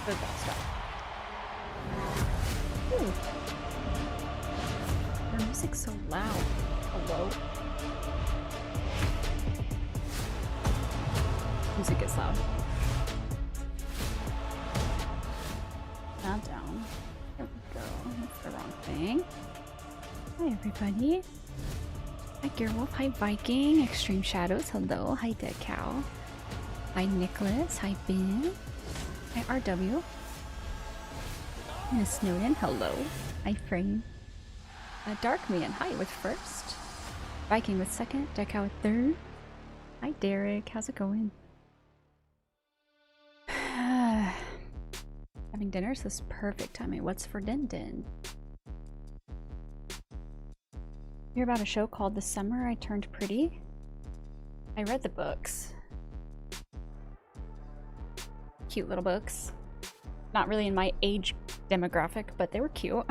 Good ball stuff. Ooh. Their music's so loud. Hello? Music is loud. Not down. There we go. That's the wrong thing. Hi, everybody. Hi, Gearwolf. Hi, Viking. Extreme Shadows. Hello. Hi, Dead Cow. Hi, Nicholas. Hi, Ben. Hi, RW. Miss Snowden. Hello. Hi, Frame. Darkman. Hi, with first. Viking with second. Dead Cow with third. Hi, Derek. How's it going? Having dinner, so this is perfect timing. What's for Din Din? Hear about a show called The Summer I Turned Pretty? I read the books. Cute little books. Not really in my age demographic, but they were cute.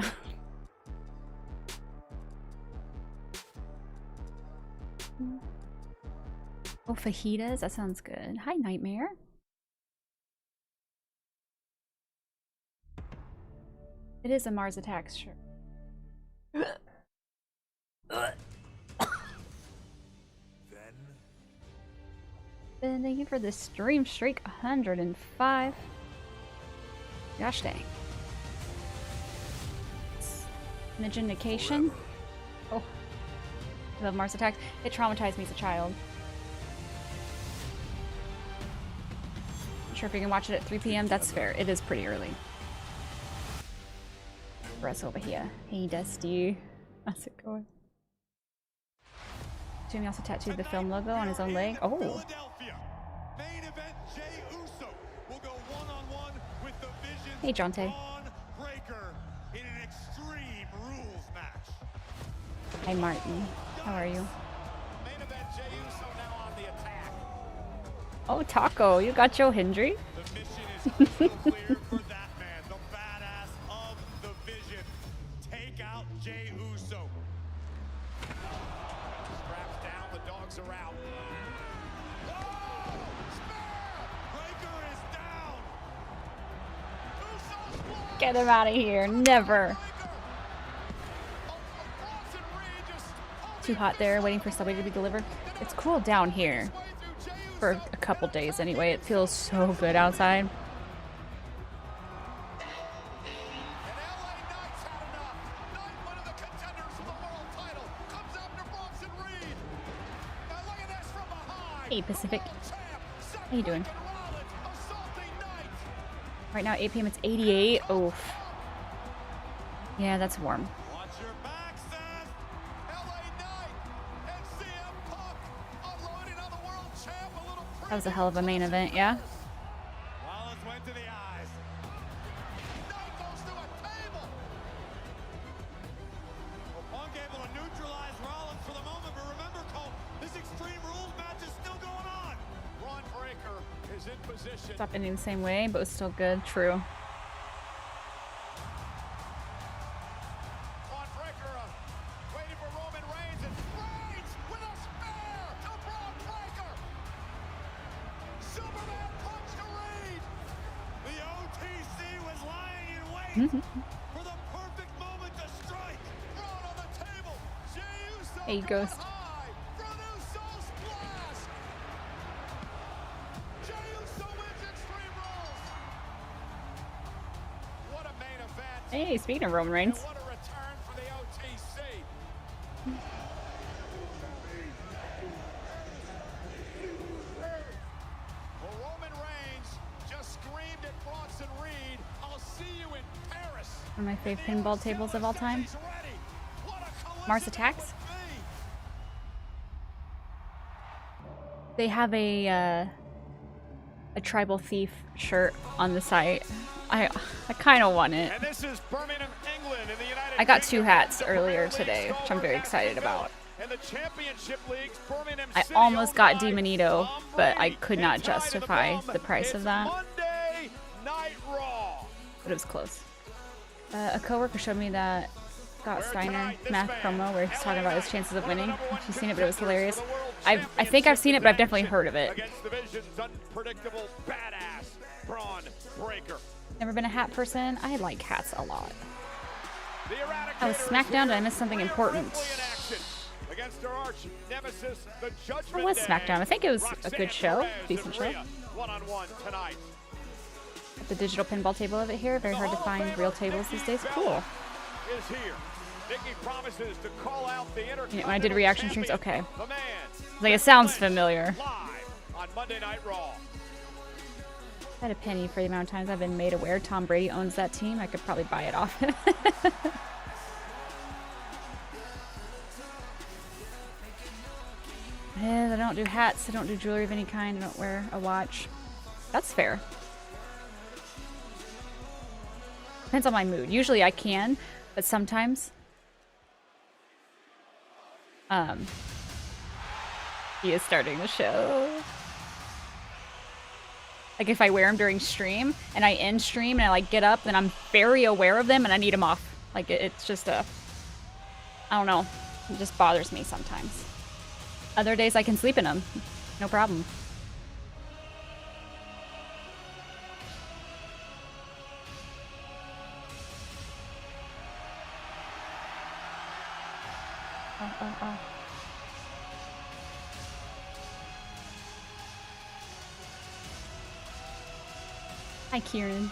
Oh, fajitas? That sounds good. Hi, Nightmare. It is a Mars Attacks shirt. Ben, thank you for the stream streak 105. Gosh dang. Imagination. Oh. I love Mars Attacks. It traumatized me as a child. Not sure if you can watch it at 3 p.m. That's fair. It is pretty early. Russ over here. Hey, Dusty. How's it going? Jimmy also tattooed the film logo on his own leg. Oh. Hey, Jonte. Hi, Martin. How are you? Oh, Taco. You got Joe Hendry? Get him out of here. Never. Too hot there, waiting for somebody to be delivered. It's cool down here. For a couple days anyway. It feels so good outside. Hey, Pacific. How you doing? Right now, 8 p.m. It's 88. Oh. Yeah, that's warm. That was a hell of a main event, yeah? Stop ending the same way, but it was still good. True. Hey, Ghost. Hey, speaking of Roman Reigns. One of my favorite pinball tables of all time. Mars Attacks. They have a tribal thief shirt on the site. I kind of want it. I got 2 hats earlier today, which I'm very excited about. I almost got Demonito, but I could not justify the price of that. But it was close. A coworker showed me that Scott Steiner math promo where he's talking about his chances of winning. She's seen it, but it was hilarious. I think I've seen it, but I've definitely heard of it. Against the Vision's unpredictable badass, Bron Breaker. Never been a hat person. I like hats a lot. I was SmackDown. Did I miss something important? It was SmackDown. I think it was a good show. Decent show. At the digital pinball table of it here. Very hard to find real tables these days. Cool. You know, when I did reaction streams, okay. Like, it sounds familiar. I had a penny for the amount of times I've been made aware Tom Brady owns that team. I could probably buy it off him. I don't do hats. I don't do jewelry of any kind. I don't wear a watch. That's fair. Depends on my mood. Usually I can, but sometimes he is starting the show. Like if I wear them during stream and I end stream and I like get up, then I'm very aware of them and I need them off. Like it's just I don't know. It just bothers me sometimes. Other days I can sleep in them. No problem. Oh. Hi, Kieran.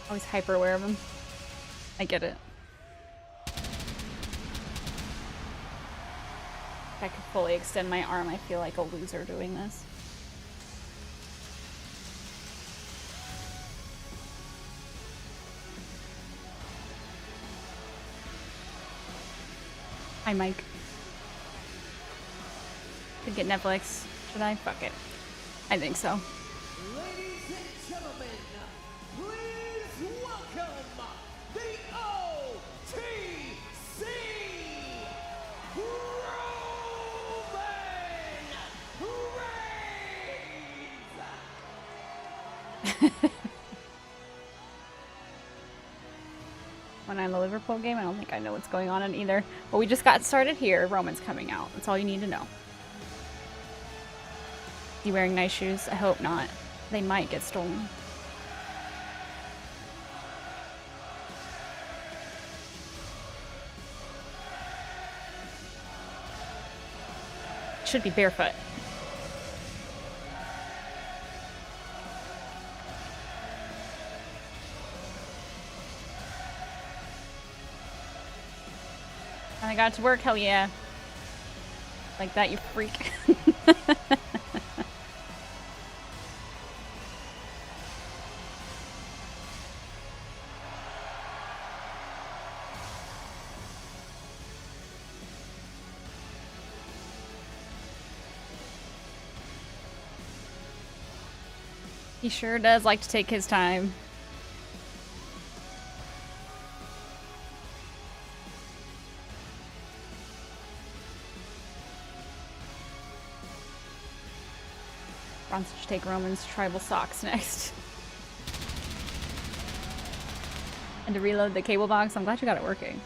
Always hyper aware of him. I get it. If I could fully extend my arm, I feel like a loser doing this. Hi, Mike. Could get Netflix. Should I? Fuck it. I think so. Ladies and gentlemen, please welcome the OTC Roman Reigns. When I'm the Liverpool game, I don't think I know what's going on in either. But we just got started here. Roman's coming out. That's all you need to know. You wearing nice shoes? I hope not. They might get stolen. Should be barefoot. I got to work, hell yeah. Like that, you freak. He sure does like to take his time. Bronson should take Roman's tribal socks next. And to reload the cable box, I'm glad you got it working.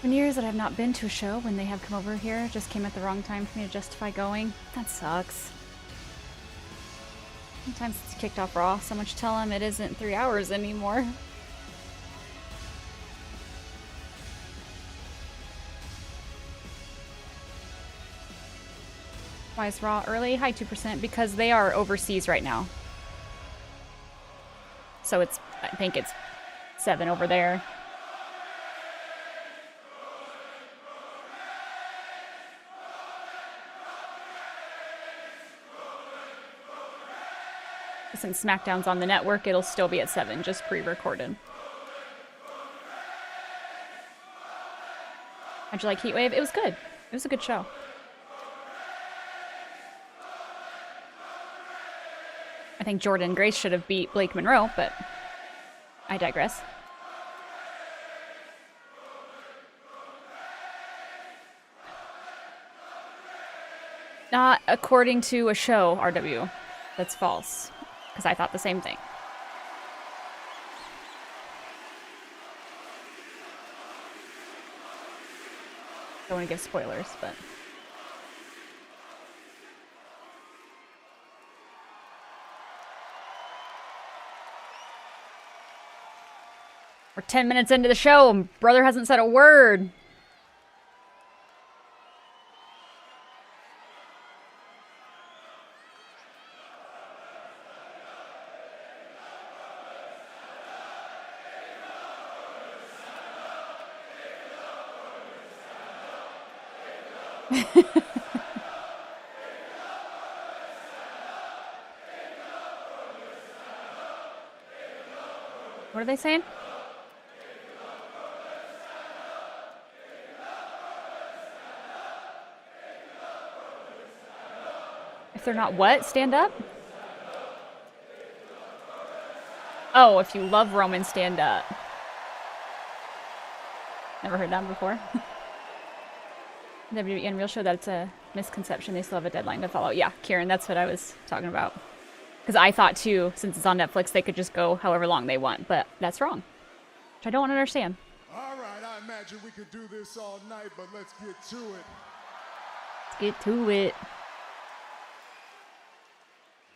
In years that I've not been to a show, when they have come over here, just came at the wrong time for me to justify going. That sucks. Sometimes it's kicked off Raw, so much tell him it isn't 3 hours anymore. Why is Raw early? Hi, 2%, because they are overseas right now. So it's, I think it's 7 over there. Since SmackDown's on the network, it'll still be at 7, just pre-recorded. How'd you like Heatwave? It was good. It was a good show. I think Jordan Grace should have beat Blake Monroe, but I digress. Not according to a show, RW. That's false. Because I thought the same thing. Don't want to give spoilers, but... We're 10 minutes into the show and brother hasn't said a word. What are they saying? If they're not what? Stand up? Oh, if you love Roman, stand up. Never heard that before. WWE Unreal show that it's a misconception. They still have a deadline to follow. Yeah, Kieran, that's what I was talking about. Because I thought, too, since it's on Netflix, they could just go however long they want. But that's wrong. Which I don't understand. All right, I imagine we could do this all night, but let's get to it. Let's get to it.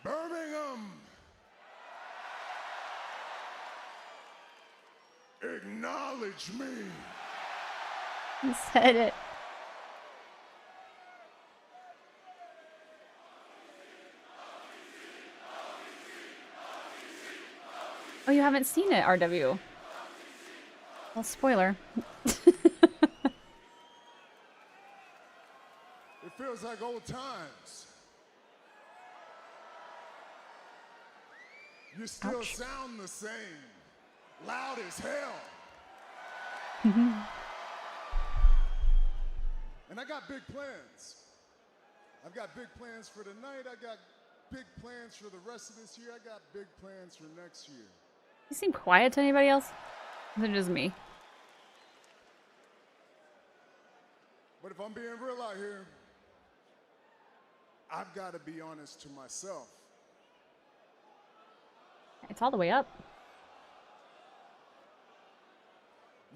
Birmingham. Acknowledge me. He said it. Oh, you haven't seen it, RW. Well, spoiler. It feels like old times. You still Ouch. sound the same. Loud as hell. And I got big plans. I've got big plans for tonight. I got big plans for the rest of this year. I got big plans for next year. You seem quiet to anybody else? Or is it just me? But if I'm being real out here, I've got to be honest to myself. It's all the way up.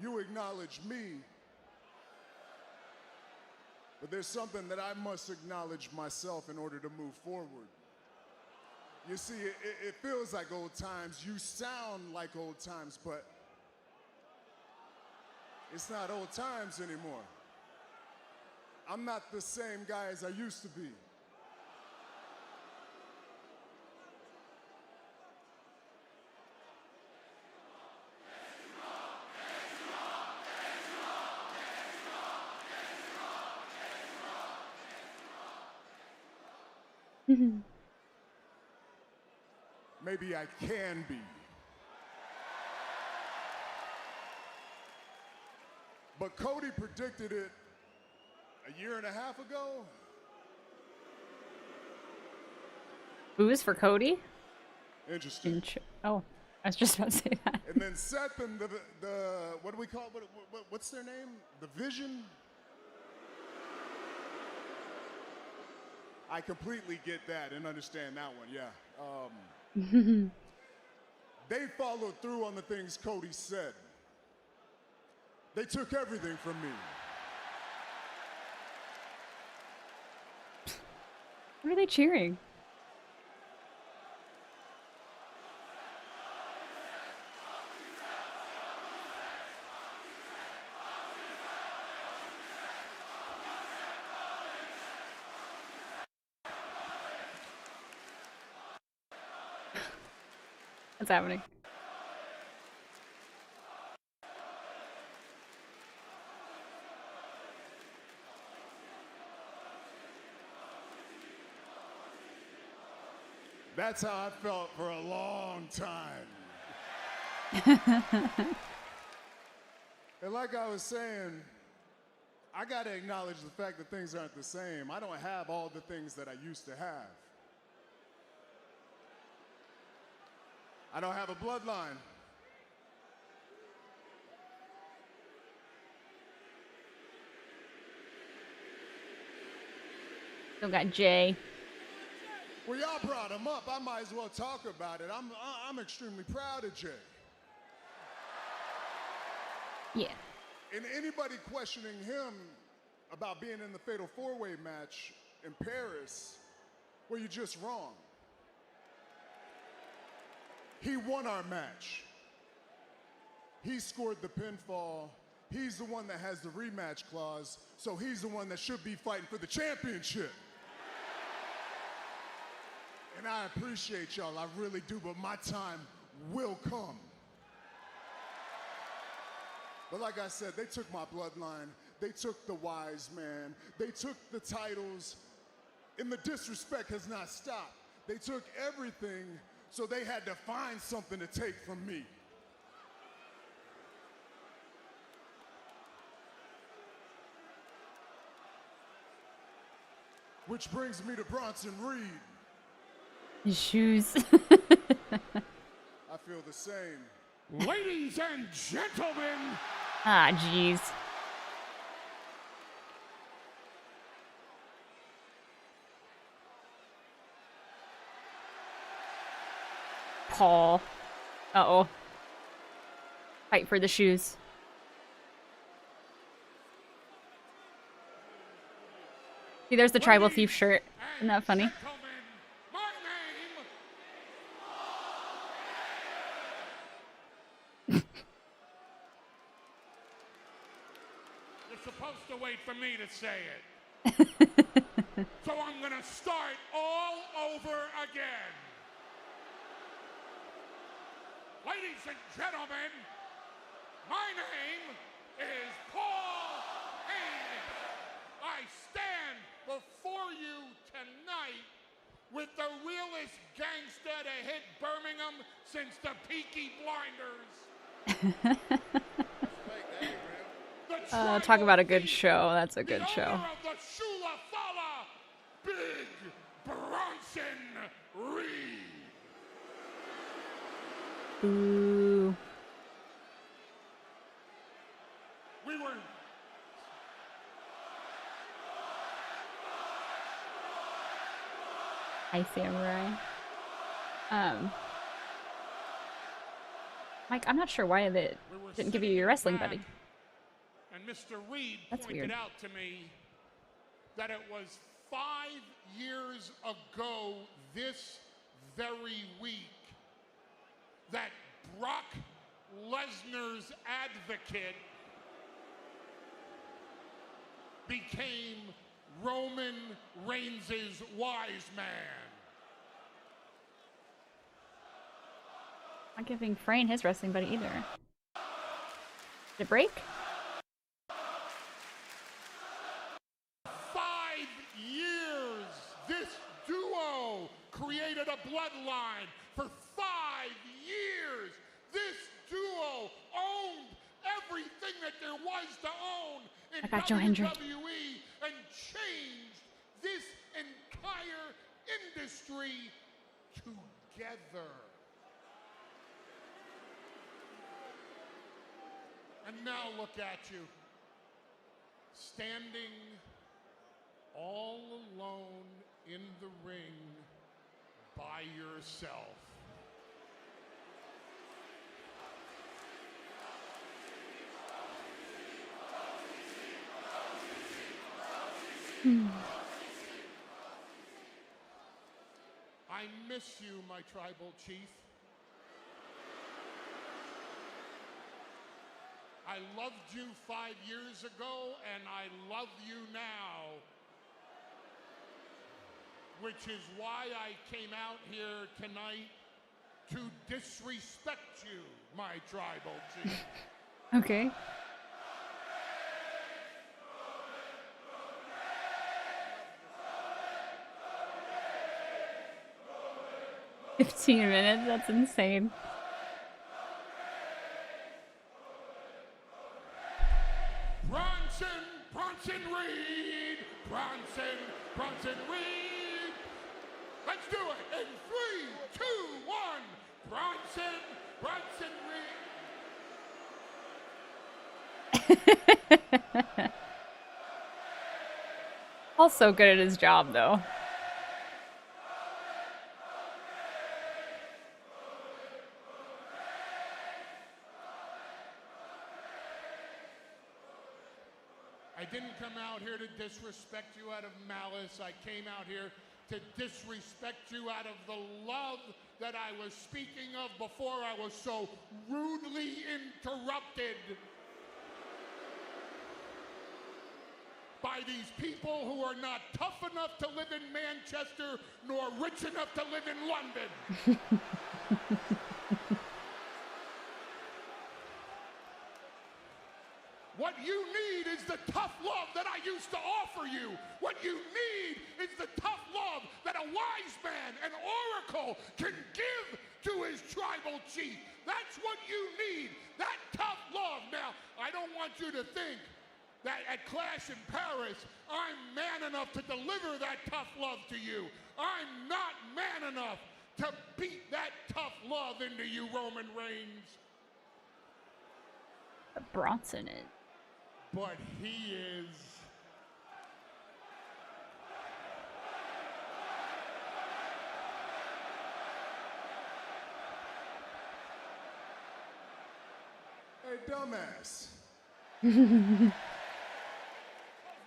You acknowledge me, but there's something that I must acknowledge myself in order to move forward. You see, it feels like old times. You sound like old times, but it's not old times anymore. I'm not the same guy as I used to be. Maybe I can be. But Cody predicted it a year and a half ago. Booze for Cody? Interesting. Oh, I was just about to say that. And then Seth and the what do we call what's their name? The Vision. I completely get that and understand that one. Yeah. They followed through on the things Cody said. They took everything from me. What are they cheering? What's happening? That's how I felt for a long time. And like I was saying, I got to acknowledge the fact that things aren't the same. I don't have all the things that I used to have. I don't have a bloodline. Still got Jay. Well, y'all brought him up. I might as well talk about it. I'm extremely proud of Jay. Yeah. And anybody questioning him about being in the Fatal 4-Way match in Paris, well, you're just wrong. He won our match. He scored the pinfall. He's the one that has the rematch clause, so he's the one that should be fighting for the championship. And I appreciate y'all, I really do, but my time will come. But like I said, they took my bloodline, they took the wise man, they took the titles, and the disrespect has not stopped. They took everything, so they had to find something to take from me. Which brings me to Bronson Reed. His shoes. I feel the same. Ladies and gentlemen, Ah, jeez. Paul. Uh-oh. Fight for the shoes. See, there's the tribal thief shirt. Isn't that funny? gentlemen, my name. You're supposed to wait for me to say it. So I'm gonna start all over again. Ladies and gentlemen, my name is Paul Heyman. I stand before you tonight with the realest gangster to hit Birmingham since the Peaky Blinders. Talk about a good show. That's a good show. The owner of the Shula Fala, Big Bronson Reed. Ooh. We were Hi, Samurai. Mike, I'm not sure why they didn't give you your wrestling buddy. And Mr. Reed That's pointed weird. out to me that it was 5 years ago this very week that Brock Lesnar's advocate became Roman Reigns' wise man. Not giving Frayne his wrestling buddy either. Did it break? 5 years, this duo created a bloodline. For 5 years, this duo owned everything that there was to own in I got Joe Hendry. WWE and changed this entire industry together. And now look at you, standing all alone in the ring by yourself. I miss you, my tribal chief. I loved you 5 years ago, and I love you now. Which is why I came out here tonight to disrespect you, my tribal chief. Okay. $15 minutes? That's insane. Bronson Reed! Bronson Reed! Let's do it in 3, 2, 1! Bronson Reed! Paul's so good at his job, though. I didn't come out here to disrespect you out of malice. I came out here to disrespect you out of the love that I was speaking of before I was so rudely interrupted by these people who are not tough enough to live in Manchester nor rich enough to live in London. What you need is the tough love that I used to offer you. What you need is the tough love that a wise man, an oracle, can give to his tribal chief. That's what you need, that tough love. Now, I don't want you to think that at Clash in Paris, I'm man enough to deliver that tough love to you. I'm not man enough to beat that tough love into you, Roman Reigns. Bronson is. But he is. Hey, dumbass.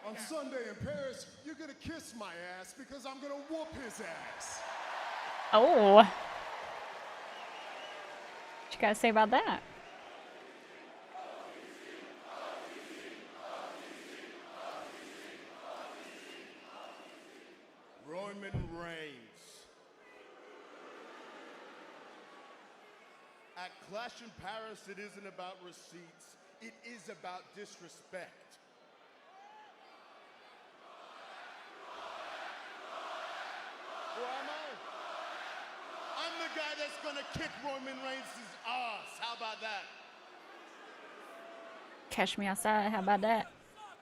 On Sunday in Paris, you're gonna kiss my ass because I'm gonna whoop his ass. Oh. What you gotta say about that? Roman Reigns. At Clash in Paris, it isn't about receipts. It is about disrespect. Who am I? I'm the guy that's gonna kick Roman Reigns' ass. How about that? Catch me outside. How about that?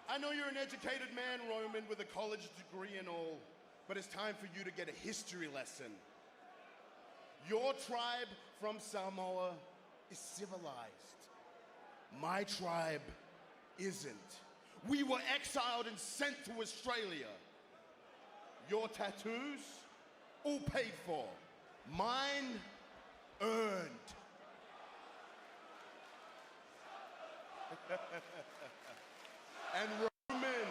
I know you're an educated man, Roman, with a college degree and all, but it's time for you to get a history lesson. Your tribe from Samoa is civilized. My tribe isn't. We were exiled and sent to Australia. Your tattoos, all paid for. Mine, earned. And Roman,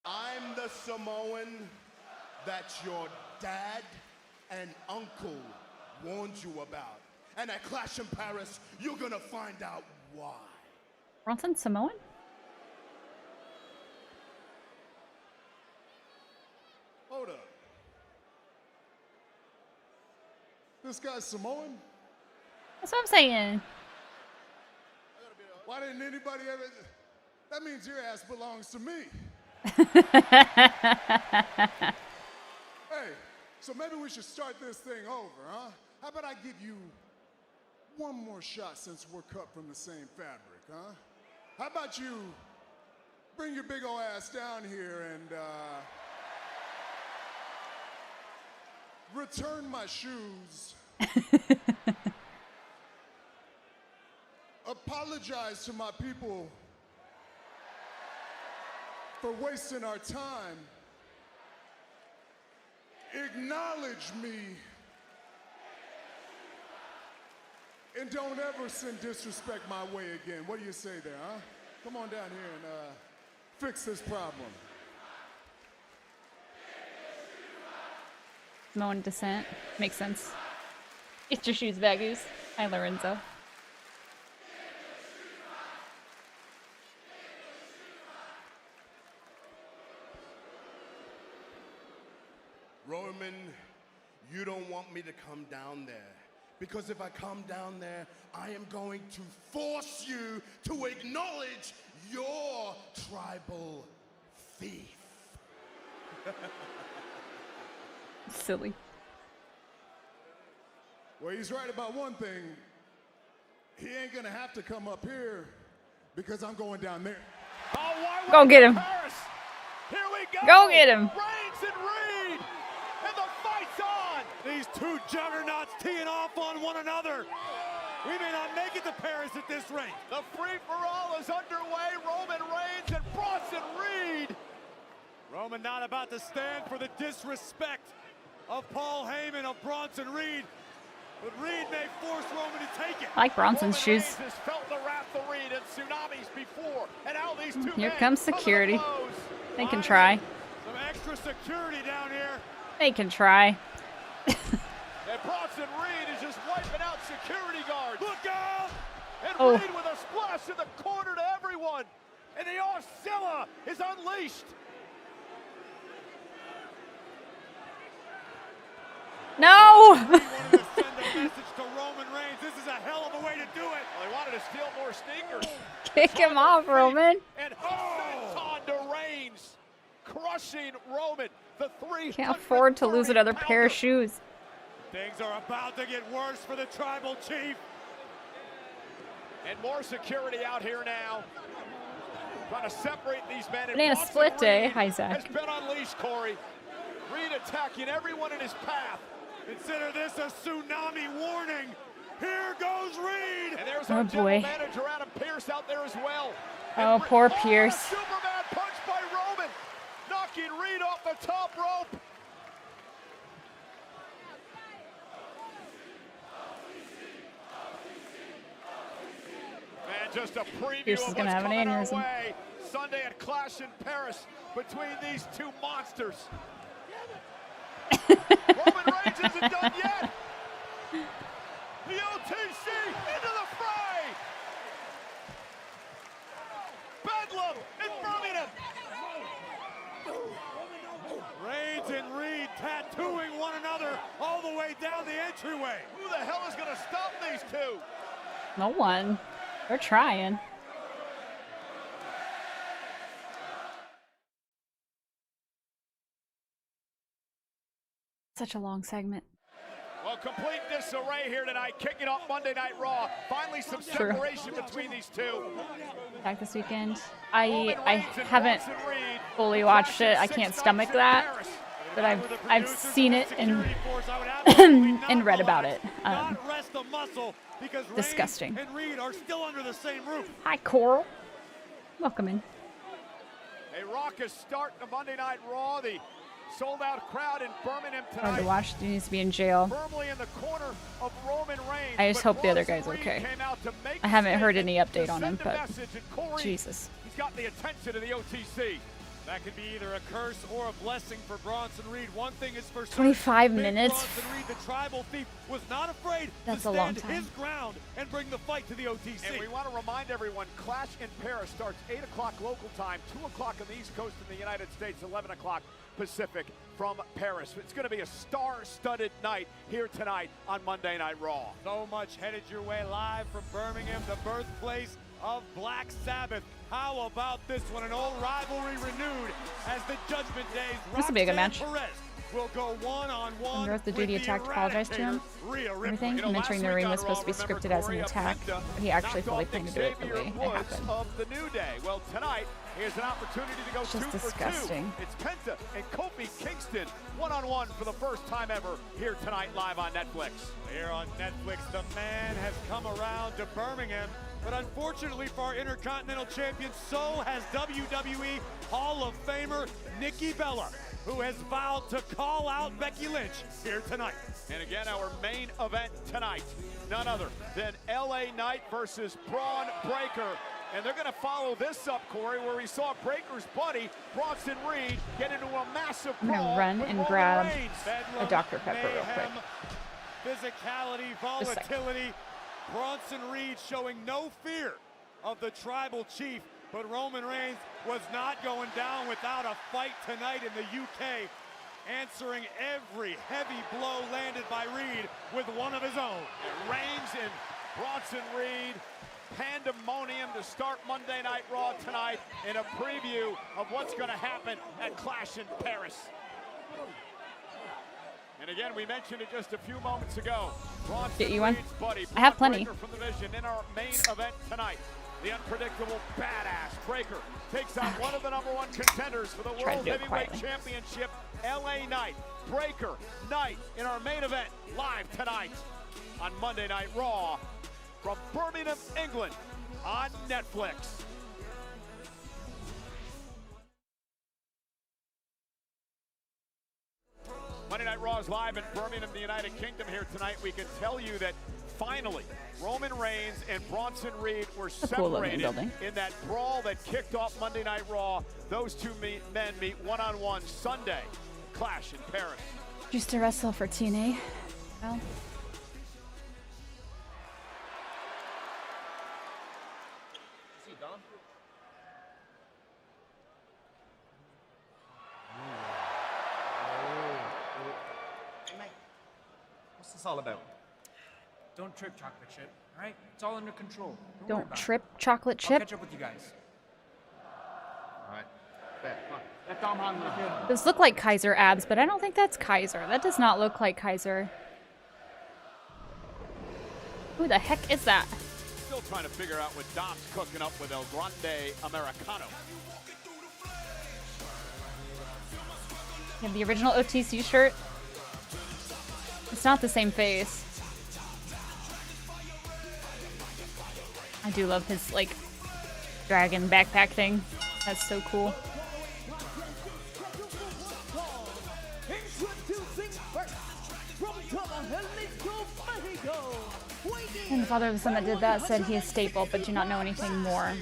I'm the Samoan that your dad and uncle warned you about. And at Clash in Paris, you're gonna find out why. Bronson Samoan? Hold up. This guy's Samoan? That's what I'm saying. Why didn't anybody ever? That means your ass belongs to me. Hey, so maybe we should start this thing over, huh? How about I give you one more shot since we're cut from the same fabric, huh? How about you bring your big ol' ass down here and return my shoes. Apologize to my people for wasting our time. Acknowledge me. And don't ever send disrespect my way again. What do you say there, huh? Come on down here and fix this problem. Samoan descent. Makes sense. Get your shoes back, Goose. Hi, Lorenzo. Roman, you don't want me to come down there. Because if I come down there, I am going to force you to acknowledge your tribal thief. Silly. Well, he's right about one thing. He ain't gonna have to come up here because I'm going down there. Go get him. Paris. Here we go. Go get him. Reigns and Reed. And the fight's on. These two juggernauts teeing off on one another. We may not make it to Paris at this rate. The free-for-all is underway. Roman Reigns and Bronson Reed Roman not about to stand for the disrespect of Paul Heyman, of Bronson Reed. But Reed may force Roman to take it. I like Bronson's shoes. Has felt the wrath of Reed and tsunamis before, and now these two Here men comes security. come to blows. They can try. Some extra security down here. They can try. And Bronson Reed is just wiping out security guards. Look out! And Oh. Reed with a splash in the corner to everyone. And the Oscilla is unleashed. No! He wanted to send a message to Roman Reigns. This is a hell of a way to do it. Well, he wanted to steal more sneakers. Kick him off, Roman. And on to Reigns, crushing Roman. The 300 Can't afford to lose another pair of shoes. Things are about to get worse for the tribal chief. And more security out here now. Trying to separate these men. Banana split day. Hi, Zach. Has been unleashed, Corey. Reed attacking everyone in his path. Consider this a tsunami warning. Here goes Reed. And there's our general manager, Adam Pearce, out there as well. Oh, And poor Reed- Pearce. Superman punch by Roman, knocking Reed off the top rope. Man, just a preview Pearce of is gonna what's have an coming our aneurysm. way. Sunday at Clash in Paris between these two monsters. Roman Reigns isn't done yet. The OTC into the fray. Bedlam in Birmingham. Reigns and Reed tattooing one another all the way down the entryway. Who the hell is going to stop these two? No one. They're trying. Such a long segment. Well, complete disarray here tonight, kicking off Monday Night Raw. Finally, some True. separation between these two. Back this weekend. I haven't fully watched it. I can't stomach that. But I've seen it and and read about it. Disgusting. And Reed are still under the same roof. Hi, Coral. Welcome in. A raucous start to Monday Night Raw. The sold-out crowd in Birmingham Hard to tonight. watch. He needs to be in jail. Firmly in the corner of Roman Reigns. I just but hope the other Bronson guy's Reed okay. came out to make I haven't the heard statement, any update to on send him, the but message, and Corey, Jesus. he's got the attention of the OTC. That could be either a curse or a blessing for Bronson Reed. One thing is for certain. 25 Big minutes. Bronson Reed, the tribal thief, was not afraid That's to a long stand his time. ground and bring the fight to the OTC. And we want to remind everyone, Clash in Paris starts 8 o'clock local time, 2 o'clock on the East Coast in the United States, 11 o'clock Pacific from Paris. It's going to be a star-studded night here tonight on Monday Night Raw. So much headed your way live from Birmingham, the birthplace of Black Sabbath. How about this one? An old rivalry renewed as the Judgment Days. This will be a good match. Perez will go one-on-one. Under oath, the duty with attack to apologize to him. Rhea Ripley. Everything. You know, Him last entering the week ring on was supposed to be Raw, scripted remember as an Corey, attack, Penta but he actually knocked fully off planned to do it the Xavier way it Woods happened. of the New Day. Well, tonight here's an opportunity to go It's just 2 for 2. disgusting. It's Penta and Kofi Kingston one-on-one for the first time ever here tonight live on Netflix. Here on Netflix, the man has come around to Birmingham, but unfortunately for our Intercontinental Champion, so has WWE Hall of Famer Nikki Bella, who has vowed to call out Becky Lynch here tonight. And again, our main event tonight, none other than LA Knight versus Braun Breaker. And they're going to follow this up, Corey, where we saw Breaker's buddy, Bronson Reed, get into a massive I'm gonna brawl run with and Roman grab Reigns. a Dr. Pepper real quick. Physicality, Just a sec. volatility. Bronson Reed showing no fear of the tribal chief, but Roman Reigns was not going down without a fight tonight in the UK, answering every heavy blow landed by Reed with one of his own. And Reigns and Bronson Reed, pandemonium to start Monday Night Raw tonight in a preview of what's going to happen at Clash in Paris. And again, we mentioned it just a few moments ago. Bronson Get you one? Reed's buddy, I have Braun plenty. Breaker from the Vision in our main event tonight. The unpredictable badass Breaker takes on one of the #1 contenders for the Try to World do it Heavyweight quietly. Championship, LA Knight. Breaker, Knight in our main event live tonight on Monday Night Raw from Birmingham, England on Netflix. because live in Birmingham, the United Kingdom here tonight, we can tell you that finally Roman Reigns and Bronson Reed were separated in that brawl that kicked off Monday Night Raw. Those two men meet one-on-one Sunday. Clash in Paris. Used to wrestle for TNA. Well. What's this all about? Don't trip, chocolate chip. All right, it's all under control. Don't trip, chocolate chip. I'll catch up with you guys. All right. Bet. Come on. Those look like Kaiser abs, but I don't think that's Kaiser. That does not look like Kaiser. Who the heck is that? Still trying to figure out what Dom's cooking up with El Grande Americano. You have the original OTC shirt. It's not the same face. I do love his, like, dragon backpack thing. That's so cool. And the father of the son that did that said he is staple, but do not know anything more.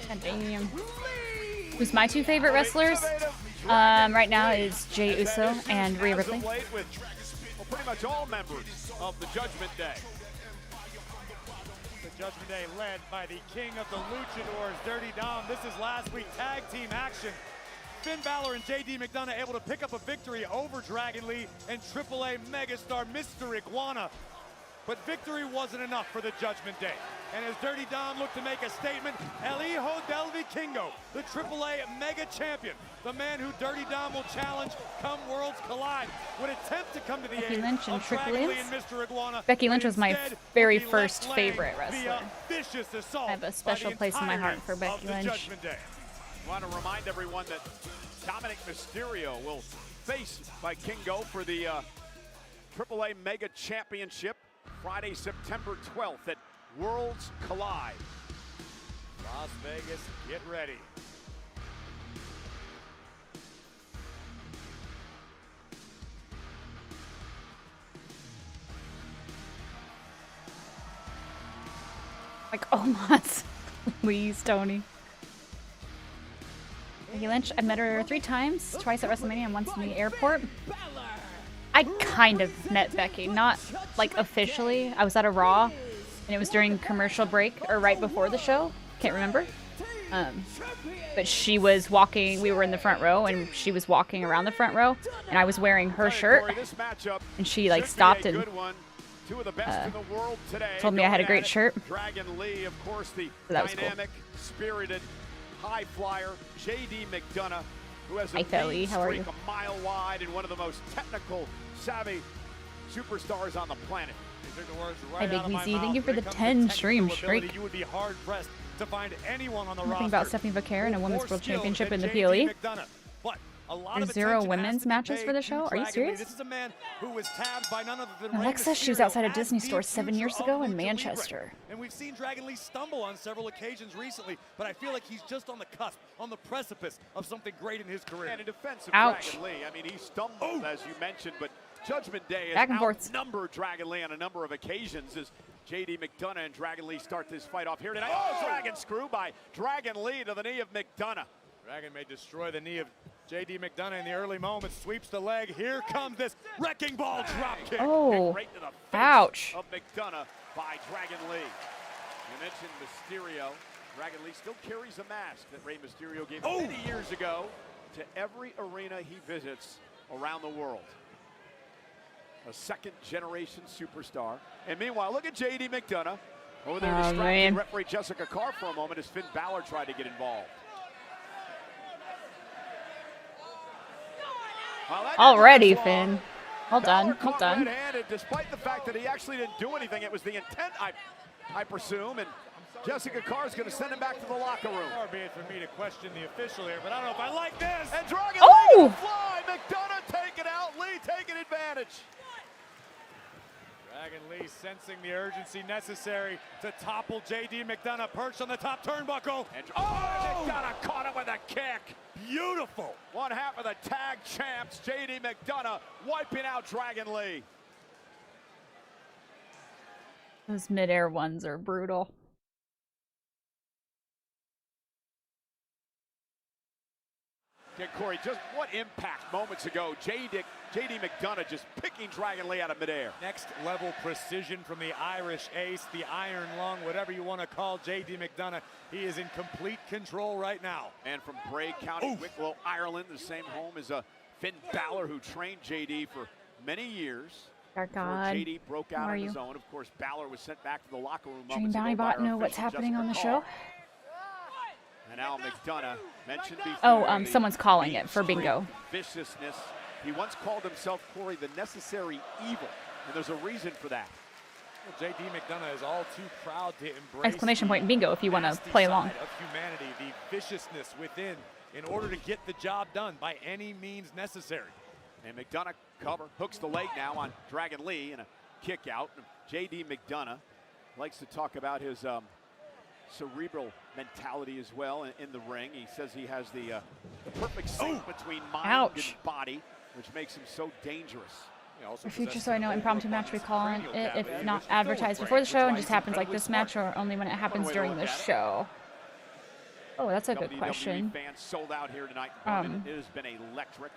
God damn. Who's my two favorite wrestlers? Right now is Jey Uso and Rhea Ripley. Well, pretty much all members of the Judgment Day. The Judgment Day led by the king of the luchadors, Dirty Dom. This is last week tag team action. Finn Balor and J.D. McDonagh able to pick up a victory over Dragon Lee and AAA megastar Mr. Iguana. But victory wasn't enough for the Judgment Day. And as Dirty Dom looked to make a statement, El Hijo del Vikingo, the AAA mega champion, the man who Dirty Dom will challenge come Worlds Collide, would attempt to come to the Becky aid Lynch and of Triple Dragon Lee H. and Mr. Iguana. Becky Lynch was my Instead, very he first left favorite laying wrestler. via vicious assault I have a by special the place in my heart entirety for Becky of the Lynch. Judgment Day. I want to remind everyone that Dominic Mysterio will face Vikingo for the AAA Mega Championship Friday, September 12th at Worlds Collide. Las Vegas, get ready. Like, oh my, please, Tony. Becky Lynch, I met her 3 times, twice at WrestleMania and once in the airport. I kind of met Becky, not like officially. I was at a Raw, and it was during commercial break or right before the show. Can't remember. But she was walking, we were in the front row, and she was walking around the front row, and I was wearing her shirt, and she like stopped and told me I had a great shirt. Dragon Lee, of course, the So that was dynamic, spirited, high flyer, J.D. McDonagh, who has a Hi, Philly. mean How are streak you? a mile wide and one of the most technical, savvy superstars on the planet. Hi, Big VC. Thank you for the 10 stream streak. You would be hard pressed to find anyone on the Nothing roster about Stephanie Vaquer and a Women's more World skilled Championship than in the J.D. PLE. McDonagh. But a lot There's of 0 attention women's has to be matches paid for the to show? Are you Dragon Lee. serious? This is a man who was tabbed by none other than Alexa, Rey she was Mysterio outside a as Disney the store 7 years future ago of in Lucha Manchester. Libre. And we've seen Dragon Lee stumble on several occasions recently, but I feel like he's just on the cusp, on the precipice of something great in his career. And in defense of Ouch. Dragon Lee, I mean, he stumbled, as you mentioned, but Judgment Day Back has and forth. outnumbered Dragon Lee on a number of occasions as J.D. McDonagh and Dragon Lee start this fight off here tonight. Oh, Dragon screw by Dragon Lee to the knee of McDonagh. Dragon may destroy the knee of J.D. McDonagh in the early moments, sweeps the leg. Here comes this wrecking ball drop kick. Oh, Right to the face ouch. of McDonagh by Dragon Lee. You mentioned Mysterio. Dragon Lee still carries a mask that Rey Mysterio gave many years ago to every arena he visits around the world. A second-generation superstar. And meanwhile, look at J.D. McDonagh over there distracting man. referee Jessica Carr for a moment as Finn Balor tried to get involved. Well, that Already, didn't last long. Finn. Well done. Balor Well caught done. red-handed, despite the fact that he actually didn't do anything. It was the intent, I presume, and Jessica Carr is going to send him back to the locker room. Far be it for me to question the official here, but I don't know if I like this. And Dragon Oh! Lee to fly. McDonagh taking out. Lee taking advantage. Dragon Lee sensing the urgency necessary to topple JD McDonagh, perched on the top turnbuckle. And McDonagh caught him with a kick. Beautiful. One half of the tag champs, JD McDonagh, wiping out Dragon Lee. Those midair ones are brutal. Okay, Corey, just what impact moments ago. JD McDonagh just picking Dragon Lee out of midair. Next level precision from the Irish ace, the Iron Lung, whatever you want to call JD McDonagh. He is in complete control right now. And from Bray County, Wicklow, Ireland, the same home as Finn Balor, who trained JD for many years. Dark Before God. JD broke How out are on you? his own. Of course, Balor was sent back to the locker room. Dream moments ago Bounty by Bot our know what's official happening Jessica on the Call. show? And now McDonagh mentioned before. Oh, the someone's calling it for extreme bingo. Viciousness. He once called himself, Corey, the necessary evil, and there's a reason for that. Well, JD McDonagh is all too proud to embrace Exclamation point bingo if you want to nasty play side along. of humanity, the viciousness within, in order to get the job done by any means necessary. And McDonagh hooks the leg now on Dragon Lee and a kick out. JD McDonagh likes to talk about his cerebral mentality as well in the ring. He says he has the perfect sync between mind Ouch. and body, which makes him so dangerous. For future, so I know impromptu match we call on it if not advertised before the show and just happens like this match, or only when it happens during the show. Oh, that's a good WWE question. fans sold out here tonight. It has been electric.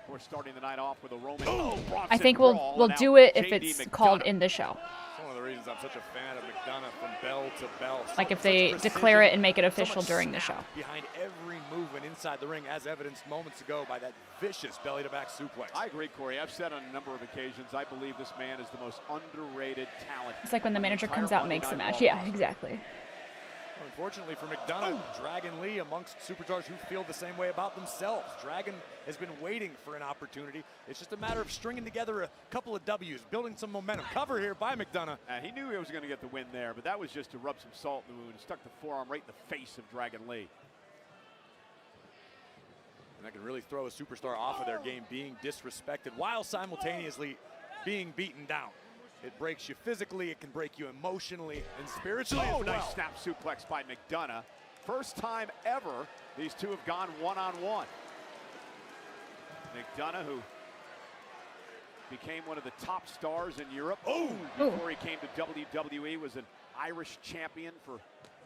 We're starting the night off with a Roman. Bronson I think brawl, we'll and do now it if JD it's McDonagh. called in the show. It's one of the reasons I'm such a fan of McDonagh from bell to bell. Like if Such they precision, declare it and make it so official much during the snap show. behind every movement inside the ring, as evidenced moments ago by that vicious belly-to-back suplex. I agree, Corey. I've said on a number of occasions, I believe this man is the most underrated talent. It's like when the manager entire comes out and Monday makes the Night match. Raw Yeah, roster. exactly. Unfortunately for McDonagh, Dragon Lee amongst superstars who feel the same way about themselves. Dragon has been waiting for an opportunity. It's just a matter of stringing together a couple of W's, building some momentum. Cover here by McDonagh. He knew he was going to get the win there, but that was just to rub some salt in the wound. Stuck the forearm right in the face of Dragon Lee. And that can really throw a superstar off of their game, being disrespected while simultaneously being beaten down. It breaks you physically, it can break you emotionally and spiritually as well. Nice snap suplex by McDonagh. First time ever these two have gone one-on-one. McDonagh, who became one of the top stars in Europe before he came to WWE, was an Irish champion for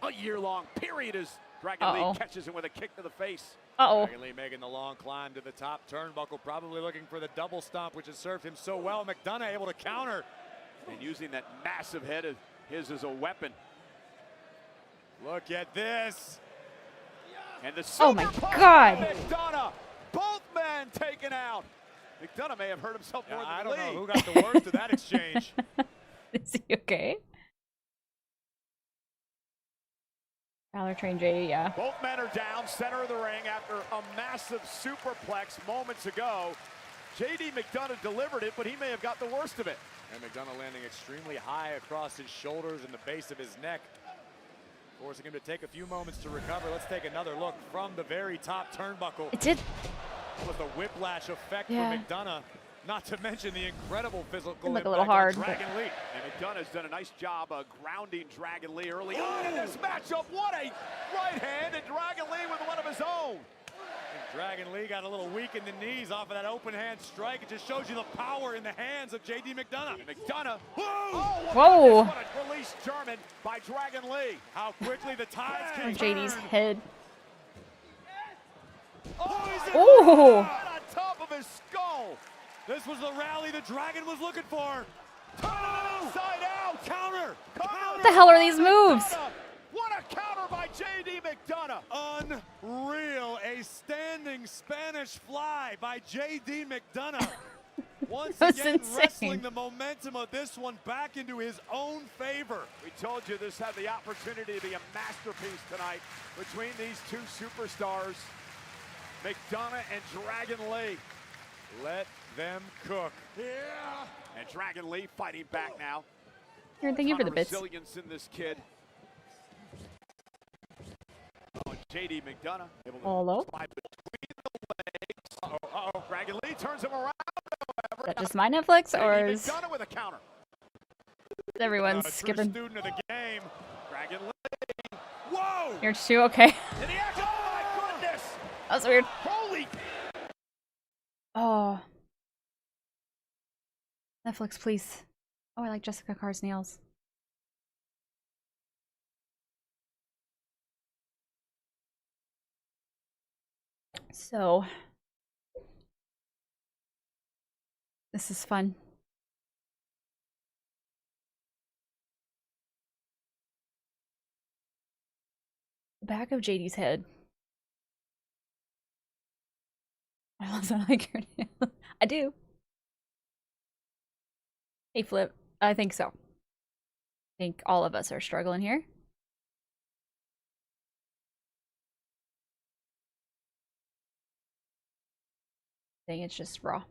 a year-long period as Dragon Lee catches him with a kick to the face. Dragon Lee making the long climb to the top turnbuckle, probably looking for the double stomp, which has served him so well. McDonagh able to counter. And using that massive head of his as a weapon. Look at this. And the Oh my super God. McDonagh, both men taken out. McDonagh may have hurt himself more than I don't Lee. know who got the worst of that exchange. Is he okay? Balor trained JD, yeah. Both men are down center of the ring after a massive superplex moments ago. JD McDonagh delivered it, but he may have got the worst of it. And McDonagh landing extremely high across his shoulders and the base of his neck, forcing him to take a few moments to recover. Let's take another look from the very top turnbuckle. It did. With the whiplash effect Yeah. for McDonagh, not to mention the incredible physical Seemed like impact a little hard, on Dragon Lee. And McDonough's done a nice job of grounding Dragon Lee early on in this matchup. What a right hand, and Dragon Lee with one of his own. And Dragon Lee got a little weak in the knees off of that open hand strike. It just shows you the power in the hands of JD McDonagh. McDonagh. Whoa. What a release German by Dragon Lee. How quickly the tides Or can JD's turn. head. Oh, Right on top of his skull. this was the rally the Dragon was looking for. Turn it inside out. Counter. What the hell are these moves? What a counter by JD McDonagh. Unreal. A standing Spanish fly by JD McDonagh. Once That's again, insane. wrestling the momentum of this one back into his own favor. We told you this had the opportunity to be a masterpiece tonight between these two superstars, McDonagh and Dragon Lee. Let them cook. Yeah. And Dragon Lee fighting back now. Here, thank you for the bits. Resilience in this kid. Oh, and JD McDonagh able to Hello? slide between the legs. Uh-oh. Dragon Lee turns him around. Is that just my Netflix, or JD is... McDonagh with a counter. Everyone's True skipping. student of the game. Dragon Lee. Whoa! You're too okay. In the action. Oh my goodness! That was weird. Holy! Oh. Netflix, please. Oh, I like Jessica Carr's nails. So, this is fun. The back of JD's head. I also like your nails. I do. Hey, Flip. I think so. I think all of us are struggling here. I think it's just Raw.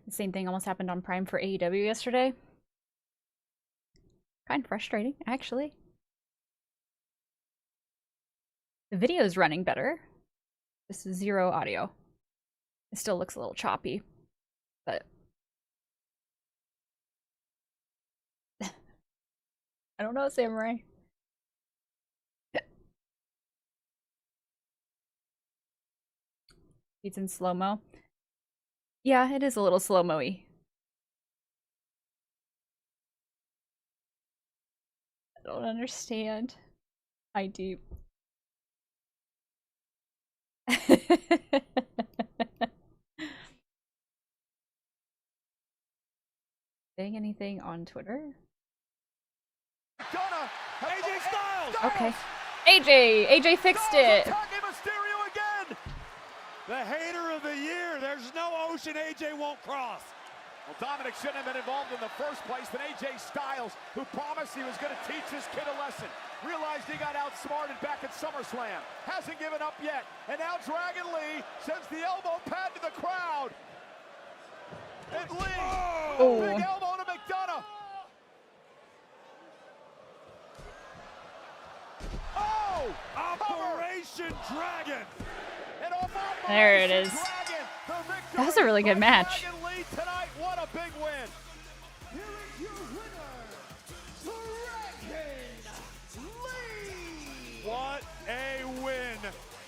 The same thing almost happened on Prime for AEW yesterday. Kind of frustrating, actually. The video is running better. This is 0 audio. It still looks a little choppy, but I don't know, Samurai. It's in slow-mo. Yeah, it is a little slow-mo-y. I don't understand. Hi, Deep. Saying anything on Twitter? McDonagh. AJ Styles. Okay. AJ fixed it. Attacking Mysterio again. The hater of the year. There's no ocean AJ won't cross. Well, Dominic shouldn't have been involved in the first place, but AJ Styles, who promised he was going to teach his kid a lesson, realized he got outsmarted back at SummerSlam. Hasn't given up yet. And now Dragon Lee sends the elbow pad to the crowd. And Lee, big elbow to McDonagh. Oh! Operation Dragon. And off There it is. Dragon, the victory That was a really good for match. Dragon Lee tonight. What a big win. Here is your winner, Dragon Lee. What a win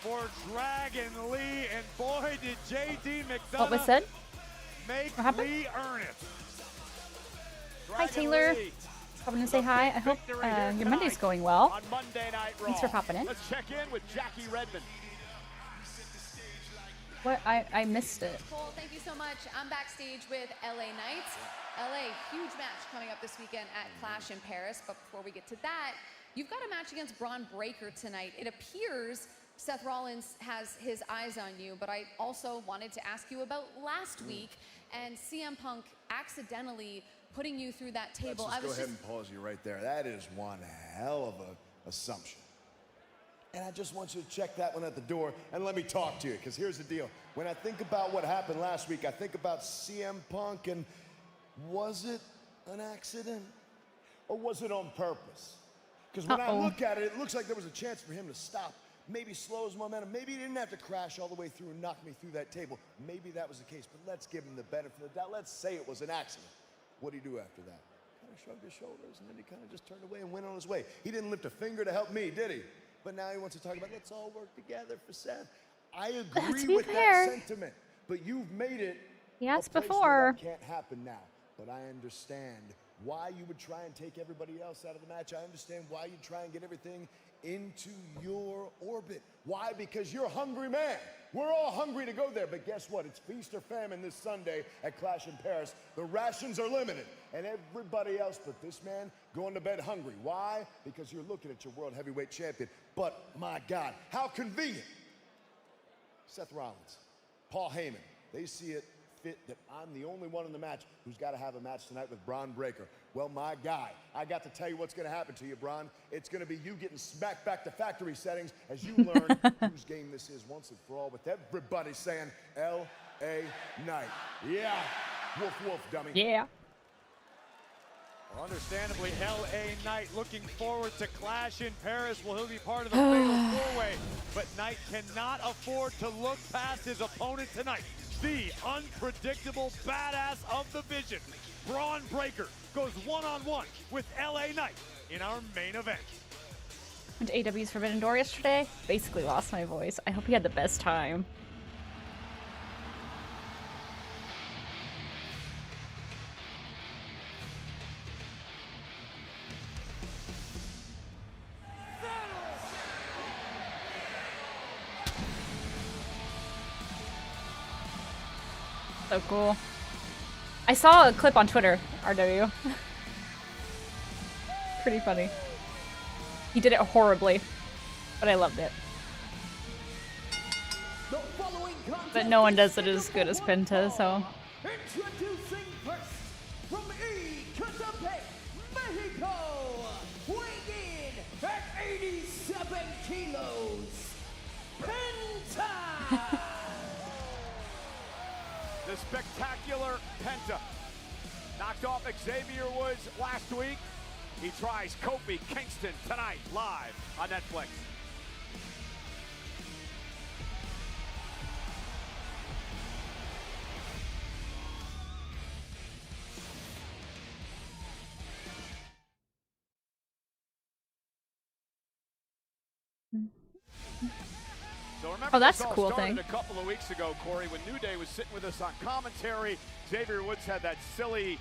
for Dragon Lee. And boy, did JD McDonagh What was said? make What happened? Lee earn it. Hi, Dragon Taylor. Lee, Popping to say hi. I hope victory here your Monday's tonight going well. on Monday Night Raw. Thanks for popping in. Let's check in with Jackie Redmond. What? I missed it. Cole, thank you so much. I'm backstage with LA Knights. LA, huge match coming up this weekend at Clash in Paris. But before we get to that, you've got a match against Bron Breakker tonight. It appears Seth Rollins has his eyes on you, but I also wanted to ask you about last week and CM Punk accidentally putting you through that table. Let's just go ahead and pause you right there. That is one hell of an assumption. And I just want you to check that one at the door and let me talk to you, because here's the deal. When I think about what happened last week, I think about CM Punk, and was it an accident or was it on purpose? Because when I look at it, it looks like there was a chance for him to stop, maybe slow his momentum. Maybe he didn't have to crash all the way through and knock me through that table. Maybe that was the case, but let's give him the benefit of the doubt. Let's say it was an accident. What did he do after that? Kind of shrugged his shoulders, and then he kind of just turned away and went on his way. He didn't lift a finger to help me, did he? But now he wants to talk about, let's all work together for Seth. I agree with that sentiment, but you've made it Yes, a place before. where that can't happen now. But I understand why you would try and take everybody else out of the match. I understand why you'd try and get everything into your orbit. Why? Because you're a hungry man. We're all hungry to go there, but guess what? It's feast or famine this Sunday at Clash in Paris. The rations are limited, and everybody else but this man going to bed hungry. Why? Because you're looking at your world heavyweight champion. But my God, how convenient. Seth Rollins, Paul Heyman, they see it fit that I'm the only one in the match who's got to have a match tonight with Bron Breakker. Well, my guy, I got to tell you what's going to happen to you, Bron. It's going to be you getting smacked back to factory settings as you learn whose game this is once and for all, with everybody saying L.A. Knight. Yeah, woof, woof, dummy. Yeah. Well, understandably, L.A. Knight looking forward to Clash in Paris. Will he be part of the fatal four-way? But Knight cannot afford to look past his opponent tonight. The unpredictable badass of the vision, Braun Breaker goes one-on-one with LA Knight in our main event. Went to AW's Forbidden Door yesterday. Basically lost my voice. I hope you had the best time. So cool. I saw a clip on Twitter, RW. Pretty funny. He did it horribly, but I loved it. But no one does it as good as Penta, so. Introducing first from Ecatepec, Mexico, weighing in at 87 kilos, Penta! The spectacular Penta knocked off Xavier Woods last week. He tries Kofi Kingston tonight, live on Netflix. So remember, Oh, that's this a all cool started thing. a couple of weeks ago, Corey, when New Day was sitting with us on commentary. Xavier Woods had that silly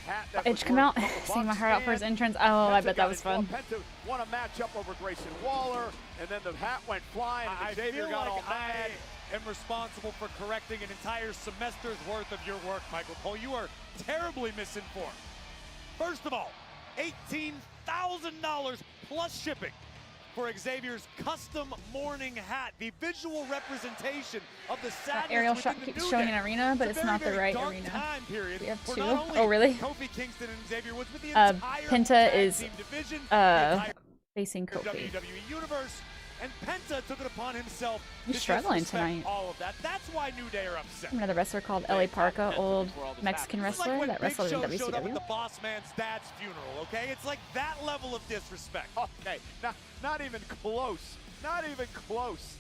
hat that Edge was come worth out, a couple sing my bucks, heart out for his and entrance. Oh, I Penta bet got that was fun. involved. Penta won a matchup over Grayson Waller, and then the hat went flying, and I Xavier feel got like all mad. I am responsible for correcting an entire semester's worth of your work, Michael Cole. You are terribly misinformed. First of all, $18,000 plus shipping for Xavier's custom morning hat, the visual representation of the sadness Aerial within shot the keeps New showing Day. an arena, but it's a not the very right dark arena. time period We have for two? not only Oh, really? Kofi Kingston and Xavier Woods, but the Uh, entire Penta tag is, team division, the entire facing Kofi. WWE Universe, and Penta took it upon himself He's to struggling disrespect tonight. all of that. That's why New Day are upset. Another wrestler called L.A. Parka, old Mexican It's like wrestler when that Big wrestled in Show showed up at WCW. the boss man's dad's funeral, okay? It's like that level of disrespect. Okay, not even close. Not even close.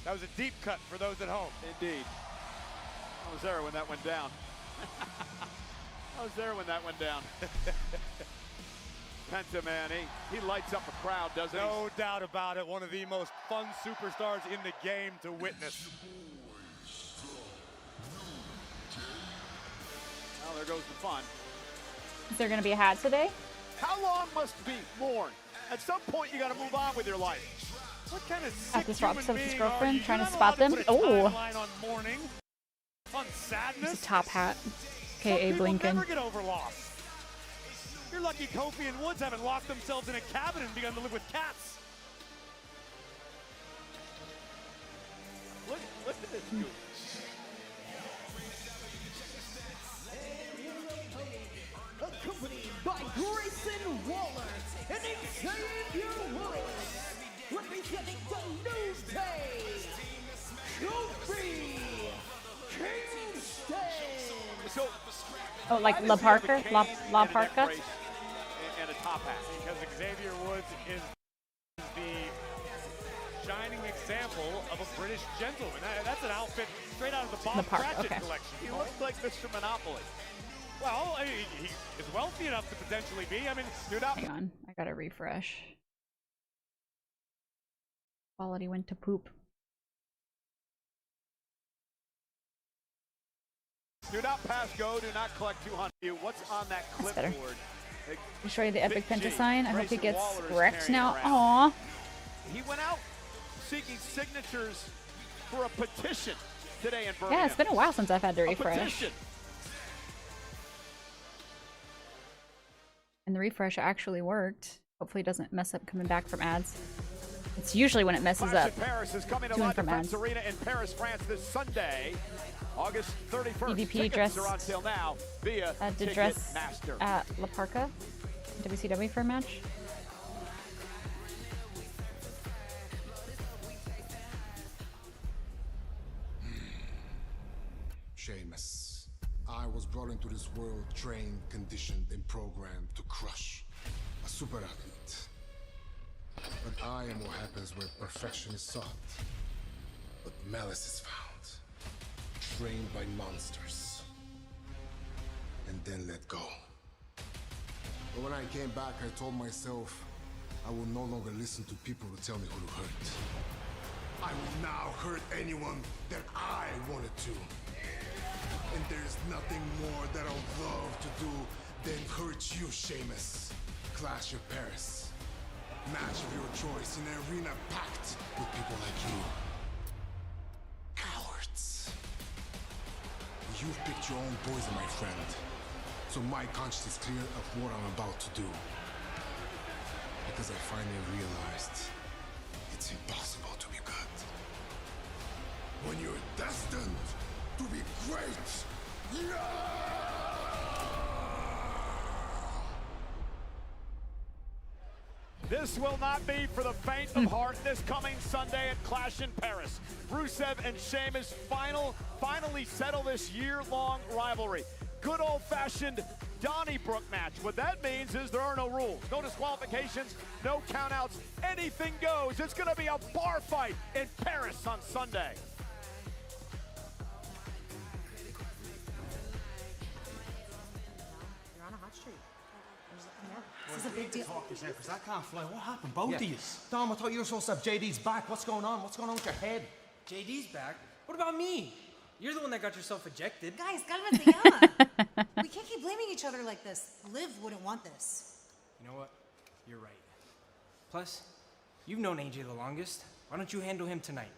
That was a deep cut for those at home. Indeed. I was there when that went down. I was there when that went down. Penta, man, he lights up a crowd, doesn't he? No doubt about it. One of the most fun superstars in the game to witness. Well, there goes the fun. Is there going to be a hat today? How long must be mourn? At some point, you got to move on with your life. What kind of sick At this Rob human Stubbs' being girlfriend, are you? trying You're to not spot allowed them? to put a Oh. timeline on mourning, on sadness. It's a top hat. Some K.A. people Blinken. never get over loss. You're lucky Kofi and Woods haven't locked themselves in a cabin and begun to live with cats. Look at this dude. Accompanied by Grayson Waller and Xavier Woods, representing the New Day, Kofi Kingston. So, Oh, like I La just see him with a Parker? cane La and a neck Parka? brace and a top hat. Because Xavier Woods is the shining example of a British gentleman. That's an outfit straight out of the Bob Park, Cratchit okay. collection. He looks like Mr. Monopoly. Well, he is wealthy enough to potentially be. I mean, Do not Hang on. I gotta refresh. Quality went to poop. Do not pass go. Do not collect 200. What's on that That's better. clipboard? I'll show you the epic Big Penta G, sign. I hope Grayson it gets Waller is wrecked carrying now. around. Aww. He went out seeking signatures for a petition today in Birmingham. Yeah, it's been a while since I've had to A refresh. petition. And the refresh actually worked. Hopefully it doesn't mess up coming back from ads. It's usually when it messes Clash up. in Paris is coming to To and Live from Defense ads. Arena in Paris, France this Sunday, August 31st. EVP Tickets dressed, are on sale now via to dress Ticketmaster. at La Parka, WCW for a match. Sheamus, I was brought into this world trained, conditioned, and programmed to crush a super athlete. But I am what happens where perfection is sought, but malice is found. Trained by monsters. And then let go. But when I came back, I told myself I will no longer listen to people who tell me who to hurt. I will now hurt anyone that I wanted to. And there's nothing more that I would love to do than hurt you, Sheamus. Clash of Paris. Match of your choice in an arena packed with people like you. Cowards. You've picked your own poison, my friend. So my conscience is clear of what I'm about to do. Because I finally realized it's impossible to be good. When you're destined to be great. Yeah! This will not be for the faint of heart this coming Sunday at Clash in Paris. Rusev and Sheamus finally settle this year-long rivalry. Good old-fashioned Donnybrook match. What that means is there are no rules, no disqualifications, no countouts. Anything goes. It's going to be a bar fight in Paris on Sunday. You're on a hot streak. This is a big deal. Talk this out, because I can't fly. What happened? Both of you. Dom, I thought you were supposed to have JD's back. What's going on? What's going on with your head? JD's back? What about me? You're the one that got yourself ejected. Guys, cálmate ya. We can't keep blaming each other like this. Liv wouldn't want this. You know what? You're right. Plus, you've known AJ the longest. Why don't you handle him tonight?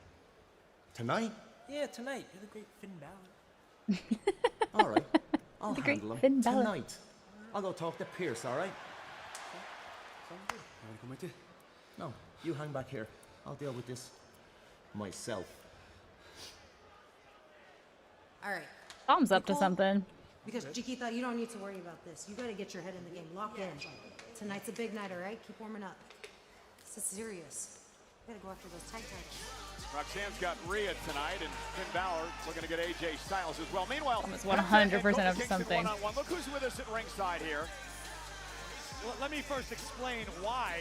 Tonight? Yeah, tonight. You're the great Finn Balor. All right. I'll The great handle him Finn Balor. tonight. I'll go talk to Pierce, all right? Sounds good. You wanna come with you? No, you hang back here. I'll deal with this myself. All right. Tom's up to Nicole? something. Because Chiquita, you don't need to worry about this. You gotta get your head in the game. Lock in. Tonight's a big night, all right? Keep warming up. This is serious. You gotta go after those tag titles. Roxanne's got Rhea tonight, and Finn Balor looking to get AJ Styles as well. Meanwhile, Almost 100% up to Kingston something. one-on-one. Look who's with us at ringside here. Let me first explain why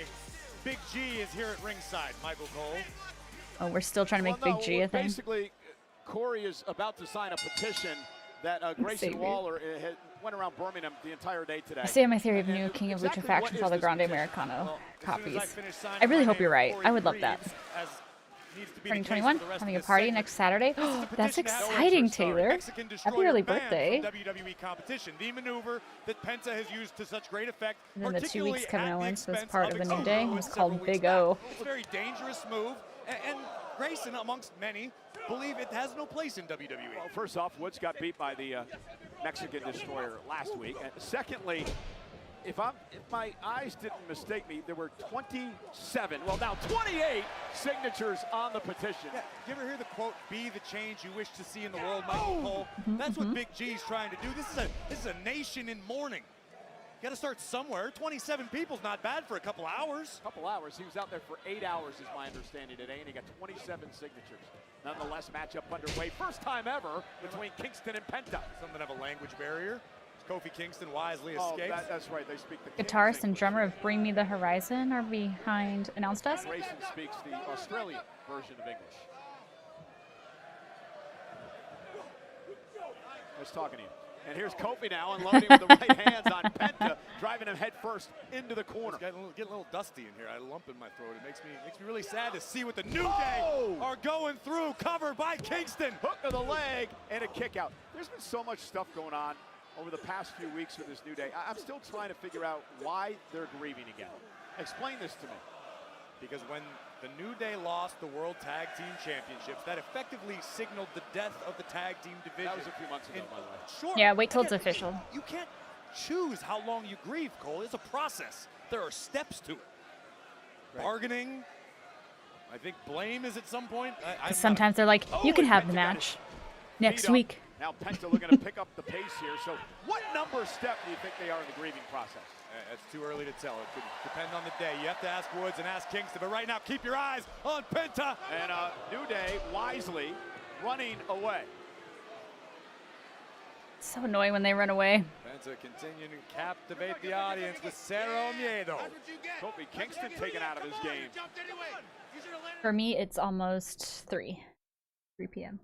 Big G is here at ringside, Michael Cole. Oh, we're still trying to make Big G a thing. Basically, Corey is about to sign a petition that Grayson Save Waller went around Birmingham the entire day today. I say my theory of new King of Lucha faction called the Grande Americano copies. I really hope you're right. I would love that. 2021, having a party next Saturday. That's exciting, Taylor. Happy early birthday. WWE competition, the maneuver that Penta has used to such great effect. And then the 2 weeks Kevin Owens was expense part of the New Day. It was called several Big weeks O. back. It's a very dangerous move, and Grayson, amongst many, believe it has no place in WWE. Well, first off, Woods got beat by the Mexican Destroyer last week. And secondly, if my eyes didn't mistake me, there were 27, well now 28 signatures on the petition. Yeah, you ever hear the quote, "Be the change you wish to see in the world," Michael Cole? That's what Big G's trying to do. This is a nation in mourning. You got to start somewhere. 27 people's not bad for a couple hours. Couple hours. He was out there for 8 hours, is my understanding today, and he got 27 signatures. Nonetheless, matchup underway. First time ever between Kingston and Penta. Something of a language barrier. Kofi Kingston wisely escapes. Oh, that's right. They speak the Guitarist and drummer of Bring Me the Horizon are behind announced us. Grayson speaks the Australian version of English. Nice talking to you. And here's Kofi now unloading with the right hands on Penta, driving him head first into the corner. It's getting a little dusty in here. I lump in my throat. It makes me really sad to see what the New Day are going through. Covered by Kingston. Hook to the leg and a kick out. There's been so much stuff going on over the past few weeks with this New Day. I'm still trying to figure out why they're grieving again. Explain this to me. Because when the New Day lost the World Tag Team Championships, that effectively signaled the death of the tag team division. That was a few months ago, by the way. Sure. Yeah, wait till it's official. You can't choose how long you grieve, Cole. It's a process. There are steps to it. Right. Bargaining. I think blame is at some point. Sometimes they're like, you can have the match next week. Now Penta looking to pick up the pace here. So what number step do you think they are in the grieving process? It's too early to tell. It could depend on the day. You have to ask Woods and ask Kingston. But right now, keep your eyes on Penta. And New Day wisely running away. So annoying when they run away. Penta continuing to captivate the audience with Cero Miedo. Kofi Kingston taken out of his game. For me, it's almost 3 p.m.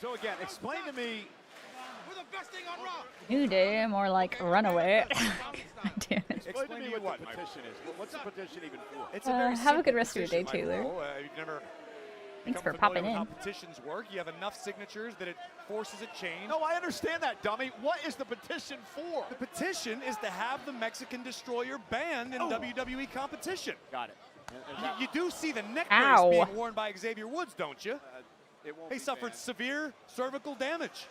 So again, explain to me. New Day, more like Runaway. Damn it. Explain to me what the petition is. What's the petition even for? It's a very Have a good simple rest of your day, petition, Taylor. Michael. You've never Thanks become for familiar popping with in. how petitions work. You have enough signatures that it forces a change. No, I understand that, dummy. What is the petition for? The petition is to have the Mexican Destroyer banned in WWE competition. Got it. You do see the neck Ow. brace being worn by Xavier Woods, don't you? It won't He be suffered banned. severe cervical damage.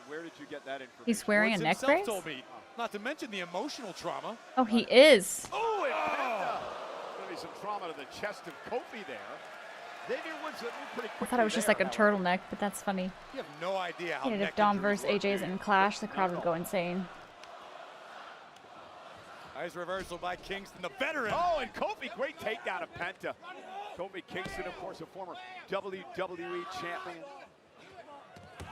And where did you get that information? He's wearing Woods a neck himself brace? told me, not to mention the emotional trauma. Oh, he is. Oh, and Penta. Gonna be some trauma to the chest of Kofi there. Xavier Woods moved pretty I quickly thought it was just there, like a however. turtleneck, but that's funny. You have no idea how If neck Dom injuries versus work, AJ is do you? in Clash, the crowd would go insane. Nice reversal by Kingston, the veteran. Oh, and Kofi, great takedown of Penta. Kofi Kingston, of course, a former WWE champion.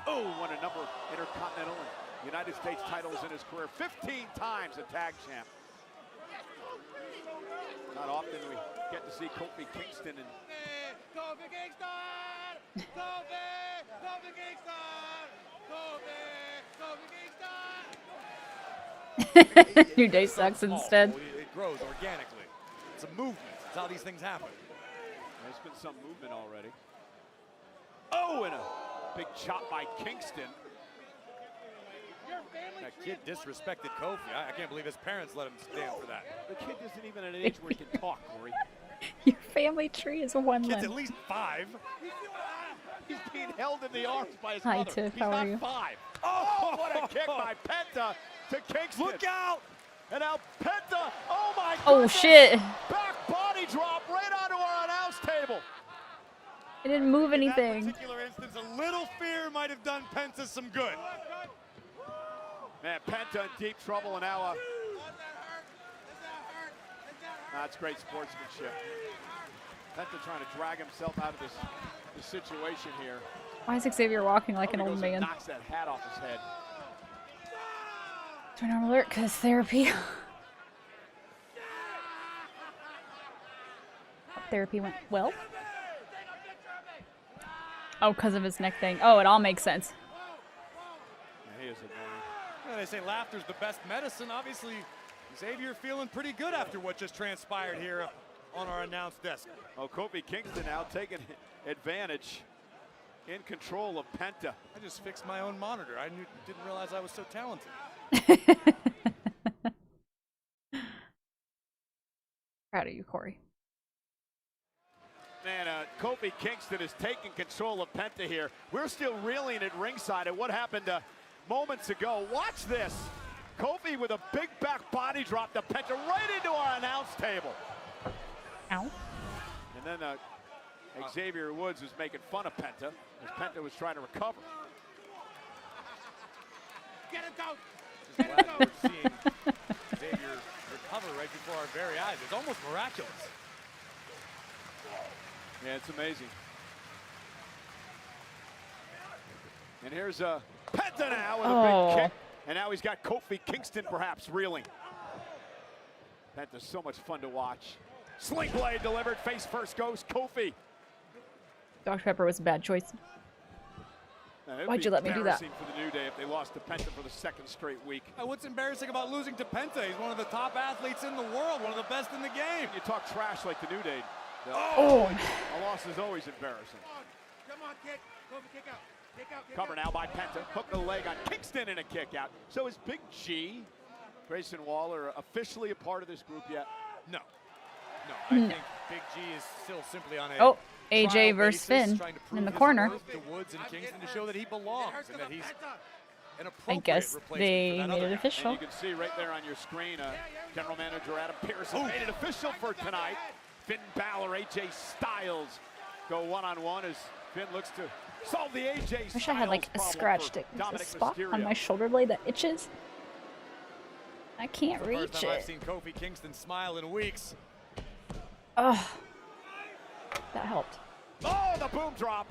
Oh, won a number of Intercontinental and United States titles in his career. 15 times a tag champ. Not often we get to see Kofi Kingston and Kofi Kingston! Kofi! Kofi Kingston! Kofi! Kofi Kingston! New Day sucks instead. It grows organically. It's a movement. It's how these things happen. there's been some movement already. Oh, and a big chop by Kingston. That kid disrespected Kofi. I can't believe his parents let him stand for that. The kid isn't even at an age where he can talk, Corey. Your family tree is one Kid's limb. at least 5. He's being held in the arms by his Hi, mother. Tiff. He's How not are you? 5. Oh, what a kick by Penta to Kingston. Look out! And now Penta, oh my Oh, goodness. shit. Back body drop right onto our announce table. It didn't move In that anything. particular instance, a little fear might have done Penta some good. Man, Penta in deep trouble, and now that's great sportsmanship. Penta trying to drag himself out of this situation here. Why is Xavier walking like an Kofi old goes and man? knocks that hat off his head. Turn on alert, cause therapy. Therapy went well. Oh, cause of his neck thing. Oh, it all makes sense. Yeah, he is annoying. Well, they say laughter's the best medicine. Obviously, Xavier feeling pretty good after what just transpired here on our announce desk. Oh, Kofi Kingston now taking advantage, in control of Penta. I just fixed my own monitor. I didn't realize I was so talented. Proud of you, Corey. Man, Kofi Kingston is taking control of Penta here. We're still reeling at ringside at what happened moments ago. Watch this. Kofi with a big back body drop to Penta right into our announce table. Ow. And then Xavier Woods was making fun of Penta as Penta was trying to recover. Get him, Coach! Just glad we're seeing Xavier recover right before our very eyes. It's almost miraculous. Yeah, it's amazing. And here's Penta now with a big kick. And now he's got Kofi Kingston perhaps reeling. Penta's so much fun to watch. Sling blade delivered, face first goes Kofi. Dr. Pepper was a bad choice. Why'd you let me do that? Embarrassing for the New Day if they lost to Penta for the second straight week. What's embarrassing about losing to Penta? He's one of the top athletes in the world, one of the best in the game. You talk trash like the New Day. Oh. A loss is always embarrassing. Come on, kick. Kofi, kick out. Kick out, kick Cover out. now by Penta. Hook the leg on Kingston and a kick out. So is Big G, Grayson Waller, officially a part of this group yet? No. I think Big G is still simply on a Oh, AJ trial versus basis, Finn trying to in prove the his corner. worth to Woods and Kingston to show that he belongs and that he's an I appropriate guess replacement they for that made other it guy. official. And you can see right there on your screen, General Manager Adam Pearce has made it official for tonight. Finn Balor, AJ Styles go one-on-one as Finn looks to solve the AJ Styles Wish I had like a problem scratched for Dominic spot Mysterio. on my shoulder blade that itches. I can't The first reach time I've it. seen Kofi Kingston smile in weeks. Oh, that helped. Oh, the boom drop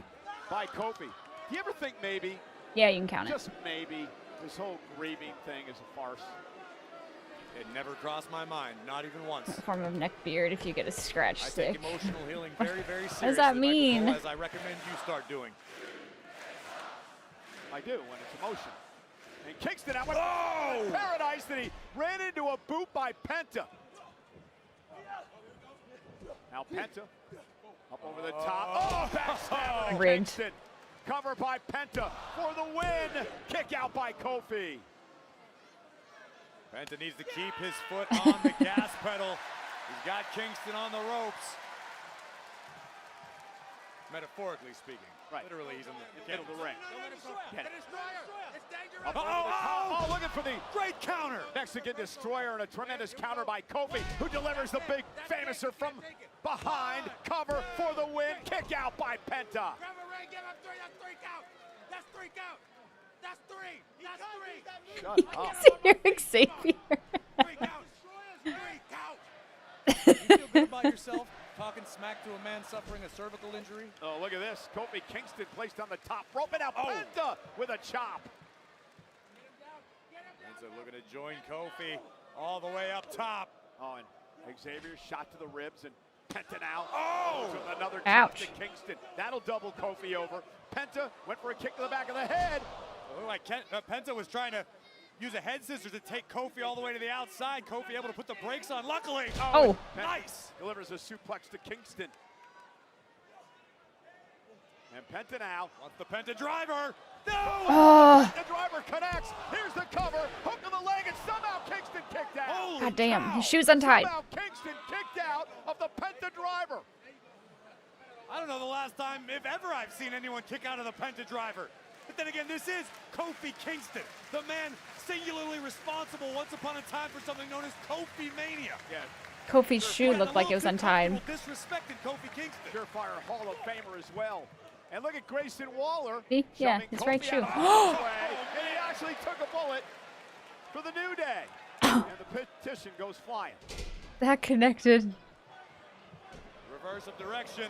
by Kofi. Do you ever think maybe, Yeah, you can count it. just maybe, this whole grieving thing is a farce? It never crossed my mind, not even once. A form of neck beard if you get a scratch I stick. take emotional healing very, very seriously. What does that Michael mean? Cole, as I recommend you start doing. I do, when it's emotional. And Kingston out with Paradise, and he ran into a boot by Penta. Now Penta up over the top. Oh, backstabber to Rigged. Kingston. Covered by Penta for the win. Kick out by Kofi. Penta needs to keep his foot on the gas pedal. He's got Kingston on the ropes. Metaphorically speaking. Right. Literally, he's in the Middle of the ring. Get it. It's dangerous. Oh, looking for the great counter. Mexican Destroyer and a tremendous counter by Kofi, who delivers the big famouser from behind. Cover for the win. Kick out by Penta. Grab a ring, give him 3. That's 3 count. That's 3 count. That's 3. That's 3. Shut up. You're Xavier. 3 counts. 3 counts. You feel good about yourself talking smack to a man suffering a cervical injury? Oh, look at this. Kofi Kingston placed on the top rope, and now Penta with a chop. Penta looking to join Kofi all the way up top. Oh, and Xavier shot to the ribs, and Penta now. Oh, another chop Ouch. to Kingston. That'll double Kofi over. Penta went for a kick to the back of the head. Oh, Penta was trying to use a head scissors to take Kofi all the way to the outside. Kofi able to put the brakes on. Luckily, Oh. nice. Delivers a suplex to Kingston. And Penta now Wants the Penta driver. No! Oh, The driver connects. Here's the cover. Hook of the leg, and somehow Kingston kicked out. Holy God damn. cow. His shoe's untied. Somehow Kingston kicked out of the Penta driver. I don't know the last time, if ever, I've seen anyone kick out of the Penta driver. But then again, this is Kofi Kingston, the man singularly responsible once upon a time for something known as Kofi Mania. Yeah, Kofi's shoe looked like it was untied. Disrespected Kofi Kingston. Surefire Hall of Famer as well. And look at Grayson Waller. See? Yeah, shoving his Kofi right shoe. out of harm's way, and he actually took a bullet for the New Day. And the petition goes flying. That connected. Reverse of direction.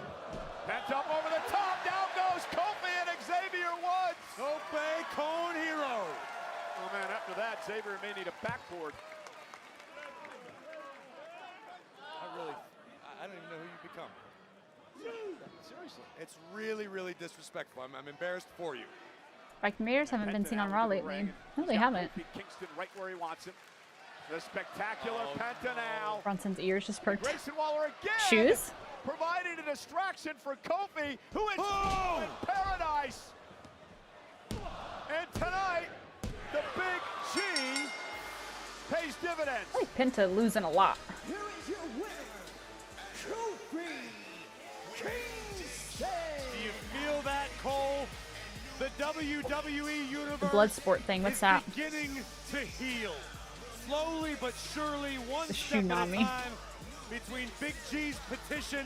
Pent up over the top. Down goes Kofi and Xavier Woods. Kofi Cone Hero. Oh man, after that, Xavier may need a backboard. I don't even know who you become. Seriously. It's really, really disrespectful. I'm embarrassed for you. Like Mayors haven't been seen on Raw lately. No, they haven't. Kingston right where he wants him. The spectacular Penta now. Bronson's ears just perked. Grayson Waller again. Shoes? Providing a distraction for Kofi, who is in paradise. And tonight, the Big G pays dividends. I like Penta losing a lot. Here is your winner, Kofi Kingston. Do you feel that, Cole? The WWE Universe. The blood sport thing, what's is that? beginning to heal. Slowly but surely, one The step at a tsunami. time between Big G's petition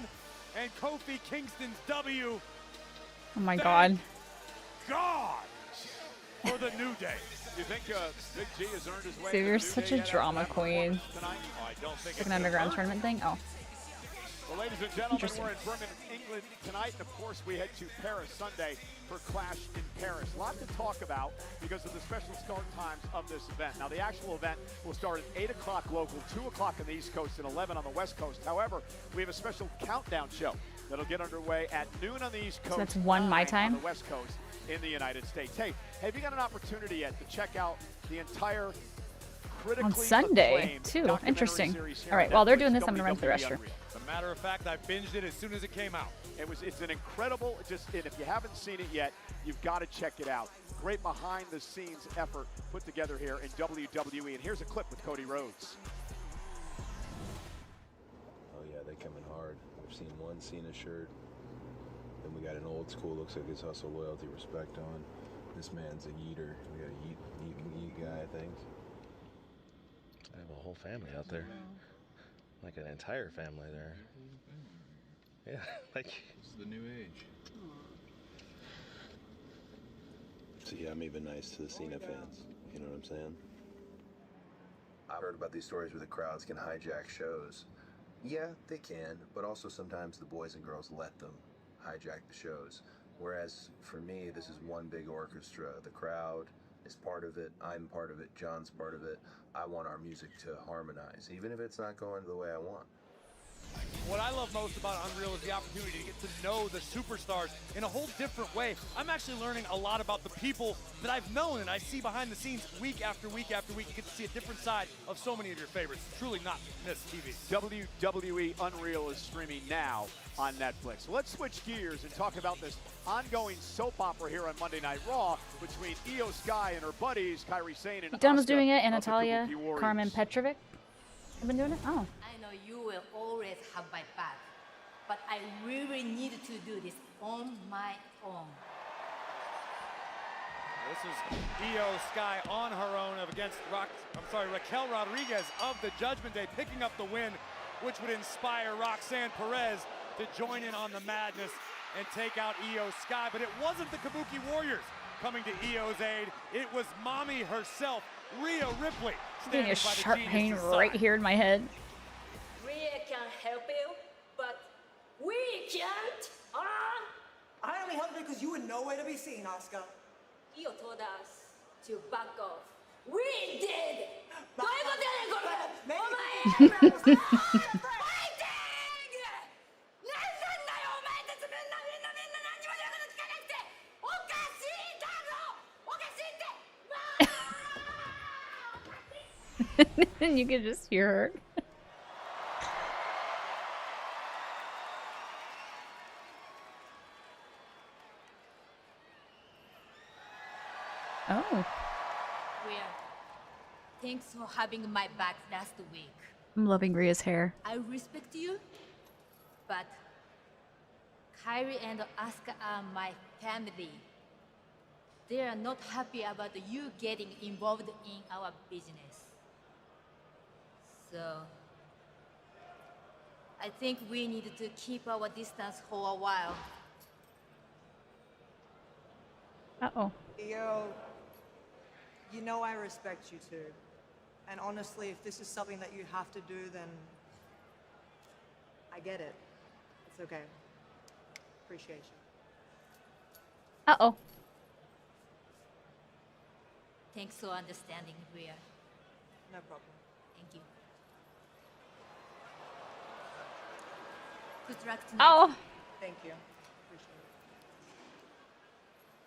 and Kofi Kingston's W. Oh my god. God for the New Day. You think Big G has earned his way? Xavier's such a drama queen. Tonight? Oh, I don't think Like an underground tournament thing? Oh. Well, ladies and gentlemen, Interesting. we're in Birmingham, England tonight, and of course we head to Paris Sunday for Clash in Paris. A lot to talk about because of the special start times of this event. Now, the actual event will start at 8 o'clock local, 2 o'clock on the East Coast, and 11 on the West Coast. However, we have a special countdown show that'll get underway at noon on the East Coast. So that's 1 my 9 time? on the West Coast in the United States. Hey, have you got an opportunity yet to check out the entire critically On Sunday, acclaimed too. documentary Interesting. series here All right, on while they're Netflix, doing this, I'm gonna run to the WWE restroom. Unreal. As a matter of fact, I binged it as soon as it came out. It's an incredible, and if you haven't seen it yet, you've got to check it out. Great behind-the-scenes effort put together here in WWE. And here's a clip with Cody Rhodes. Oh yeah, they coming hard. We've seen one Cena shirt. Then we got an old school, looks like his hustle, loyalty, respect on. This man's a yeeter. We got a yeet guy, I think. I have a whole family out there. Like an entire family there. Yeah, like It's the new age. See, I'm even nice to the Cena fans. You know what I'm saying? I've heard about these stories where the crowds can hijack shows. Yeah, they can, but also sometimes the boys and girls let them hijack the shows. Whereas for me, this is one big orchestra. The crowd is part of it. I'm part of it. John's part of it. I want our music to harmonize, even if it's not going the way I want. What I love most about Unreal is the opportunity to get to know the superstars in a whole different way. I'm actually learning a lot about the people that I've known and I see behind the scenes week after week after week. You get to see a different side of so many of your favorites. Truly not miss TV. WWE Unreal is streaming now on Netflix. Let's switch gears and talk about this ongoing soap opera here on Monday Night Raw between Io Sky and her buddies, Kairi Sane and Don was Asuka doing it, and of the Natalia, Kabuki Warriors. Carmen Petrovic. I've been doing it. Oh. I know you will always have my back, but I really need to do this on my own. This is Io Sky on her own against Raquel Rodriguez of the Judgment Day, picking up the win, which would inspire Roxanne Perez to join in on the madness and take out Io Sky. But it wasn't the Kabuki Warriors coming to Io's aid. It was mommy herself, Rhea Ripley. I'm getting a standing by the sharp pain genius's right side. here in my head. Rhea can help you, but we can't. I only helped because you were nowhere to be seen, Asuka. Io told us to back off. We did.どういうことやねんこれ。お前。ファイティング。なんなんだよお前たちみんな何も言うこと聞かなくて。おかしいだろ。おかしいって。 And you could just hear her. Oh. Rhea, thanks for having my back last week. I'm loving Rhea's hair. I respect you, but Kairi and Asuka are my family. They are not happy about you getting involved in our business. So, I think we need to keep our distance for a while. Uh-oh. Io, you know I respect you too. And honestly, if this is something that you have to do, then I get it. It's okay. Appreciate you. Uh-oh. Thanks for understanding, Rhea. No problem. Thank you. Good luck tonight. Oh. Thank you.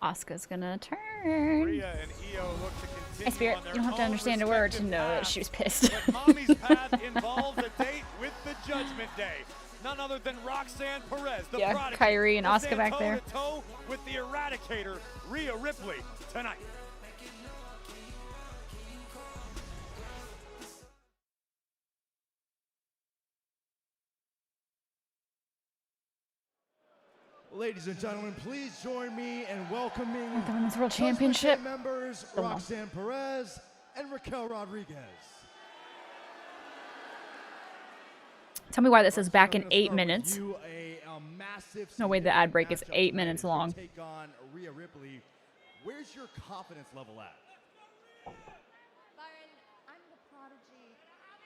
Asuka's gonna turn. Rhea and Io look to continue Hey, Spirit, on their you don't have to own understand a word to respective know that paths. she was pissed. But Mommy's path involves a date with the Judgment Day. None other than Roxanne Perez, the Yeah, prodigy, Kairi and will Asuka stand back there. toe-to-toe with the Eradicator, Rhea Ripley, tonight. Ladies and gentlemen, please join me in welcoming The Women's World Judgment Day Championship. members Come on. Roxanne Perez and Raquel Rodriguez. Tell me why this is back in I'm gonna 8 start with minutes. you, a massive No way the ad break is matchup 8 tonight minutes as you long. Take on Rhea Ripley. Where's your confidence level at? Byron, I'm the prodigy.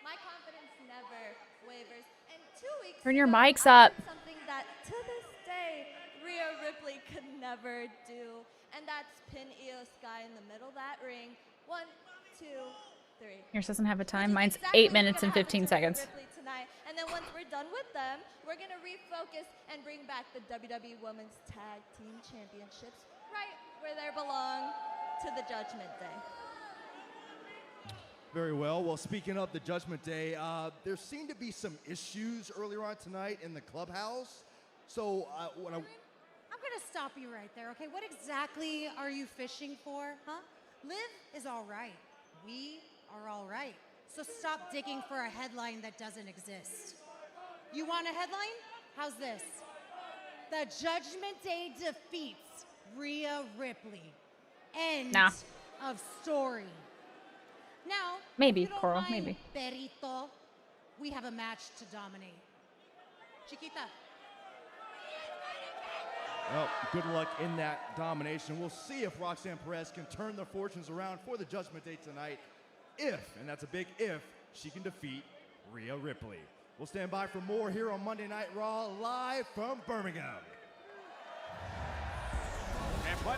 My confidence never wavers. And 2 weeks Turn your ago, mics I up. did something that to this day Rhea Ripley could never do, and that's pin Io Sky in the middle of that ring. 1, 2, 3. Yours doesn't have a time. Mine's Exactly 8 what's minutes gonna and 15 happen to Rhea seconds. Ripley tonight. And then once we're done with them, we're gonna refocus and bring back the WWE Women's Tag Team Championships right where they belong, to the Judgment Day. Very well. Well, speaking of the Judgment Day, there seemed to be some issues earlier on tonight in the clubhouse. So when I'm gonna stop you right there, okay? What exactly are you fishing for, huh? Liv is all right. We are all right. So stop digging for a headline that doesn't exist. You want a headline? How's this? The Judgment Day defeats Rhea Ripley. End Nah. of story. Now, Maybe, if you don't Coral, mind, maybe. Perito, we have a match to dominate. Chiquita. Well, good luck in that domination. We'll see if Roxanne Perez can turn the fortunes around for the Judgment Day tonight. If, and that's a big if, she can defeat Rhea Ripley. We'll stand by for more here on Monday Night Raw, live from Birmingham.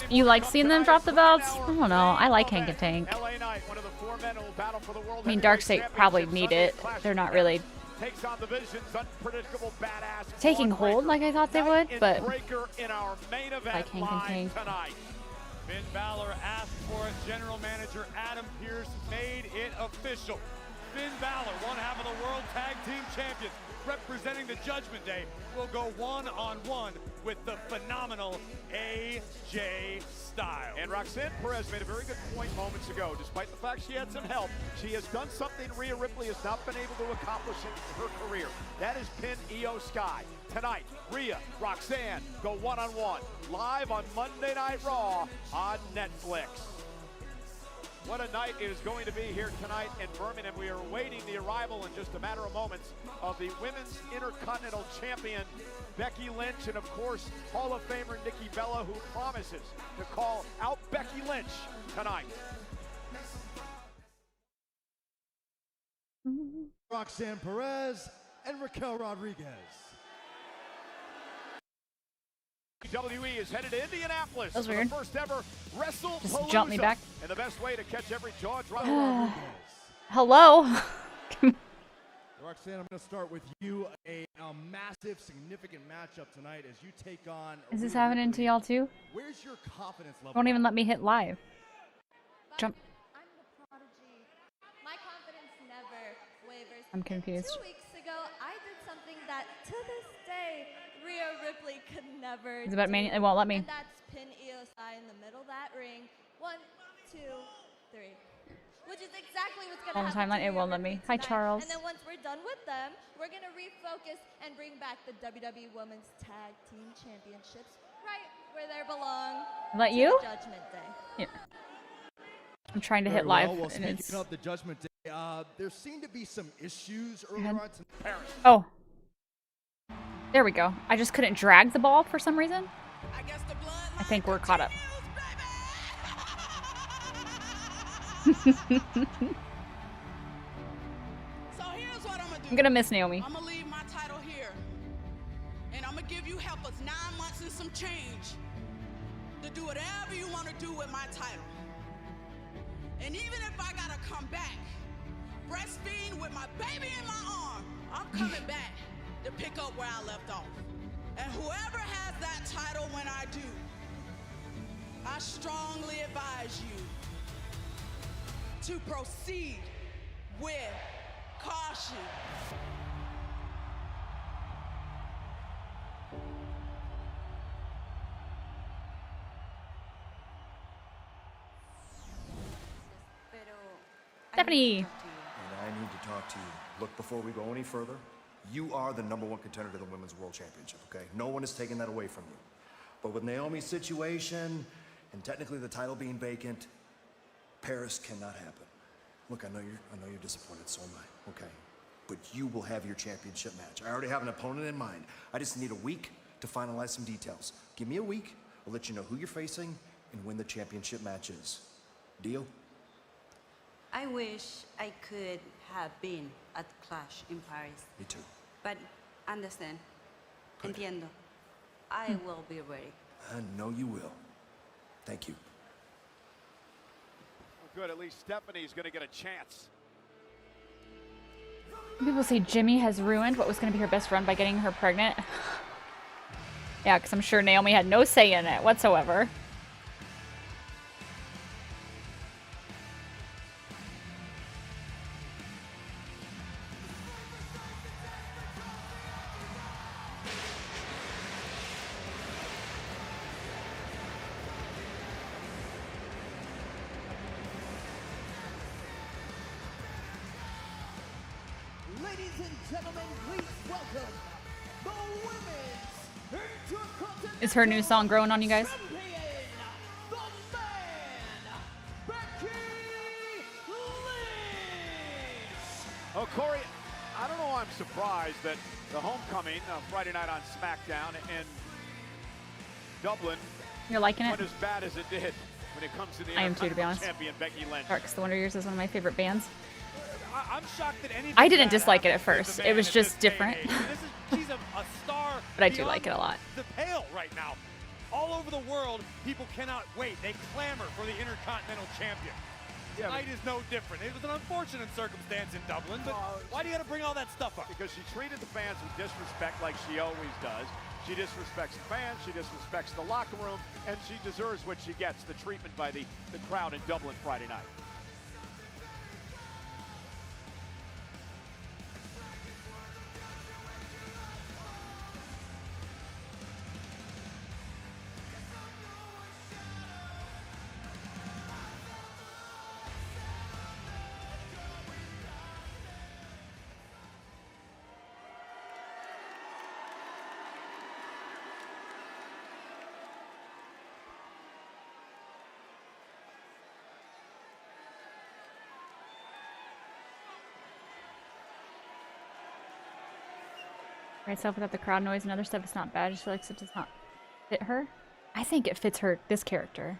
You like seeing them drop the belts? I don't know. I like Hank and Tank. LA Knight, one of the 4 men who will battle for the world I mean, heavyweight Darkseid probably championship need Sunday it. Clash They're not of really takes on the Vision's unpredictable badass. Taking Bron hold Breakker. like I thought they would, Night but Breaker in our main event I can't live contain. tonight. Finn Balor asked for it. General Manager Adam Pearce made it official. Finn Balor, one half of the World Tag Team Champions, representing the Judgment Day, will go one-on-one with the phenomenal AJ Styles. And Roxanne Perez made a very good point moments ago. Despite the fact she had some help, she has done something Rhea Ripley has not been able to accomplish in her career. That is pin Io Sky. Tonight, Rhea, Roxanne go one-on-one. Live on Monday Night Raw on Netflix. What a night it is going to be here tonight in Birmingham. We are awaiting the arrival in just a matter of moments of the Women's Intercontinental Champion, Becky Lynch, and of course, Hall of Famer Nikki Bella, who promises to call out Becky Lynch tonight. Roxanne Perez and Raquel Rodriguez. WWE is headed to Indianapolis That was for weird. the first ever WrestlePalooza. Just jump me back. And the best way to catch every jaw drop. Hello. Roxanne, I'm going to start with you. A massive, significant matchup tonight as you take on. Is this Rhea happening Ripley. to y'all too? Where's your confidence level? Won't even let me hit live. Jump. I'm the prodigy. My confidence never wavers. I'm confused. 2 weeks ago, I did something that to this day Rhea Ripley could never It's about do. it won't let me. And that's pin Io Sky in the middle of that ring. 1, 2, 3. Which is exactly what's going to On the happen. timeline, to it won't Rhea let me. Ripley Hi, tonight. Charles. And then once we're done with them, we're going to refocus and bring back the WWE Women's Tag Team Championships right where they belong. Let to you? the Judgment Day. Here. I'm trying to Very hit live. Well, and speaking it's... of the Judgment Day, there seemed to be some issues earlier ahead. on tonight. Oh. There we go. I just couldn't drag the ball for some reason. I think we're caught up. So here's what I'm gonna do. I'm gonna miss Naomi. I'm gonna leave my title here. And I'm gonna give you helpers 9 months and some change to do whatever you wanna do with my title. And even if I gotta come back, breastfeeding with my baby in my arm, I'm coming back to pick up where I left off. And whoever has that title when I do, I strongly advise you to proceed with caution. Stephanie. And I need to talk to you. Look, before we go any further, you are the #1 contender to the Women's World Championship, okay? No one is taking that away from you. But with Naomi's situation, and technically the title being vacant, Paris cannot happen. Look, I know you're disappointed, so am I, okay? But you will have your championship match. I already have an opponent in mind. I just need a week to finalize some details. Give me a week, I'll let you know who you're facing and when the championship match is. Deal? I wish I could have been at Clash in Paris. Me too. But understand. Entiendo. I will be ready. I know you will. Thank you. Well, good, at least Stephanie's going to get a chance. People say Jimmy has ruined what was going to be her best run by getting her pregnant. Yeah, because I'm sure Naomi had no say in it whatsoever. Ladies and gentlemen, please welcome the Women's Intercontinental Is her new song growing on you guys? Champion, the man, Becky Lynch. Oh, Corey, I don't know why I'm surprised that the homecoming Friday night on SmackDown in Dublin You're liking it? went as bad as it did when it comes to the I am too, to be honest. champion Becky Lynch. Darks the Wonder Years is one of my favorite bands. I'm shocked that anything I didn't bad dislike it at happens first. with the It man was at just this day and different. age. She's a star. But I do beyond like it a lot. The pale right now. All over the world, people cannot wait. They clamor for the Intercontinental Champion. Tonight is no different. It was an unfortunate circumstance in Dublin, but why do you got to bring all that stuff up? Because she treated the fans with disrespect like she always does. She disrespects the fans, she disrespects the locker room, and she deserves what she gets, the treatment by the crowd in Dublin Friday night. Right stuff without the crowd noise and other stuff is not bad. She feel like it does not fit her. I think it fits her, this character.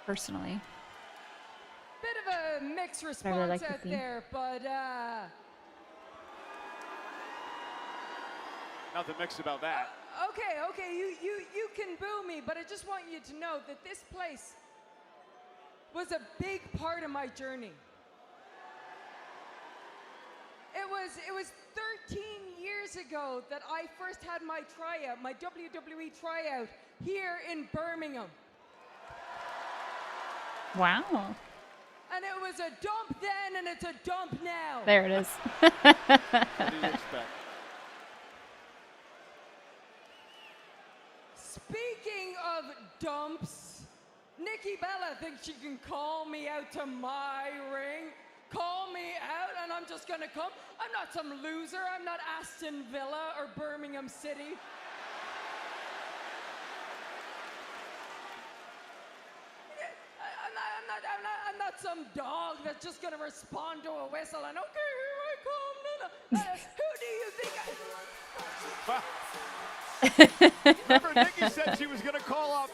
Personally. Bit of a mixed response really like the out theme. there, but Nothing mixed about that. okay, you can boo me, but I just want you to know that this place was a big part of my journey. It was 13 years ago that I first had my tryout, my WWE tryout here in Birmingham. Wow. And it was a dump then and it's a dump now. There it is. What do you expect? Speaking of dumps, Nikki Bella thinks she can call me out to my ring. Call me out and I'm just gonna come. I'm not some loser. I'm not Aston Villa or Birmingham City. I'm not some dog that's just gonna respond to a whistle and okay, here I come. No. Who do you think Remember, Nikki said she was going to call out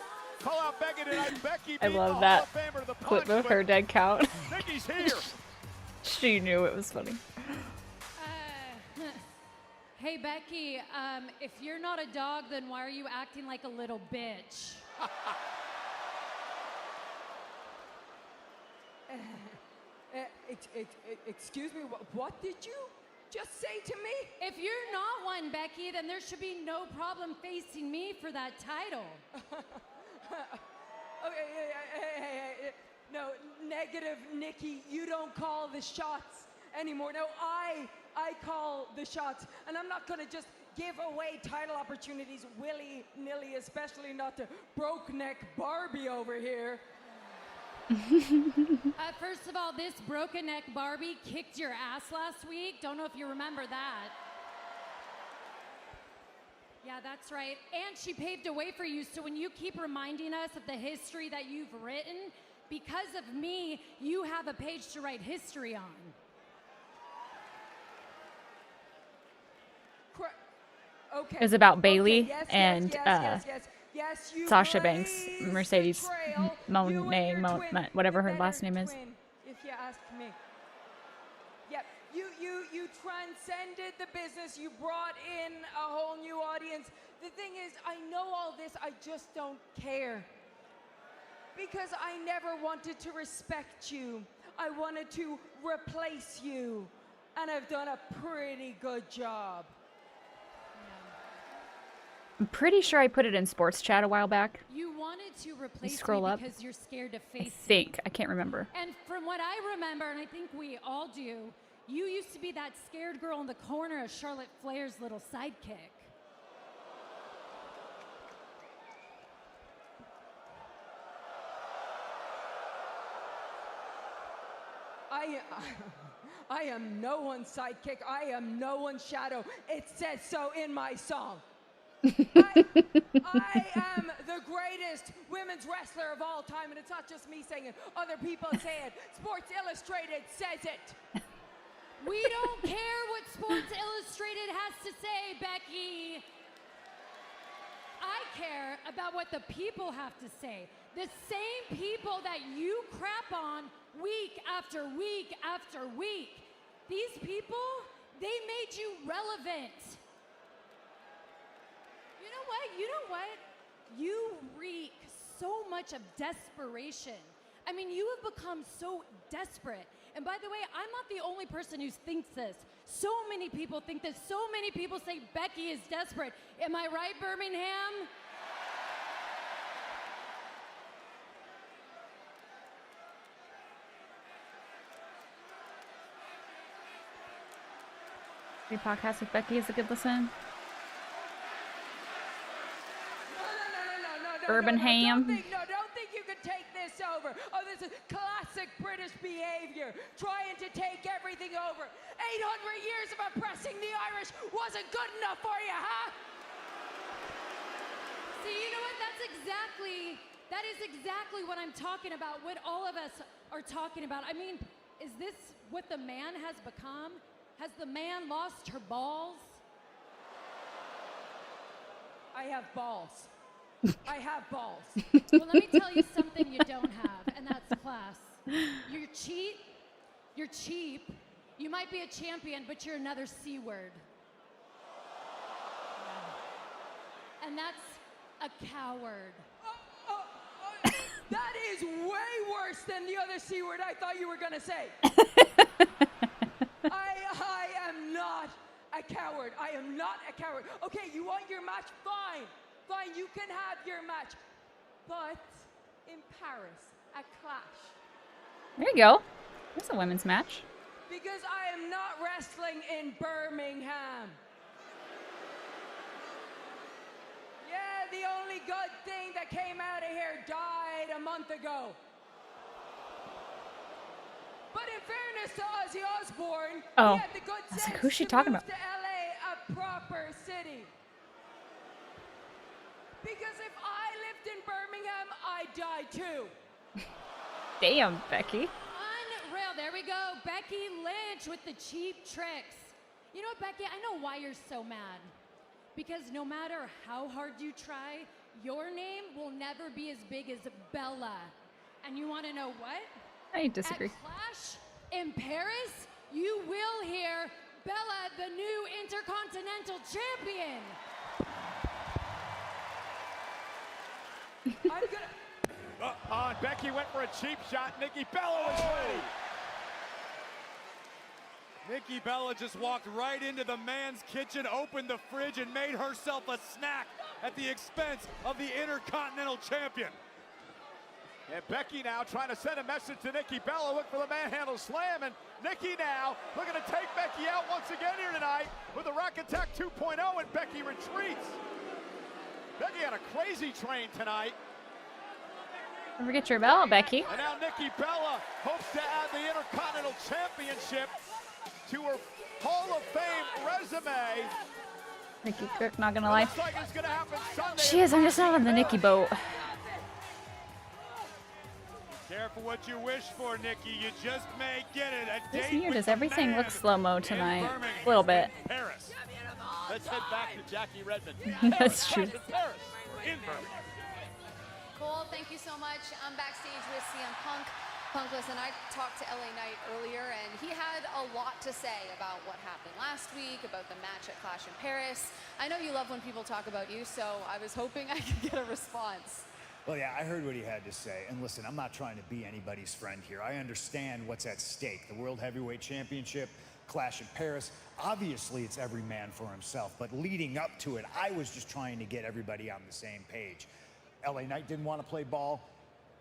Becky tonight. Becky I beat love the that Hall of Famer to the clip punch, of her but dead count. Nikki's here. She knew it was funny. Hey, Becky, if you're not a dog, then why are you acting like a little bitch? Excuse me, what did you just say to me? If you're not one, Becky, then there should be no problem facing me for that title. Okay, hey, no, negative, Nikki, you don't call the shots anymore. No, I call the shots, and I'm not gonna just give away title opportunities willy-nilly, especially not to broke-neck Barbie over here. First of all, this broken neck Barbie kicked your ass last week. Don't know if you remember that. Yeah, that's right. And she paved a way for you, so when you keep reminding us of the history that you've written, because of me, you have a page to write history on. Okay. It was about Bailey yes, and yes, you Sasha Banks, blazed Mercedes the trail. Monet, You and your twin, whatever her the last better name is. twin, if you ask me. Yep, you transcended the business. You brought in a whole new audience. The thing is, I know all this. I just don't care. Because I never wanted to respect you. I wanted to replace you. And I've done a pretty good job. I'm pretty sure I put it in sports chat a while back. You wanted to replace scroll me up. because you're scared to face I think. I can't remember. And from what I remember, and I think we all do, you used to be that scared girl in the corner of Charlotte Flair's little sidekick. I am no one's sidekick. I am no one's shadow. It says so in my song. I am the greatest women's wrestler of all time, and it's not just me saying it. Other people say it. Sports Illustrated says it. We don't care what Sports Illustrated has to say, Becky. I care about what the people have to say. The same people that you crap on week after week after week. These people, they made you relevant. You know what? You reek so much of desperation. I mean, you have become so desperate. And by the way, I'm not the only person who thinks this. So many people think this. So many people say Becky is desperate. Am I right, Birmingham? Free podcast with Becky is a good listen. Birmingham. Don't think you can take this over. Oh, this is classic British behavior, trying to take everything over. 800 years of oppressing the Irish wasn't good enough for you, huh? See, you know what? That is exactly what I'm talking about, what all of us are talking about. I mean, is this what the man has become? Has the man lost her balls? I have balls. I have balls. Well, let me tell you something you don't have, and that's class. You're cheap. You might be a champion, but you're another C word. Yeah. And that's a coward. That is way worse than the other C word I thought you were gonna say. I am not a coward. I am not a coward. Okay, you want your match? Fine. Fine, you can have your match. But in Paris, at Clash. There you go. There's a women's match. Because I am not wrestling in Birmingham. Yeah, the only good thing that came out of here died a month ago. But in fairness to Ozzy Osbourne, Oh, he had the good I was sense like, who's she to talking move about? to LA, a proper city. Because if I lived in Birmingham, I'd die too. Damn, Becky. Unreal. There we go. Becky Lynch with the cheap tricks. You know what, Becky? I know why you're so mad. Because no matter how hard you try, your name will never be as big as Bella. And you want to know what? I disagree. At Clash in Paris, you will hear Bella, the new Intercontinental Champion. I'm gonna... Becky went for a cheap shot. Nikki Bella was ready. Nikki Bella just walked right into the man's kitchen, opened the fridge, and made herself a snack at the expense of the Intercontinental Champion. And Becky now trying to send a message to Nikki Bella. Look for the manhandle slam. And Nikki now looking to take Becky out once again here tonight with a Rack Attack 2.0, and Becky retreats. Becky had a crazy train tonight. Don't forget your bell, Becky. And now Nikki Bella hopes to add the Intercontinental Championship to her Hall of Fame resume. Nikki Cook, not gonna lie. Looks like it's gonna happen Sunday. She is. I'm just not on the Nikki boat. Careful what you wish for, Nikki. You just may get it. This mirror does everything look slow-mo tonight. A little bit. Paris. Let's head back to Jackie Redmond. That's true. Paris in Birmingham. Cole, thank you so much. I'm backstage with CM Punk. Punk, listen, I talked to LA Knight earlier, and he had a lot to say about what happened last week, about the match at Clash in Paris. I know you love when people talk about you, so I was hoping I could get a response. Well, yeah, I heard what he had to say. And listen, I'm not trying to be anybody's friend here. I understand what's at stake. The World Heavyweight Championship, Clash in Paris. Obviously, it's every man for himself. But leading up to it, I was just trying to get everybody on the same page. LA Knight didn't want to play ball.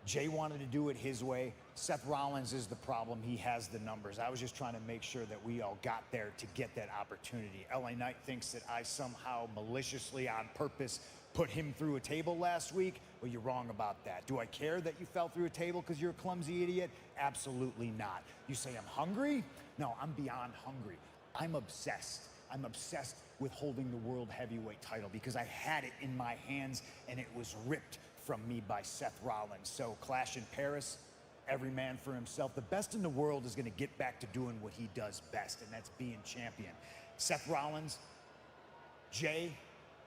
Jay wanted to do it his way. Seth Rollins is the problem. He has the numbers. I was just trying to make sure that we all got there to get that opportunity. LA Knight thinks that I somehow maliciously, on purpose, put him through a table last week. Well, you're wrong about that. Do I care that you fell through a table because you're a clumsy idiot? Absolutely not. You say I'm hungry? No, I'm beyond hungry. I'm obsessed. I'm obsessed with holding the World Heavyweight title because I had it in my hands and it was ripped from me by Seth Rollins. So Clash in Paris, every man for himself. The best in the world is going to get back to doing what he does best, and that's being champion. Seth Rollins, Jay,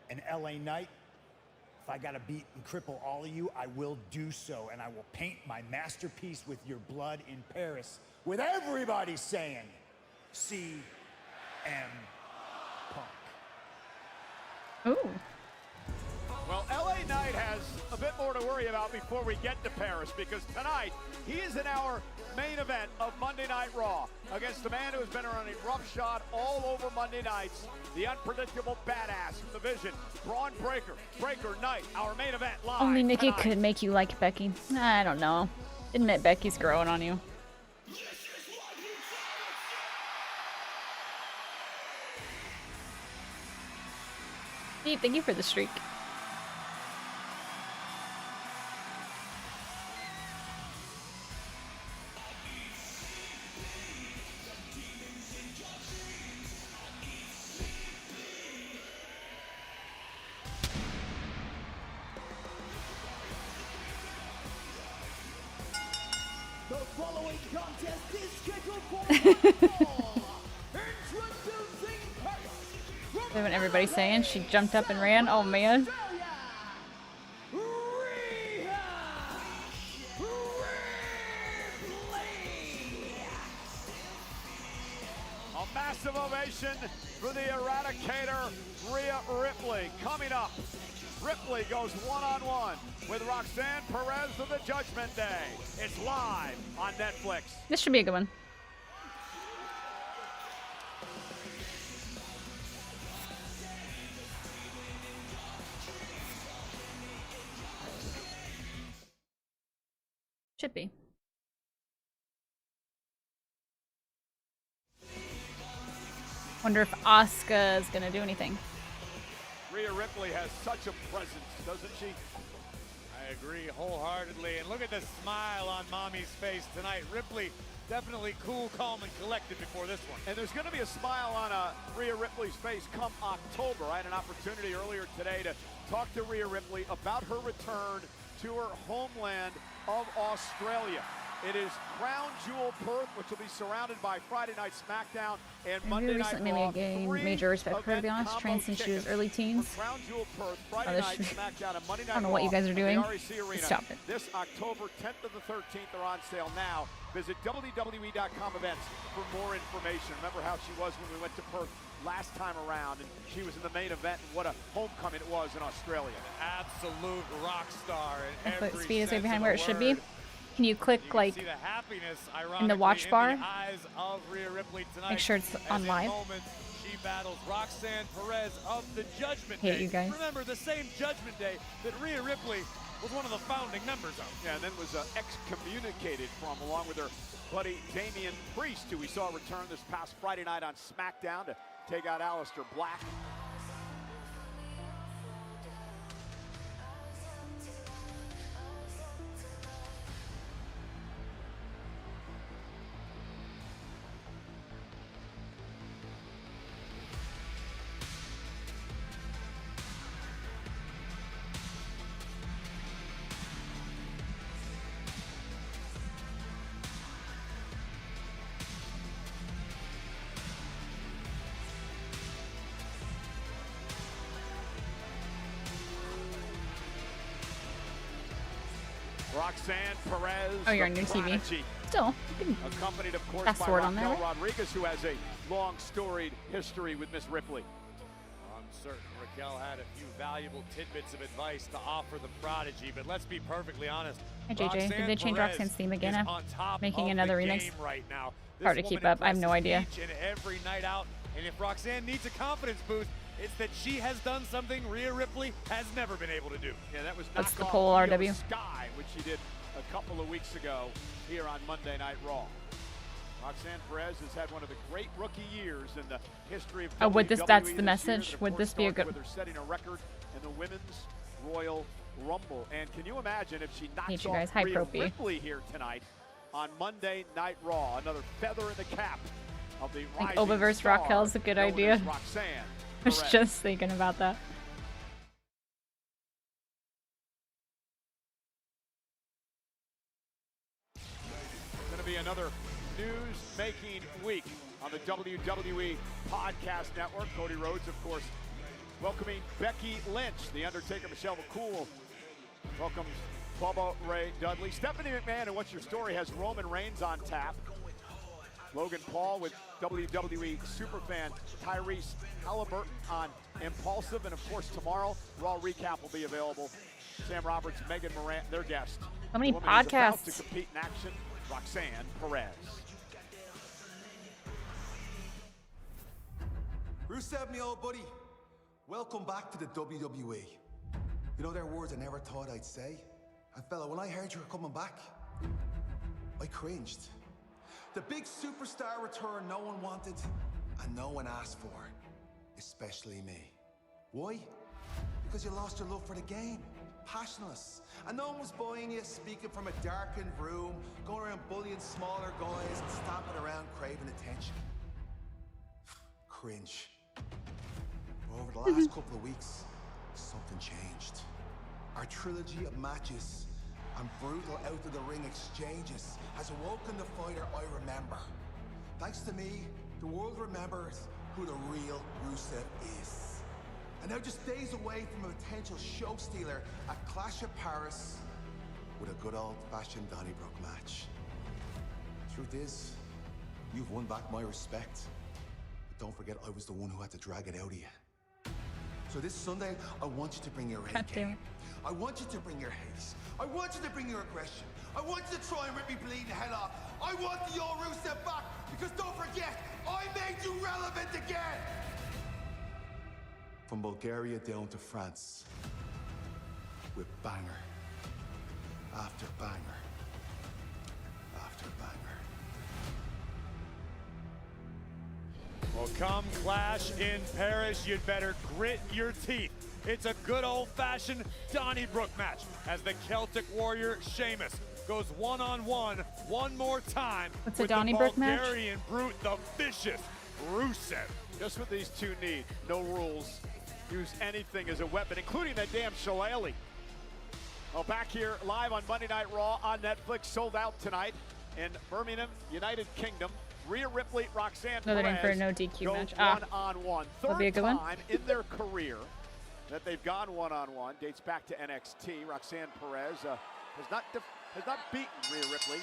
and LA Knight, if I got to beat and cripple all of you, I will do so, and I will paint my masterpiece with your blood in Paris with everybody saying, CM Punk. Ooh. Well, LA Knight has a bit more to worry about before we get to Paris, because tonight he is in our main event of Monday Night Raw against the man who has been running roughshod all over Monday nights, the unpredictable badass from the Vision, Bron Breakker Knight, our main event live. Only Nikki tonight. could make you like Becky. I don't know. Admit Becky's growing on you. Steve, thank you for the streak. The following contest is scheduled for introducing first. When everybody's saying she jumped up and ran. Oh man. A massive ovation for the Eradicator, Rhea Ripley. Coming up, Ripley goes one-on-one with Roxanne Perez of the Judgment Day. It's live on Netflix. This should be a good one. Should be. Wonder if Asuka is gonna do anything. Rhea Ripley has such a presence, doesn't she? I agree wholeheartedly. And look at the smile on Mommy's face tonight. Ripley definitely cool, calm, and collected before this one. And there's going to be a smile on Rhea Ripley's face come October. I had an opportunity earlier today to talk to Rhea Ripley about her return to her homeland of Australia. It is Crown Jewel Perth, which will be surrounded by Friday Night SmackDown and Monday Night recently Raw. made me gain major respect for her, to be honest. Trained since she was early teens. Crown Jewel Perth, Friday Night SmackDown, and Monday Night I don't know what you guys are doing. Raw at the REC Arena. Stop it. This October 10th to the 13th are on sale now. Visit WWE.com events for more information. Remember how she was when we went to Perth last time around, and she was in the main event, and what a homecoming it was in Australia. Absolute rock star in every But speed is right sense behind of where the it should word. be. Can you click You can like see the happiness, in the watch bar? in the eyes of Rhea Ripley tonight, Make sure it's as on in live. moments she battles Roxanne Perez of the Judgment Hate Day. you guys. Remember, the same Judgment Day that Rhea Ripley was one of the founding members of. Yeah, and then was excommunicated from, along with her buddy Damian Priest, who we saw return this past Friday night on SmackDown to take out Aleister Black. Roxanne Perez. Oh, you're on your TV. Prodigy. Still. Accompanied, of course, Fast by forward on Raquel there. Rodriguez, who has a long, storied history with Miss Ripley. I'm certain Raquel had a few valuable tidbits of advice to offer the Prodigy, but let's be perfectly honest. Hey, JJ, did Roxanne they change Perez Roxanne's theme again? is I'm on top making of another the remix. game right now. This Hard to keep woman up. I have no impresses idea. Each and every night out, and if Roxanne needs a confidence boost, it's that she has done something Rhea Ripley has never been able to do. Yeah, that was That's the knockoff pole Io RW. Sky, which she did a couple of weeks ago here on Monday Night Raw. Roxanne Perez has had one of the great rookie years in the history of Oh, would this? WWE That's this the year, message. that, of Would course, this be a started good? with her setting a record in the Women's Royal Rumble. And can you imagine if she knocks Hate you off guys. Hi, Rhea Propy. Ripley here tonight on Monday Night Raw? Another feather in the cap of the Like rising Obaverse star Raquel's a good known idea. as Roxanne I was Perez. just thinking about that. It's going to be another news-making week on the WWE Podcast Network. Cody Rhodes, of course, welcoming Becky Lynch. The Undertaker, Michelle McCool, welcomes Bubba Ray Dudley. Stephanie McMahon, and What's Your Story has Roman Reigns on tap. Logan Paul with WWE superfan Tyrese Halliburton on Impulsive. And of course, tomorrow, Raw Recap will be available. Sam Roberts, Megan Morant, their guest. So many The woman who's about podcasts. to compete in action, Roxanne Perez. Rusev, me old buddy, welcome back to the WWE. You know, there are words I never thought I'd say. And fella, when I heard you were coming back, I cringed. The big superstar return no one wanted and no one asked for, especially me. Why? Because you lost your love for the game, passionless. And no one was buying you, speaking from a darkened room, going around bullying smaller guys and stamping around craving attention. Cringe. But over the last couple of weeks, something changed. Our trilogy of matches and brutal out-of-the-ring exchanges has awoken the fighter I remember. Thanks to me, the world remembers who the real Rusev is. And now just days away from a potential show stealer at Clash of Paris with a good old-fashioned Donnybrook match. Truth is, you've won back my respect. But don't forget I was the one who had to drag it out of you. So this Sunday, I want you to bring your A game. I want you to bring your hate. I want you to bring your aggression. I want you to try and rip me bleeding head off. I want the old Rusev back, because don't forget, I made you relevant again! From Bulgaria down to France, with banger after banger after banger. Well, come Clash in Paris, you'd better grit your teeth. It's a good old-fashioned Donnybrook match as the Celtic warrior Sheamus goes one-on-one one more time What's with a Donnybrook the match? Bulgarian brute, the vicious Rusev. Just what these two need. No rules. Use anything as a weapon, including that damn shillelagh. Well, back here live on Monday Night Raw on Netflix, sold out tonight in Birmingham, United Kingdom. Rhea Ripley, Roxanne No, they're in Perez for a no DQ go match. one-on-one. That'll be a Third good one. time in their career that they've gone one-on-one. Dates back to NXT. Roxanne Perez has not beaten Rhea Ripley,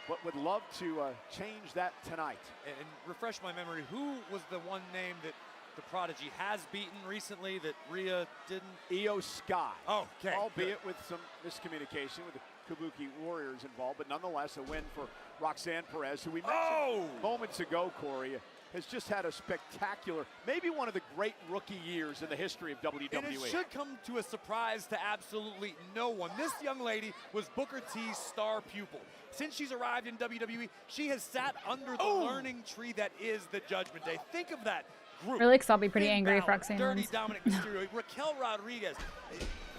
but would love to change that tonight. And refresh my memory, who was the one name that the Prodigy has beaten recently that Rhea didn't? Io Sky. Oh, okay. Albeit with some miscommunication with the Kabuki Warriors involved, but nonetheless a win for Roxanne Perez, who we mentioned moments ago, Corey, has just had a spectacular, maybe one of the great rookie years in the history of WWE. And it should come to a surprise to absolutely no one. This young lady was Booker T's star pupil. Since she's arrived in WWE, she has sat under the learning tree that is the Judgment Day. Think of that group. Really, because I'll be pretty Finn angry if Balor, Roxanne Dirty wins. Dominic Mysterio, Raquel Rodriguez.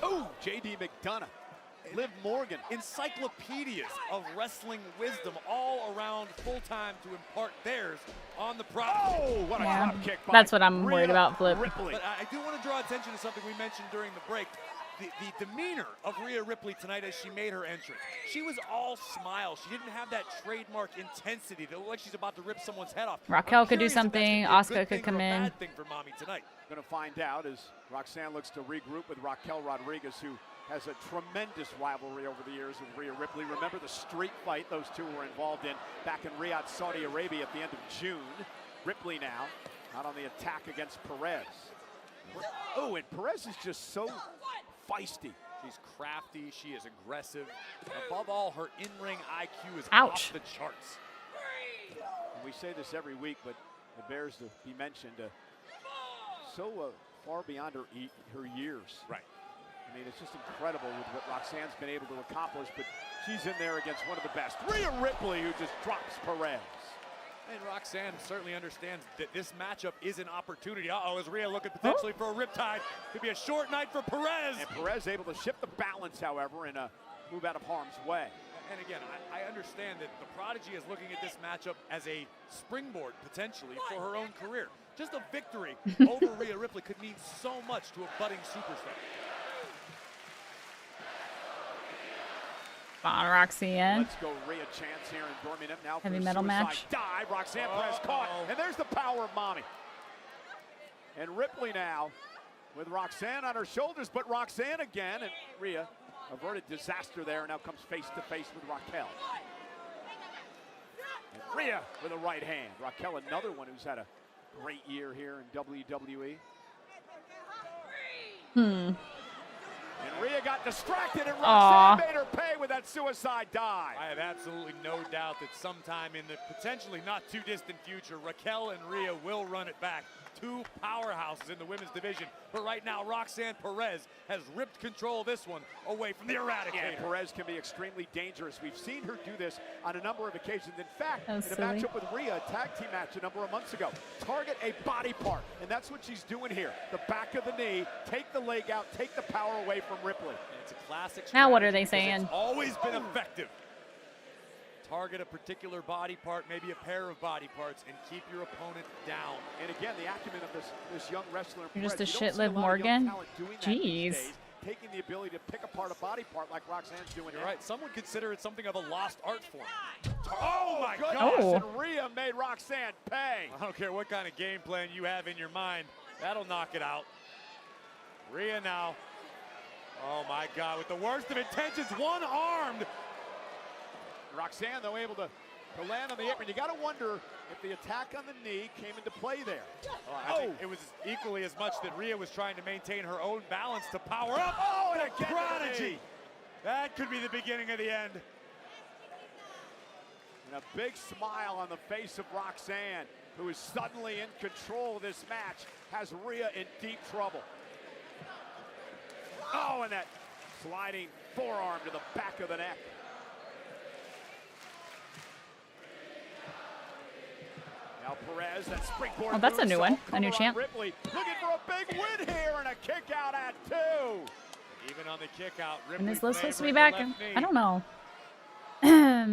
JD McDonagh. Liv Morgan. Encyclopedias of wrestling wisdom all around full-time to impart theirs on the Prodigy. Oh, what a drop kick by That's what I'm worried Rhea about, Flip. Ripley. But I do want to draw attention to something we mentioned during the break. The demeanor of Rhea Ripley tonight as she made her entrance. She was all smile. She didn't have that trademark intensity that looked like she's about to rip someone's head off. Raquel I'm could do curious if that's something. gonna be a Asuka good could thing come or a in. bad thing for Mommy tonight. Going to find out as Roxanne looks to regroup with Raquel Rodriguez, who has a tremendous rivalry over the years with Rhea Ripley. Remember the street fight those two were involved in back in Riyadh, Saudi Arabia at the end of June. Ripley now out on the attack against Perez. Oh, and Perez is just so feisty. She's crafty, she is aggressive. Above all, her in-ring IQ is Ouch. off the charts. And we say this every week, but it bears to be mentioned. So far beyond her years. Right. I mean, it's just incredible with what Roxanne's been able to accomplish, but she's in there against one of the best. Rhea Ripley, who just drops Perez. And Roxanne certainly understands that this matchup is an opportunity. Uh-oh, is Rhea looking potentially for a riptide? Could be a short night for Perez. And Perez able to shift the balance, however, and move out of harm's way. And again, I understand that the Prodigy is looking at this matchup as a springboard, potentially, for her own career. Just a victory over Rhea Ripley could mean so much to a budding superstar. Come on, Roxanne. Let's go Rhea chance here in Birmingham now for Heavy the metal suicide match. dive. Roxanne Perez caught, and there's the power of Mommy. And Ripley now with Roxanne on her shoulders, but Roxanne again, and Rhea averted disaster there, now comes face to face with Raquel. And Rhea with a right hand. Raquel, another one who's had a great year here in WWE. And Rhea got distracted, and Roxanne made her pay with that suicide dive. I have absolutely no doubt that sometime in the potentially not too distant future, Raquel and Rhea will run it back. Two powerhouses in the women's division. But right now, Roxanne Perez has ripped control of this one away from the Eradicator. Yeah, Perez can be extremely dangerous. We've seen her do this on a number of occasions. In fact, in a silly. matchup with Rhea, a tag team match a number of months ago, target a body part, and that's what she's doing here. The back of the knee, take the leg out, take the power away from Ripley. And it's a classic Now what are they strategy saying? because it's always been effective. Target a particular body part, maybe a pair of body parts, and keep your opponent down. And again, the acumen of this young wrestler. You're just a Perez, you don't shit see a Liv lot of young Morgan? talent doing that these Jeez. days, taking the ability to pick apart a body part like Roxanne's doing. You're now. right. Some would consider it something of a lost art form. Oh my goodness! Oh. And Rhea made Roxanne pay. I don't care what kind of game plan you have in your mind. That'll knock it out. Rhea now. Oh my God, with the worst of intentions, one-armed. Roxanne, though, able to land on the apron. You got to wonder if the attack on the knee came into play there. I think it was equally as much that Rhea was trying to maintain her own balance to power up. Oh, and the again prodigy. That could be the beginning of the end. And a big smile on the face of Roxanne, who is suddenly in control of this match, has Rhea in deep trouble. Oh, and that sliding forearm to the back of the neck. Now Perez, that springboard. Oh, that's a new one, moonsault a new cover on champ. Ripley, looking for a big win here and a kick out at 2. Even on the kick out, Ripley And this Liv supposed to be favoring back? the left knee. I don't know.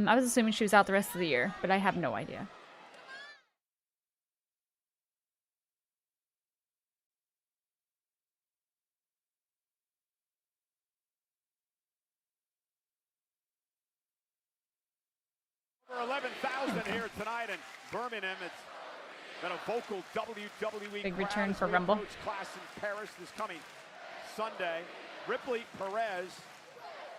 I was assuming she was out the rest of the year, but I have no idea. For 11,000 here tonight in Birmingham. It's been a vocal WWE Big crowd return as for we Rumble. approach Clash in Paris this coming Sunday. Ripley, Perez,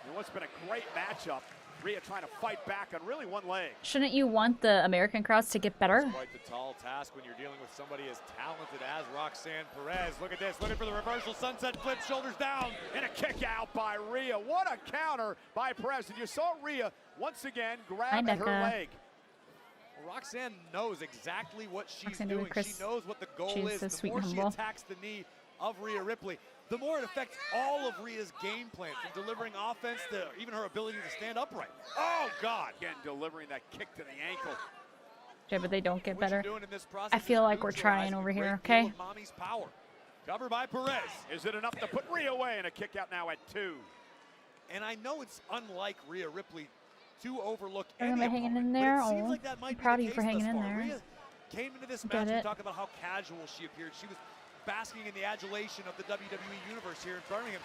and what's been a great matchup. Rhea trying to fight back on really one leg. Shouldn't you want the American crowds to get better? It's quite the tall task when you're dealing with somebody as talented as Roxanne Perez. Look at this, looking for the reversal sunset flip, shoulders down. And a kick out by Rhea. What a counter by Perez. And you saw Rhea once again grab at her leg. Well, Roxanne knows exactly what she's Roxanne doing. Chris. She knows what the goal She's is. so The sweet more and she humble. attacks the knee of Rhea Ripley, the more it affects all of Rhea's game plan, from delivering offense to even her ability to stand upright. Oh, God. Again, delivering that kick to the ankle. Yeah, but they don't get What you're better. doing in this process I feel is like we're trying neutralizing over a here, great deal okay? of Mommy's power. Covered by Perez. Is it enough to put Rhea away? And a kick out now at 2. And I know it's unlike Rhea Ripley to overlook Am any I hanging opponent, in but there? it seems Oh, like that might I'm be proud the of you for case hanging thus in far. there. Rhea came into this Get match, we it. talked about how casual she appeared. She was basking in the adulation of the WWE Universe here in Birmingham.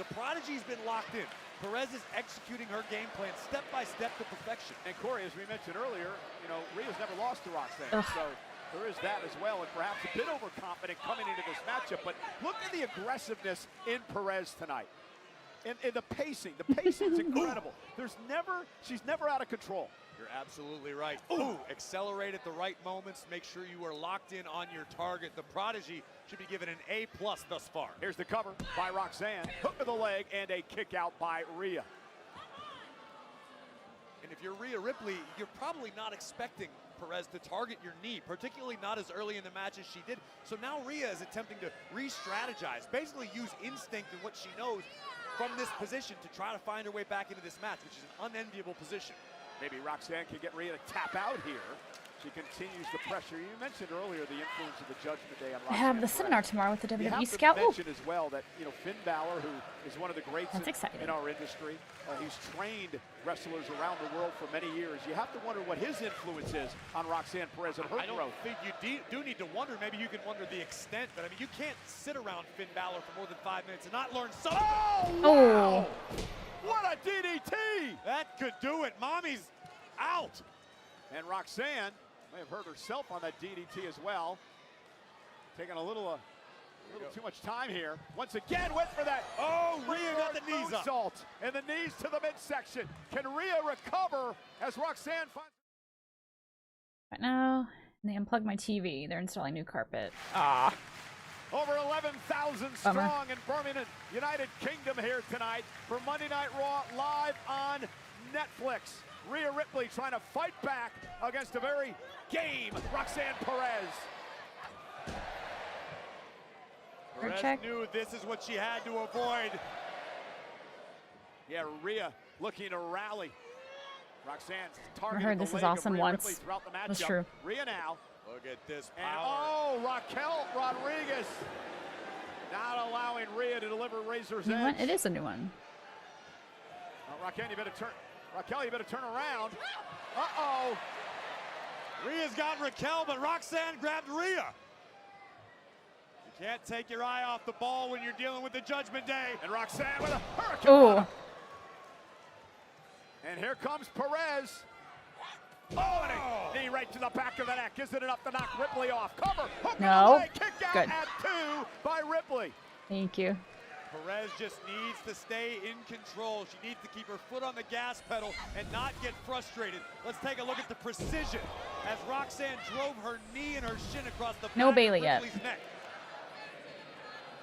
The prodigy's been locked in. Perez is executing her game plan step by step to perfection. And Corey, as we mentioned earlier, you know, Rhea's never lost to Roxanne. Ugh. So there is that as well, and perhaps a bit overconfident coming into this matchup. But look at the aggressiveness in Perez tonight. And the pacing. The pacing's incredible. She's never out of control. You're absolutely right. Ooh, accelerate at the right moments. Make sure you are locked in on your target. The prodigy should be given an A+ thus far. Here's the cover by Roxanne. Hook of the leg and a kick out by Rhea. And if you're Rhea Ripley, you're probably not expecting Perez to target your knee, particularly not as early in the match as she did. So now Rhea is attempting to re-strategize, basically use instinct and what she knows from this position to try to find her way back into this match, which is an unenviable position. Maybe Roxanne can get Rhea to tap out here. She continues the pressure. You mentioned earlier the influence of the Judgment Day on I Roxanne. have the Perez. seminar tomorrow with the You WWE have to Scout. Ooh. mention as well that, you know, Finn Balor, who is one of the greats That's exciting. in our industry, he's trained wrestlers around the world for many years. You have to wonder what his influence is on Roxanne Perez and her I don't growth. think you do need to wonder. Maybe you can wonder the extent, but I mean, you can't sit around Finn Balor for more than 5 minutes and not learn something. Oh, wow! What a DDT! That could do it. Mommy's out. And Roxanne may have hurt herself on that DDT as well. Taking a little too much time here. Once again, went for that. Oh, Rhea got the knees up. Moonsault and the knees to the midsection. Can Rhea recover as Roxanne finds What now? They unplugged my TV. They're installing new carpet. Ah. Over 11,000 strong in Birmingham, United Kingdom here tonight for Monday Night Raw live on Netflix. Rhea Ripley trying to fight back against a very game Roxanne Perez. Perez knew this is what she had to avoid. Yeah, Rhea looking to rally. Roxanne's I targeting heard the this is leg of awesome Rhea once. Ripley throughout the That's matchup. true. Rhea now. Look at this And power. oh, Raquel Rodriguez not allowing Rhea to deliver Razor's New Edge. one? It is a new one. Raquel, you better turn. Raquel, you better turn around. Uh-oh. Rhea's got Raquel, but Roxanne grabbed Rhea. You can't take your eye off the ball when you're dealing with the Judgment Day. And Roxanne with a hurricane. Ooh. And here comes Perez. Oh, and a knee right to the back of the neck. Isn't enough to knock Ripley off. Cover. Hook No. away. Kick out Good. at 2 by Ripley. Thank you. Perez just needs to stay in control. She needs to keep her foot on the gas pedal and not get frustrated. Let's take a look at the precision as Roxanne drove her knee and her shin across the No back Bailey of yet. Ripley's neck.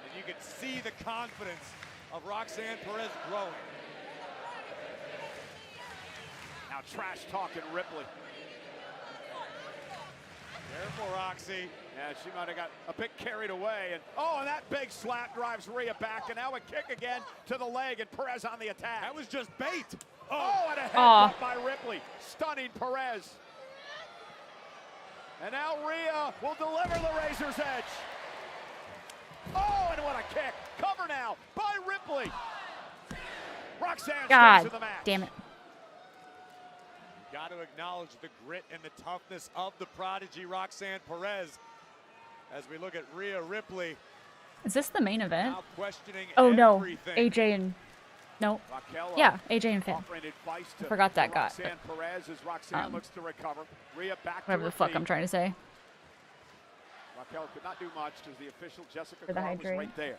And you can see the confidence of Roxanne Perez growing. Now trash talking Ripley. Careful, Roxy. Yeah, she might have got a bit carried away. And that big slap drives Rhea back. And now a kick again to the leg, and Perez on the attack. That was just bait. Oh, and a headbutt by Ripley, stunning Perez. And now Rhea will deliver the Razor's Edge. Oh, and what a kick. Cover now by Ripley. Roxanne stays God in the match. damn it. Got to acknowledge the grit and the toughness of the prodigy Roxanne Perez as we look at Rhea Ripley. Is this the main event? Now questioning Oh no, everything. AJ and no. Raquel, Yeah, AJ and Finn. offering advice I to forgot that got. Roxanne Perez as Roxanne looks to recover. Rhea back to Whatever her the fuck feet. I'm trying to say. Raquel could not do much because the official Jessica For the Carr was hydrate. right there.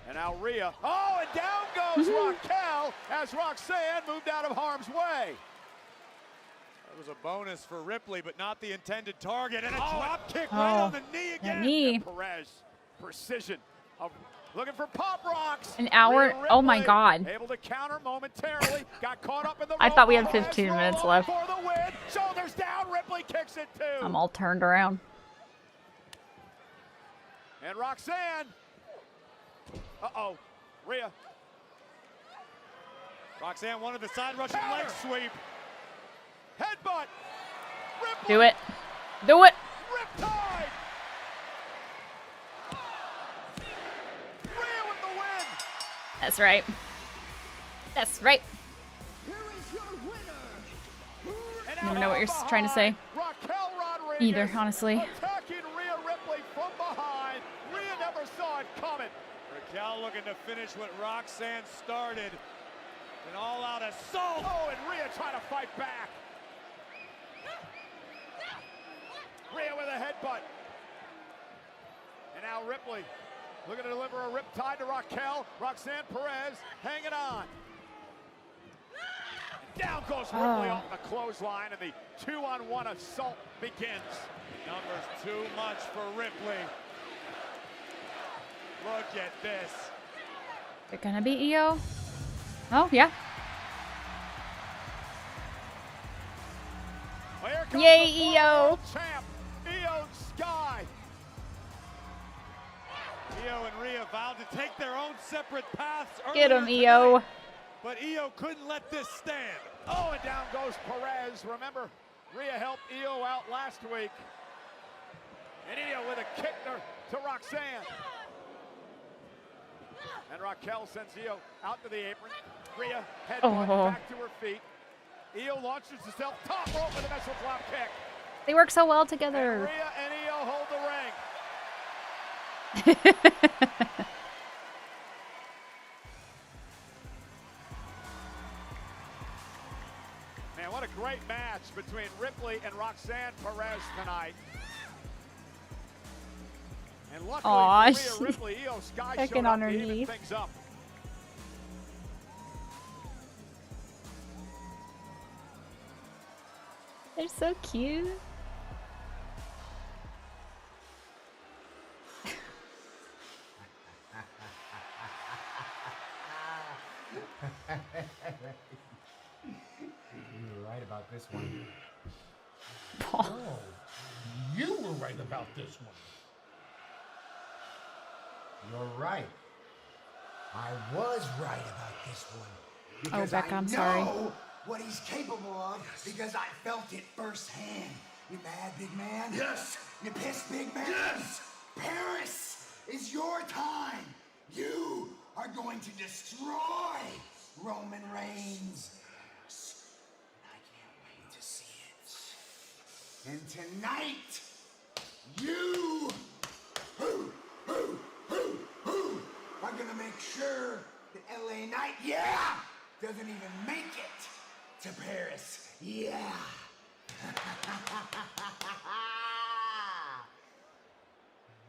And now Rhea. Oh, and down goes Raquel as Roxanne moved out of harm's way. That was a bonus for Ripley, but not the intended target. And a drop kick right on the knee again. That knee. And Perez, precision of looking for pop rocks. An hour. Rhea Oh my Ripley God. Able to counter momentarily. Got caught up in the I thought we had rope. 15 Roll minutes up left. for the win. Shoulders down. Ripley kicks it too. I'm all turned around. And Roxanne. Uh-oh. Rhea. Roxanne wanted the side rushing leg sweep. Headbutt. Ripley. Do it. Do it. Riptide. Rhea with the win. That's right. That's right. I don't even know what you're trying to say. Raquel Rodriguez Either, honestly. attacking Rhea Ripley from behind. Rhea never saw it coming. Raquel looking to finish what Roxanne started. An all-out assault. Oh, and Rhea trying to fight back. Rhea with a headbutt. And now Ripley looking to deliver a riptide to Raquel. Roxanne Perez hanging on. Down goes Ripley off the clothesline, and the 2-on-1 assault begins. Numbers too much for Ripley. Look at this. Is it gonna be EO? Oh, yeah. Well, here comes Yay, the former EO. world champ, EO Sky. Io and Rhea vowed to take their own separate paths. Get earlier him, EO. tonight, but Io couldn't let this stand. Oh, and down goes Perez. Remember, Rhea helped Io out last week. And Io with a kick to Roxanne. And Raquel sends Io out to the apron. Rhea headbutt back to her feet. Io launches herself top rope with a missile drop kick. They work so well And together. Rhea and Io hold the ring. Man, what a great match between Ripley and Roxanne Perez tonight. And luckily Aw, for Rhea Ripley, Io Sky checking showed up on her to even knee. things up. They're so cute. right about this one. You're right. I was right about this one. Oh, Because Becca, I'm I sorry. know what he's capable of because I felt it firsthand. You mad, big man? Yes. You pissed, big man? Yes. Paris, it's your time. You are going to destroy Roman Reigns. I can't wait to see it. And tonight, you are gonna make sure that LA Knight, doesn't even make it to Paris. Yeah.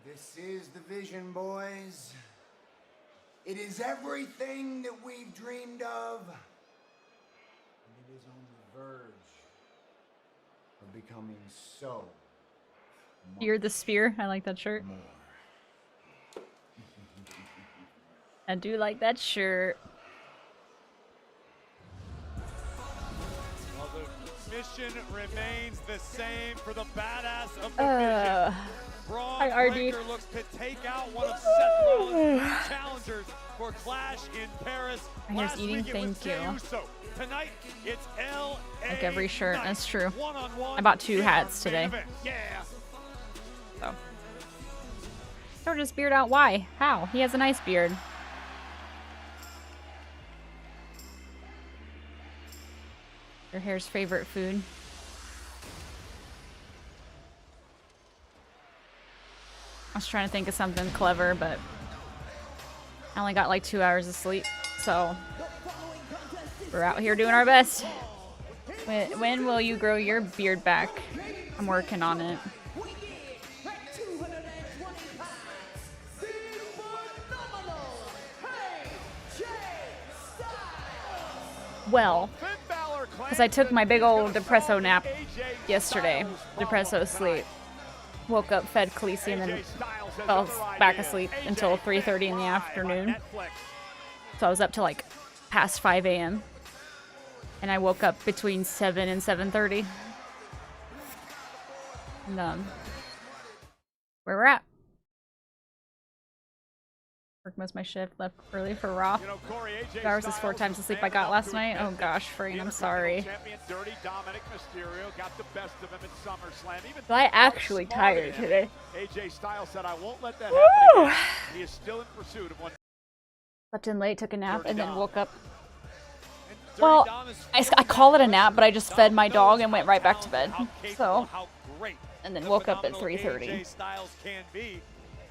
This is the vision, boys. It is everything that we've dreamed of. And it is on the verge of becoming so. You're the spear. I like that shirt. I do like that shirt. Well, the mission remains the same for the badass of the vision. Braun Hi, RD. Breaker looks to take out one of Seth Rollins' challengers for Clash in Paris. I'm just Last eating, week it was thank Jey you. Uso. Tonight it's LA Like every shirt, Knight. that's true. One-on-one I bought 2 in hats our main today. event. Yeah. So. Sort his beard out. Why? How? He has a nice beard. Your hair's favorite food. I was trying to think of something clever, but I only got like 2 hours of sleep, so we're out here doing our best. When will you grow your beard back? I'm working on it. Well, because I took my big old depresso nap yesterday. Depresso sleep. Woke up, fed Khaleesi, and then fell back asleep until 3:30 in the afternoon. So I was up till like past 5 a.m. And I woke up between 7 and 7:30. And where we're at. Worked most of my shift, left early for Raw. 2 hours is 4 times the sleep I got last night. Oh gosh, Freen, I'm sorry. So I actually tired today. AJ Styles said, I won't let that Woo! happen again. He is still in pursuit of one. Slept in late, took a nap, and then woke up. Well, I call it a nap, but I just fed my dog and went right back to bed. So, and then woke up at 3:30.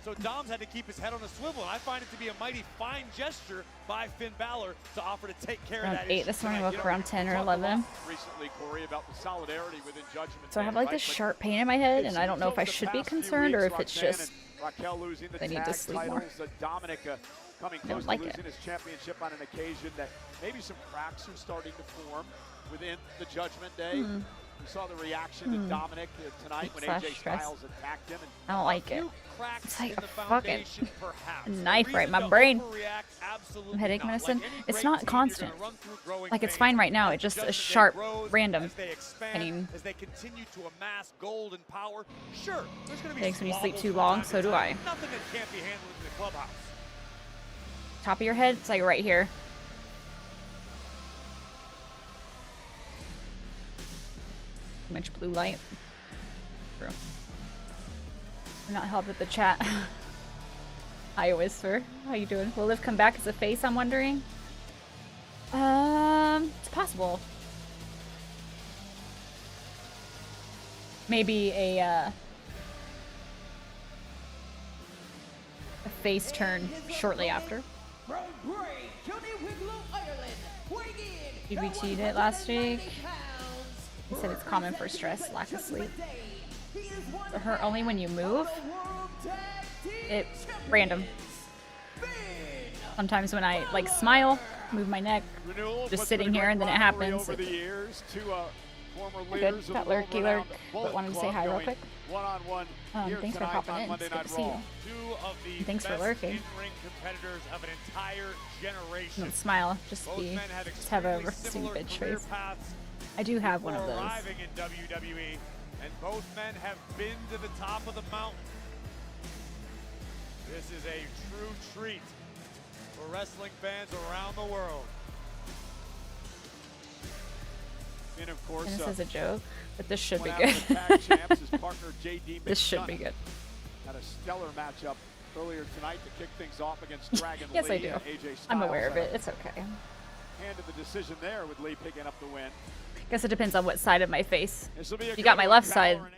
So Dom's had to keep his head on a swivel, and I find it to be a mighty fine gesture by Finn Balor to offer to take care of Around that 8 issue this morning, tonight. woke around 10 or 11. Recently, Corey, about the solidarity within Judgment So I have Day, like right? this sharp pain in my head, and I don't know if I should be concerned or if it's just Raquel losing the I need to tag sleep more. titles, Dominic coming I don't close like to it. losing his championship on an occasion that maybe some cracks are starting to form within the Judgment Day. Hmm. We saw the reaction to Dominic tonight when Slash AJ stress. Styles attacked him. And I don't like it. cracks It's like in a the fucking foundation, perhaps. knife right in my brain. Headache medicine. It's not constant. Like it's fine right now. It's just a sharp, random pain. As they continue to amass gold and power, sure, there's going to be Headaches when you sleep squabbles too from long, time to so do time. I. Nothing that can't be handled in the clubhouse. Top of your head, it's like right here. Too much blue light. True. We're not helped with the chat. Hi, Whisper. How you doing? Will Liv come back as a face, I'm wondering? It's possible. Maybe a face turn shortly after. BBT'd it last week. He said it's common for stress, lack of sleep. So hurt only when you move? It's random. Sometimes when I like smile, move my neck, just sitting here, and then it happens. Over the years, two former Good. leaders of Got the lurky world-renowned lurk, but Bullet wanted to say Club hi real going quick. One-on-one here Thanks for tonight popping on in. Monday It's good Night to see Raw. you. Two of the And thanks for best lurking. in-ring competitors of an entire generation. Don't smile, just Both be, men have just have a extremely resting similar bitch career face. paths I do have one of before those. arriving in WWE, And both men have been to the top of the mountain. This is a true treat for wrestling fans around the world. And of course, And this is a joke, but this should be one good. out of the tag champs, his partner JD This should be McDonagh good. had a stellar matchup earlier tonight to kick things off against Dragon Yes, Lee. I do. And AJ Styles I'm aware of had it. It's okay. a hand in the decision there with Lee picking up the win. Guess it depends on what side of my face. This will be a You good got my one, left side. Balor and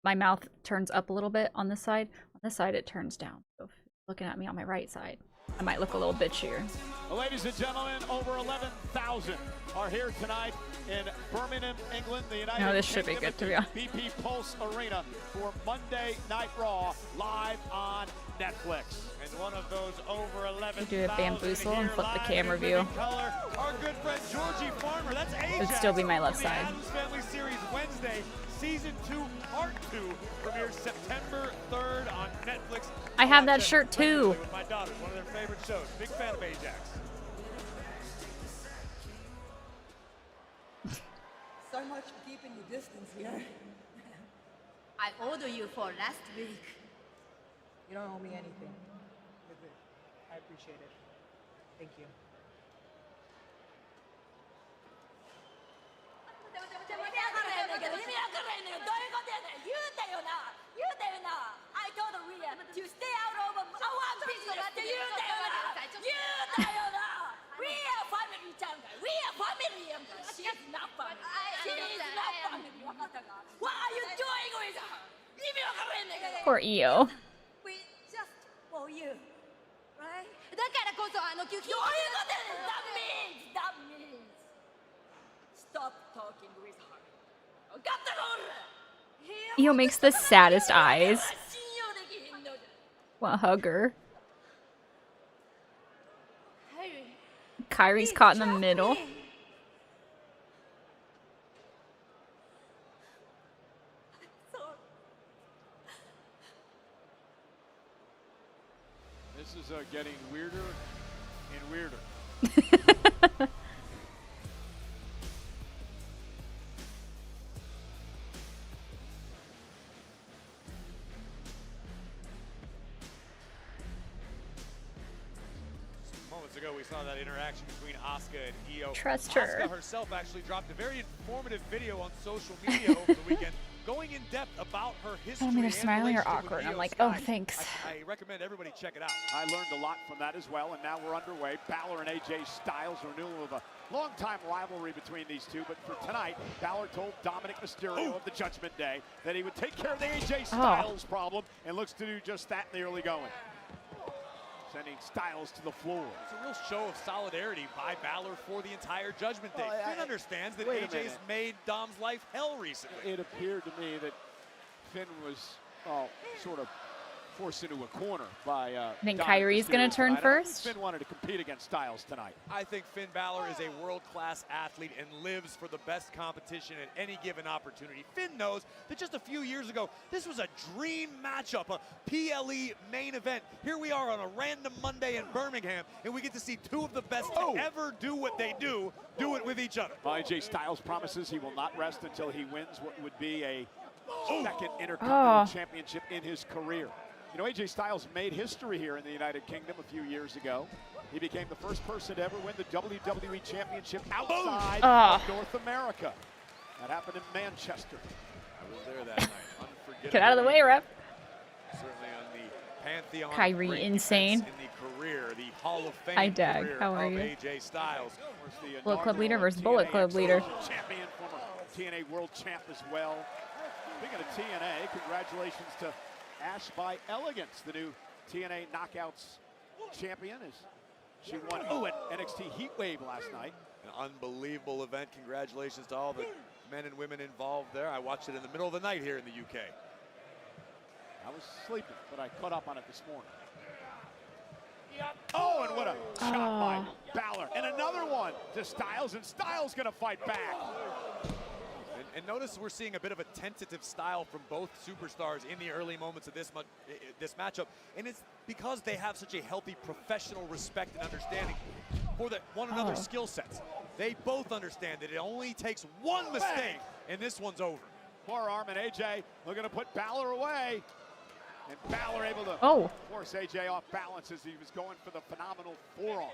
My mouth turns up a little bit on this side. On this side, it turns down. So if you're looking at me on my right side, I might look a little bitchier. Well, ladies and gentlemen, over 11,000 are here tonight in Birmingham, England, the United No, this should be Kingdom good, to be honest. at the BP Pulse Arena for Monday Night Raw live on Netflix. And one of those over 11,000 do a bamboozle and flip the camera view. Color, our good friend Georgie Farmer. That's Ajax. It'd still be my left from the side. Addams Family Series Wednesday, Season 2, Part 2, premieres September 3rd on Netflix. I have that Watch it shirt too. with my daughters, one of their favorite shows. Big fan of Ajax. So much for keeping your distance here. I ordered you for last week. You don't owe me anything. I appreciate it. Thank you. I told Rhea to stay out of our business. Rhea family ちゃうんかい。Rhea family やんか。She's not family. She's not family. わかったか? What are you doing with her? 意味わからんねんけど。 Poor EO. We just for you, right? だからこそあの休憩。どういうことやねん。That means stop talking with her. 分かったか俺。 EO makes the saddest eyes. Want to hug her. Kyrie's caught in the middle. This is getting weirder and weirder. Moments ago, we saw that interaction between Asuka and EO. Trust her. Asuka herself actually dropped a very informative video on social media over the weekend, going in depth about her history. I mean, they're and smiling or relationship with awkward. I'm Io like, Sky. oh, thanks. I recommend everybody check it out. I learned a lot from that as well, and now we're underway. Balor and AJ Styles, renewal of a long-time rivalry between these two, but for tonight, Balor told Dominic Mysterio of the Judgment Day that he would take care of the AJ Styles problem, and looks to do just that in the early going. Sending Styles to the floor. It's a real show of solidarity by Balor for the entire Judgment Day. Well, Finn understands that wait a AJ's minute. made Dom's life hell recently. It appeared to me that Finn was sort of forced into a corner by Think Dominic Kyrie's gonna Mysterio turn tonight. I don't think first? Finn wanted to compete against Styles tonight. I think Finn Balor is a world-class athlete and lives for the best competition at any given opportunity. Finn knows that just a few years ago, this was a dream matchup, a PLE main event. Here we are on a random Monday in Birmingham, and we get to see two of the best to ever do what they do it with each other. AJ Styles promises he will not rest until he wins what would be a second Intercontinental Championship in his career. You know, AJ Styles made history here in the United Kingdom a few years ago. He became the first person to ever win the WWE Championship outside of North America. That happened in Manchester. I was there that night. Unforgettable. Get out of the way, ref. Certainly on the pantheon of Kyrie, great insane. events in the career, the Hall of Fame Hi, Dag. career How are of you? AJ Styles. Bullet Club leader versus Bullet Club leader. Champion, former TNA World Champ as well. Speaking of TNA, congratulations to Ash by Elegance, the new TNA Knockouts champion, as she won at NXT Heatwave last night. An unbelievable event. Congratulations to all the men and women involved there. I watched it in the middle of the night here in the UK. I was sleeping, but I caught up on it this morning. Oh, and what a shot by Balor. And another one to Styles, and Styles gonna fight back. And notice we're seeing a bit of a tentative style from both superstars in the early moments of this matchup, and it's because they have such a healthy professional respect and understanding for one another's skill sets. They both understand that it only takes one mistake, and this one's over. forearm, and AJ looking to put Balor away. And Balor able to force AJ off balance as he was going for the phenomenal forearm.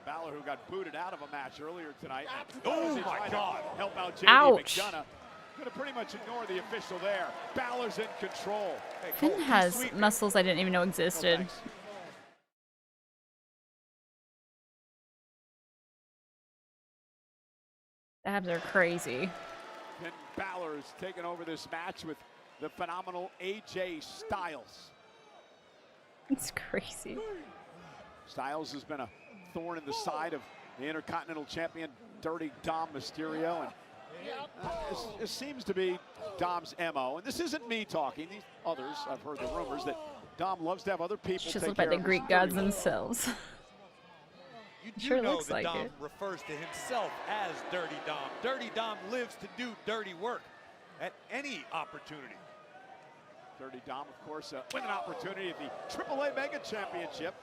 Balor, who got booted out of a match earlier tonight. Oh my God! Help out JD Ouch. McDonagh. Gonna pretty much ignore the official there. Balor's in control. Hey, Finn Cole, has sweet. muscles I didn't even know existed. thanks. Abs are crazy. Finn Balor is taking over this match with the phenomenal AJ Styles. It's crazy. Styles has been a thorn in the side of the Intercontinental Champion, Dirty Dom Mysterio. And it seems to be Dom's MO. And this isn't me talking. These others, I've heard the rumors that Dom loves to have other people Just take look care like the of his Greek dirty gods work. themselves. You do Sure know looks that like Dom it. refers to himself as Dirty Dom. Dirty Dom lives to do dirty work at any opportunity. Dirty Dom, of course, with an opportunity at the AAA Mega Championship,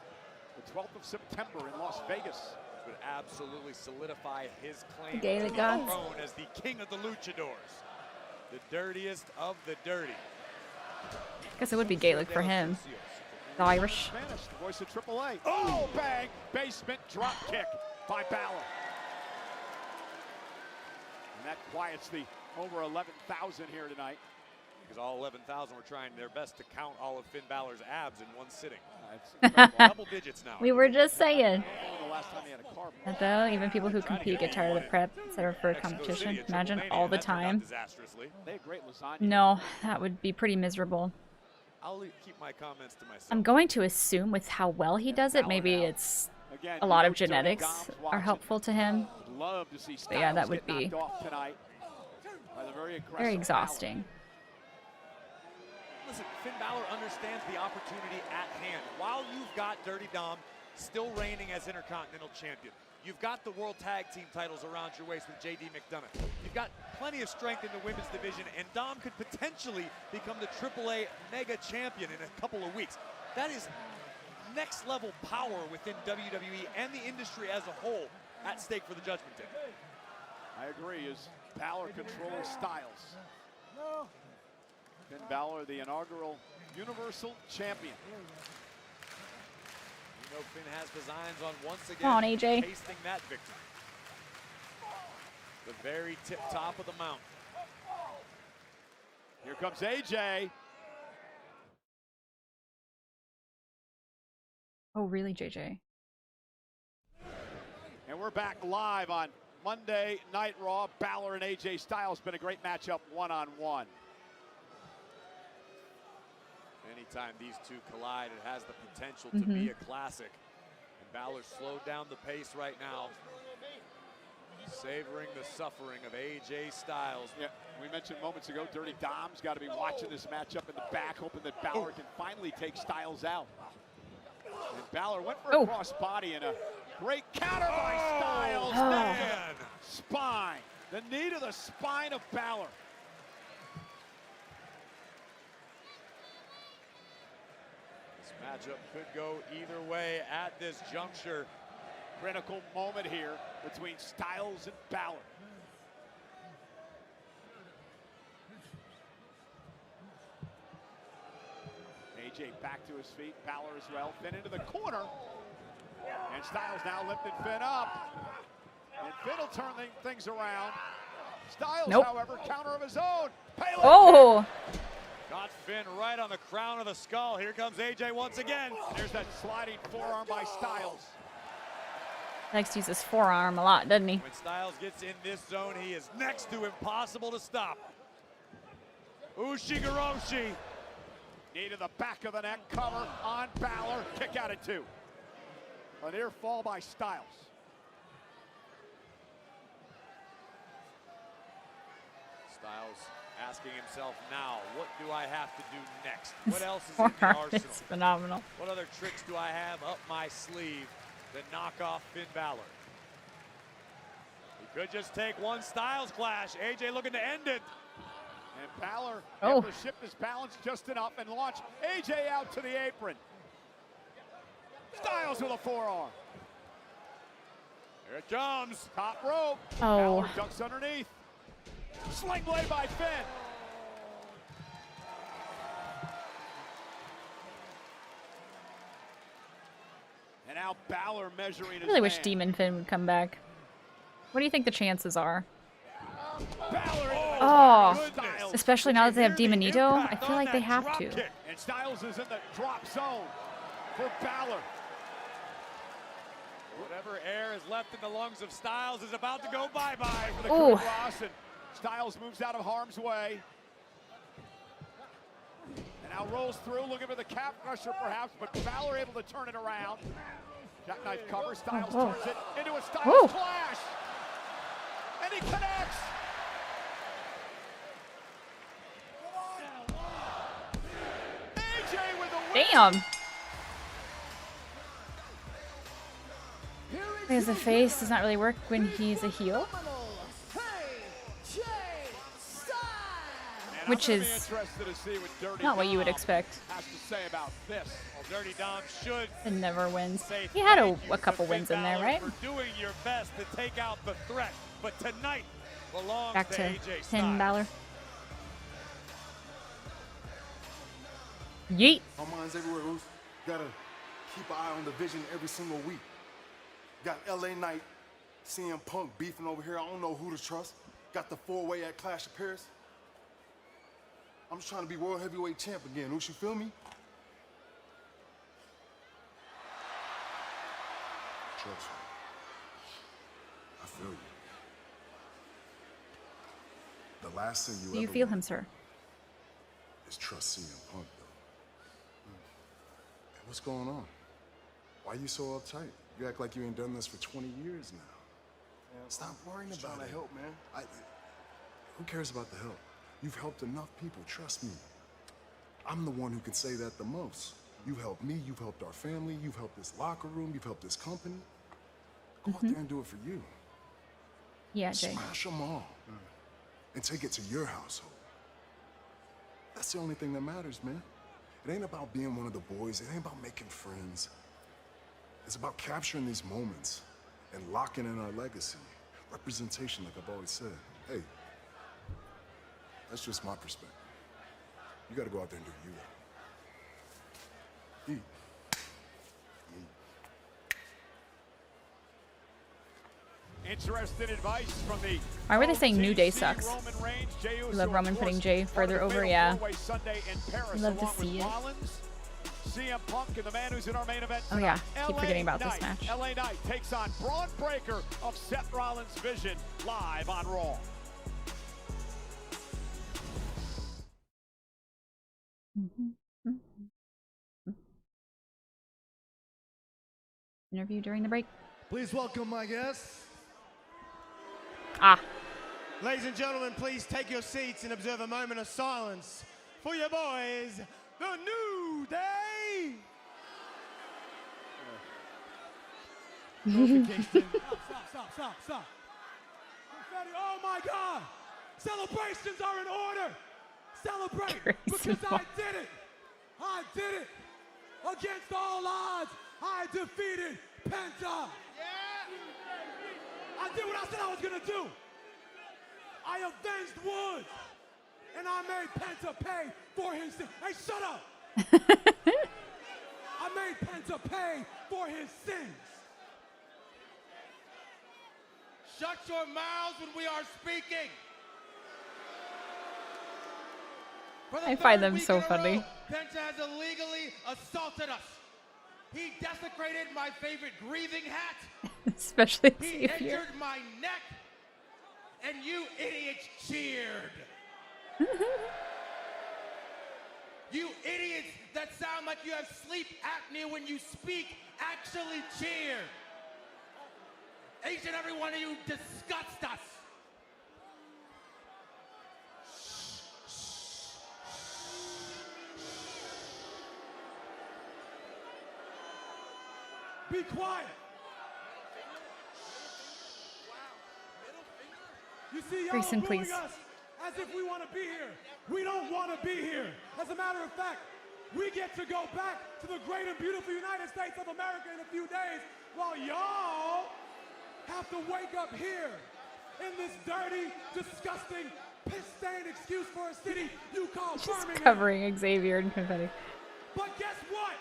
the 12th of September in Las Vegas. Would absolutely solidify his claim Gaelic to the gods. throne as the king of the luchadors. The dirtiest of the dirty. Guess it would be Gaelic for him. The Irish. Spanish, the voice of AAA. Oh, bang! Basement drop kick by Balor. And that quiets the over 11,000 here tonight. Because all 11,000 were trying their best to count all of Finn Balor's abs in one sitting. Double digits now. We were just saying. The last time he had a car. That though, even people who compete get tired of the prep, etc. for a competition. Imagine all the time. They had great lasagna. No, that would be pretty miserable. I'll keep my comments to myself. I'm going to assume with how well he does it, maybe it's a lot of genetics are helpful to him. Love to see But yeah, that Styles would get be knocked off tonight by the very aggressive very exhausting. Listen, Finn Balor understands the opportunity at hand. While you've got Dirty Dom still reigning as Intercontinental Champion, you've got the World Tag Team titles around your waist with JD McDonagh. You've got plenty of strength in the women's division, and Dom could potentially become the AAA Mega Champion in a couple of weeks. That is next level power within WWE and the industry as a whole at stake for the Judgment Day. I agree, as Balor controls Styles. Finn Balor, the inaugural Universal Champion. You know Finn has designs on once again Come on, AJ. tasting that victory. The very tip top of the mountain. Here comes AJ. Oh, really, JJ? And we're back live on Monday Night Raw. Balor and AJ Styles, been a great matchup one-on-one. Anytime these two collide, it has the potential to be a classic. And Balor slowed down the pace right now, savoring the suffering of AJ Styles. Yeah, we mentioned moments ago, Dirty Dom's got to be watching this matchup in the back, hoping that Balor can finally take Styles out. And Balor went for a cross body and a great counter by Styles. Man, spine. The knee to the spine of Balor. This matchup could go either way at this juncture. Critical moment here between Styles and Balor. AJ back to his feet, Balor as well. Finn into the corner. And Styles now lifting Finn up. And Finn will turn things around. Styles, however, counter of his own. Oh! Got Finn right on the crown of the skull. Here comes AJ once again. There's that sliding forearm by Styles. Likes to use his forearm a lot, doesn't he? When Styles gets in this zone, he is next to impossible to stop. Ushigoroshi. Knee to the back of the neck, cover on Balor. Kick out at 2. A near fall by Styles. Styles asking himself now, what do I have to do next? What else is in the Forearm arsenal? is phenomenal. What other tricks do I have up my sleeve to knock off Finn Balor? He could just take one Styles clash. AJ looking to end it. And Balor able to shift his balance just enough and launch AJ out to the apron. Styles with a forearm. Here it comes. Top rope. Oh. Balor ducks underneath. Sling blade by Finn. And now Balor measuring his I really wish man. Demon Finn would come back. What do you think the chances are? Oh, especially now that they have Demonito, I feel like they have to. Kick. And Styles is in the drop zone for Balor. Whatever air is left in the lungs of Styles is about to go bye-bye for the Ooh. Cross, and Styles moves out of harm's way. And now rolls through, looking for the calf crusher perhaps, but Balor able to turn it around. Jackknife cover, Styles Oh, turns it into a Styles Whoa. clash. And he connects. AJ with the win. Damn. Because the face does not really work when he's a heel. Which is not what you would expect. Has to say about this. Well, Dirty Dom should And never wins. say He had thank you a couple to Finn wins in there, Balor right? For doing your best to take out the threat, but tonight belongs Back to to AJ Finn Styles. Balor. Yeet. My mind's everywhere, Ruth. Gotta keep an eye on the vision every single week. Got LA Knight, CM Punk beefing over here. I don't know who to trust. Got the four-way at Clash of Paris. I'm just trying to be World Heavyweight Champ again. Ruth, you feel me? Trust me. I feel you. The last thing Do you feel him, sir? is trust CM Punk, though. Hey, what's going on? Why you so uptight? You act like you ain't done this for 20 years now. Stop worrying about it. Help, man. Who cares about the help? You've helped enough people, trust me. I'm the one who can say that the most. You've helped me, you've helped our family, you've helped this locker room, you've helped this company. Go out there and do it for you. Yeah, Jay. Smash them all. And take it to your household. That's the only thing that matters, man. It ain't about being one of the boys. It ain't about making friends. It's about capturing these moments and locking in our legacy. Representation, like I've always said. Hey, that's just my perspective. You gotta go out there and do you. Eat. Interesting advice from the Why were they saying New Day sucks? Roman Reigns. Jey You Uso, love of Roman course, putting Jay part of further the over, fatal yeah. four-way Sunday in Paris, Love to along with see it. Rollins, CM Punk, and the man who's in our main event Oh yeah, tonight, keep LA forgetting about this Knight. match. LA Knight takes on Braun Breaker of Seth Rollins' Vision live on Raw. Interview during the break. Please welcome my guests. Ah. Ladies and gentlemen, please take your seats and observe a moment of silence for your boys, the New Day. Kofi Kingston. Stop. Confetti, oh my God! Celebrations are in order! Celebrate! Because I did it! I did it! Against all odds, I defeated Penta! I did what I said I was gonna do! I avenged Woods! And I made Penta pay for his sins. Hey, shut up! I made Penta pay for his sins! Shut your mouths when we are speaking. For the I find third them week so in a funny. row, Penta has illegally assaulted us. He desecrated my favorite grieving hat. Especially He Xavier. injured my neck, and you idiots cheered. You idiots that sound like you have sleep apnea when you speak actually cheered. Each and every one of you disgust us. Be quiet. You see, y'all Grayson, booing please. us as if we want to be here. We don't want to be here. As a matter of fact, we get to go back to the great and beautiful United States of America in a few days while y'all have to wake up here in this dirty, disgusting, piss-stained excuse for a city you call She's Birmingham. covering Xavier in confetti. But guess what?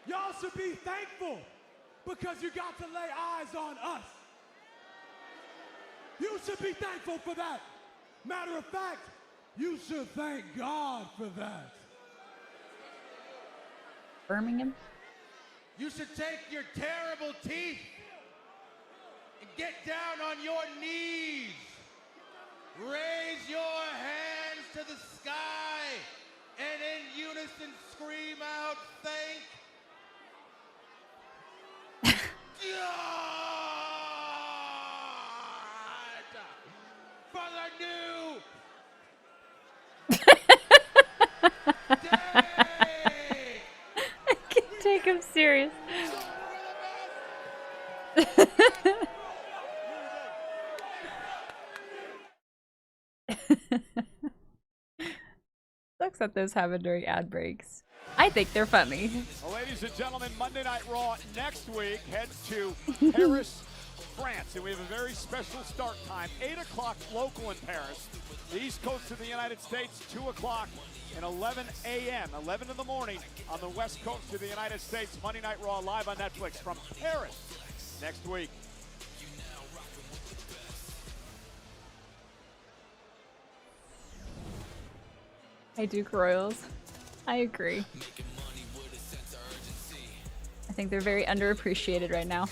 Y'all should be thankful because you got to lay eyes on us. You should be thankful for that. Matter of fact, you should thank God for that. Birmingham? You should take your terrible teeth and get down on your knees. Raise your hands to the sky and in unison scream out, thank God for the new I can't take him serious. Sucks that those happen during ad breaks. I think they're funny. Well, ladies and gentlemen, Monday Night Raw next week heads to Paris, France, and we have a very special start time, 8 o'clock local in Paris. The East Coast of the United States, 2 o'clock and 11 a.m., 11 in the morning on the West Coast of the United States. Monday Night Raw live on Netflix from Paris next week. Hi, Duke Royals. I agree. I think they're very underappreciated right now.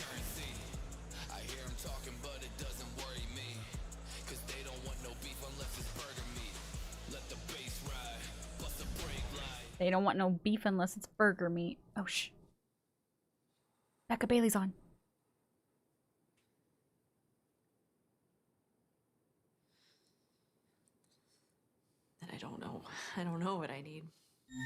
They don't want no beef unless it's burger meat. Oh, shh. Becca Bailey's on. And I don't know. I don't know what I need.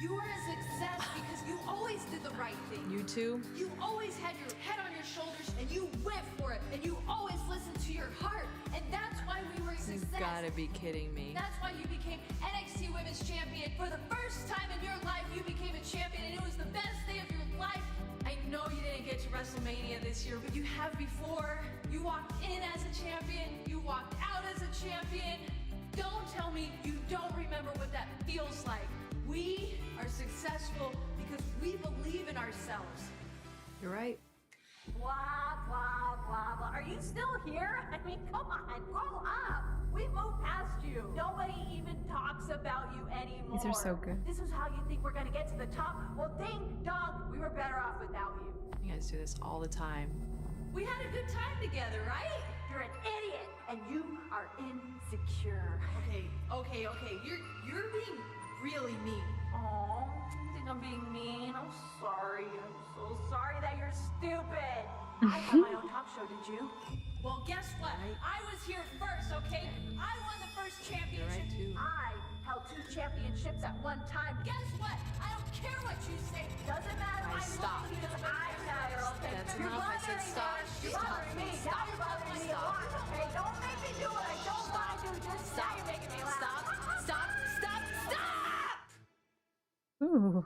You were a success because you always did the right thing. You too? You always had your head on your shoulders and you went for it. And you always listened to your heart. And that's why we were a You success. gotta be kidding me. That's why you became NXT Women's Champion. For the first time in your life, you became a champion, and it was the best day of your life. I know you didn't get to WrestleMania this year, but you have before. You walked in as a champion. You walked out as a champion. Don't tell me you don't remember what that feels like. We are successful because we believe in ourselves. You're right. Blah, blah, blah, blah. Are you still here? I mean, come on, grow up. We moved past you. Nobody even talks about you anymore. These are so good. This is how you think we're gonna get to the top? Well, ding dong, we were better off without you. You guys do this all the time. We had a good time together, right? You're an idiot, and you are insecure. Okay. You're being really mean. Oh, you think I'm being mean? I'm sorry. I'm so sorry that you're stupid. I had my own talk show, did you? Well, guess what? I was here first, okay? I won the first championship. You're right, too. I held 2 championships at one time. Guess what? I don't care what you say. Doesn't matter. I'm Stop. looking because I matter, okay? That's You're enough. I said bothering stop. me. You're Stop. bothering me. Stop. Now you're bothering me a Stop. lot, okay? Don't make me do what I don't want to do. Just now Stop. you're making me laugh. Stop. Ooh.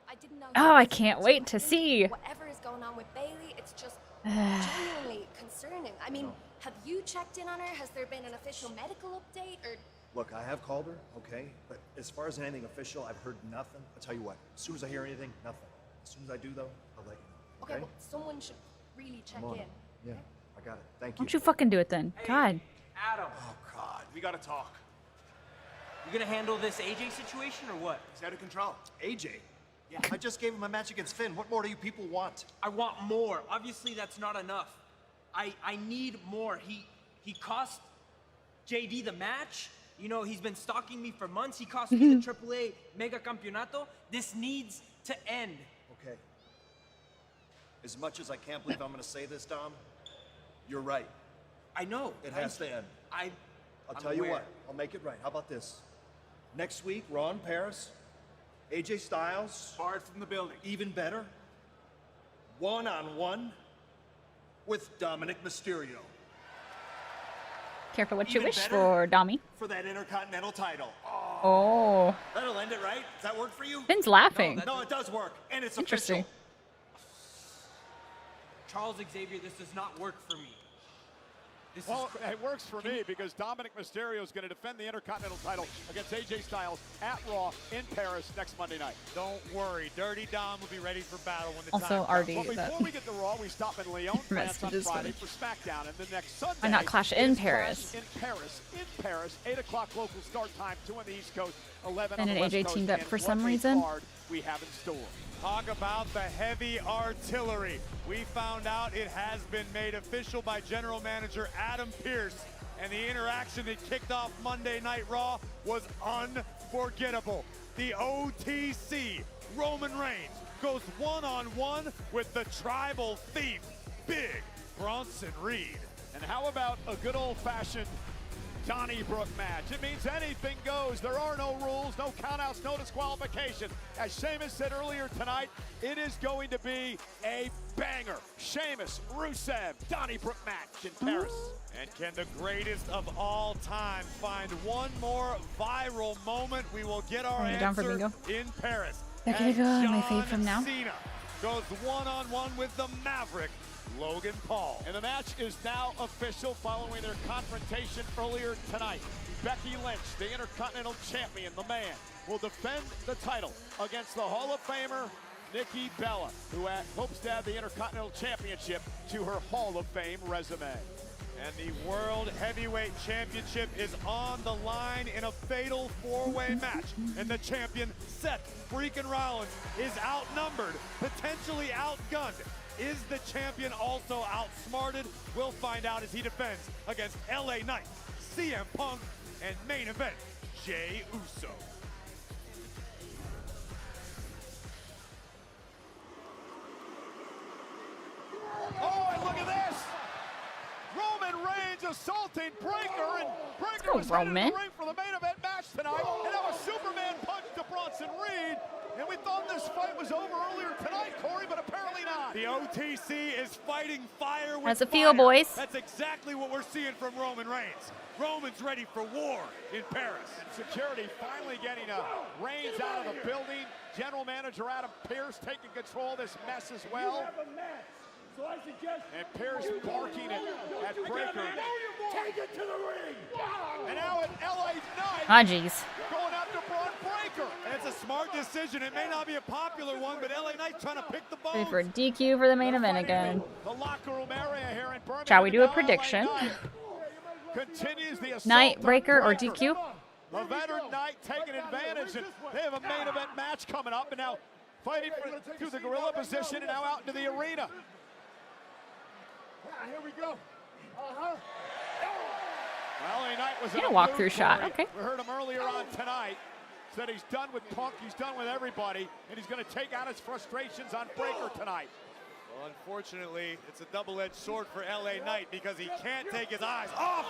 I didn't know. Oh, I can't wait to see. Whatever is going on with Bailey, it's just genuinely concerning. I mean, have you checked in on her? Has there been an official medical update or? Look, I have called her, okay? But as far as anything official, I've heard nothing. I'll tell you what, as soon as I hear anything, nothing. As soon as I do, though, I'll let you know. Okay, well, someone should really check I'm on in. it. Yeah, I got it. Thank Why you. don't you fucking do it then? God. Adam. Oh, God. We gotta talk. You gonna handle this AJ situation or what? He's out of control. AJ? Yeah. I just gave him a match against Finn. What more do you people want? I want more. Obviously, that's not enough. I need more. He cost JD the match. You know, he's been stalking me for months. He cost me the AAA Mega Campeonato. This needs to end. Okay. As much as I can't believe I'm gonna say this, Dom, you're right. I know. It has to end. I'm tell you aware. what, I'll make it right. How about this? Next week, Raw in Paris, AJ Styles. Barred from the building. Even better, one-on-one with Dominic Mysterio. Careful what you Even wish better for, Dami. for that Intercontinental title. Oh. That'll end it, right? Does that work for you? Finn's laughing. No, it does work, and it's Interesting. official. Charles Xavier, this does not work for me. Well, it works for me because Dominic Mysterio is going to defend the Intercontinental title against AJ Styles at Raw in Paris next Monday night. Don't worry, Dirty Dom will be ready for battle when the Also, time RD, But before that we get to Raw, we stop in Lyon, France on message is Friday funny. for SmackDown, and the next Sunday. Why not Clash in is Paris? In Paris, 8 o'clock local start time, 2 on the East Coast, 11 And on an the West AJ Coast, teamed up and for what some a reason. card we have in store. Talk about the heavy artillery. We found out it has been made official by General Manager Adam Pearce, and the interaction that kicked off Monday Night Raw was unforgettable. The OTC, Roman Reigns, goes one-on-one with the tribal thief, Big Bronson Reed. And how about a good old-fashioned Donnybrook match? It means anything goes. There are no rules, no countouts, no disqualification. As Sheamus said earlier tonight, it is going to be a banger. Sheamus, Rusev, Donnybrook match in Paris. And can the greatest of all time find one more viral moment? We will get our down for answer bingo? in Paris. Becky As to go, my John fave from now. Cena goes one-on-one with the Maverick, Logan Paul. And the match is now official following their confrontation earlier tonight. Becky Lynch, the Intercontinental Champion, the man, will defend the title against the Hall of Famer, Nikki Bella, who hopes to add the Intercontinental Championship to her Hall of Fame resume. And the World Heavyweight Championship is on the line in a fatal four-way match. And the champion, Seth freaking Rollins, is outnumbered, potentially outgunned. Is the champion also outsmarted? We'll find out as he defends against LA Knight, CM Punk, and main event, Jey Uso. Oh, and look at this! Roman Reigns assaulting Breaker, and Breaker was headed to the ring for the main event match tonight, and now a Superman punch to Bronson Reed, and we thought this fight was over earlier tonight, Corey, but apparently not. The OTC is fighting fire with How's it fire. feel, boys? That's exactly what we're seeing from Roman Reigns. Roman's ready for war in Paris. And security finally getting Reigns out of the building. General Manager Adam Pearce taking control of this mess as well. And Pearce barking at Breaker. Take it to the ring. And now at LA Knight. Ah, jeez. Going after Braun Breaker. And it's a smart decision. It may not be a popular one, but LA Knight's trying to pick the Ready bones. for a DQ for the main event again. The locker room area here in Birmingham. Shall we do a prediction? Continues the assault. Night, Breaker, or Breaker. DQ? The veteran Knight taking advantage, and they have a main event match coming up, and now fighting through the gorilla position and now out into the arena. Here we go. Well, LA Knight was in a walk mood, through shot. Corey. Okay. We heard him earlier on tonight. Said he's done with Punk, he's done with everybody, and he's going to take out his frustrations on Breaker tonight. Well, unfortunately, it's a double-edged sword for LA Knight because he can't take his eyes off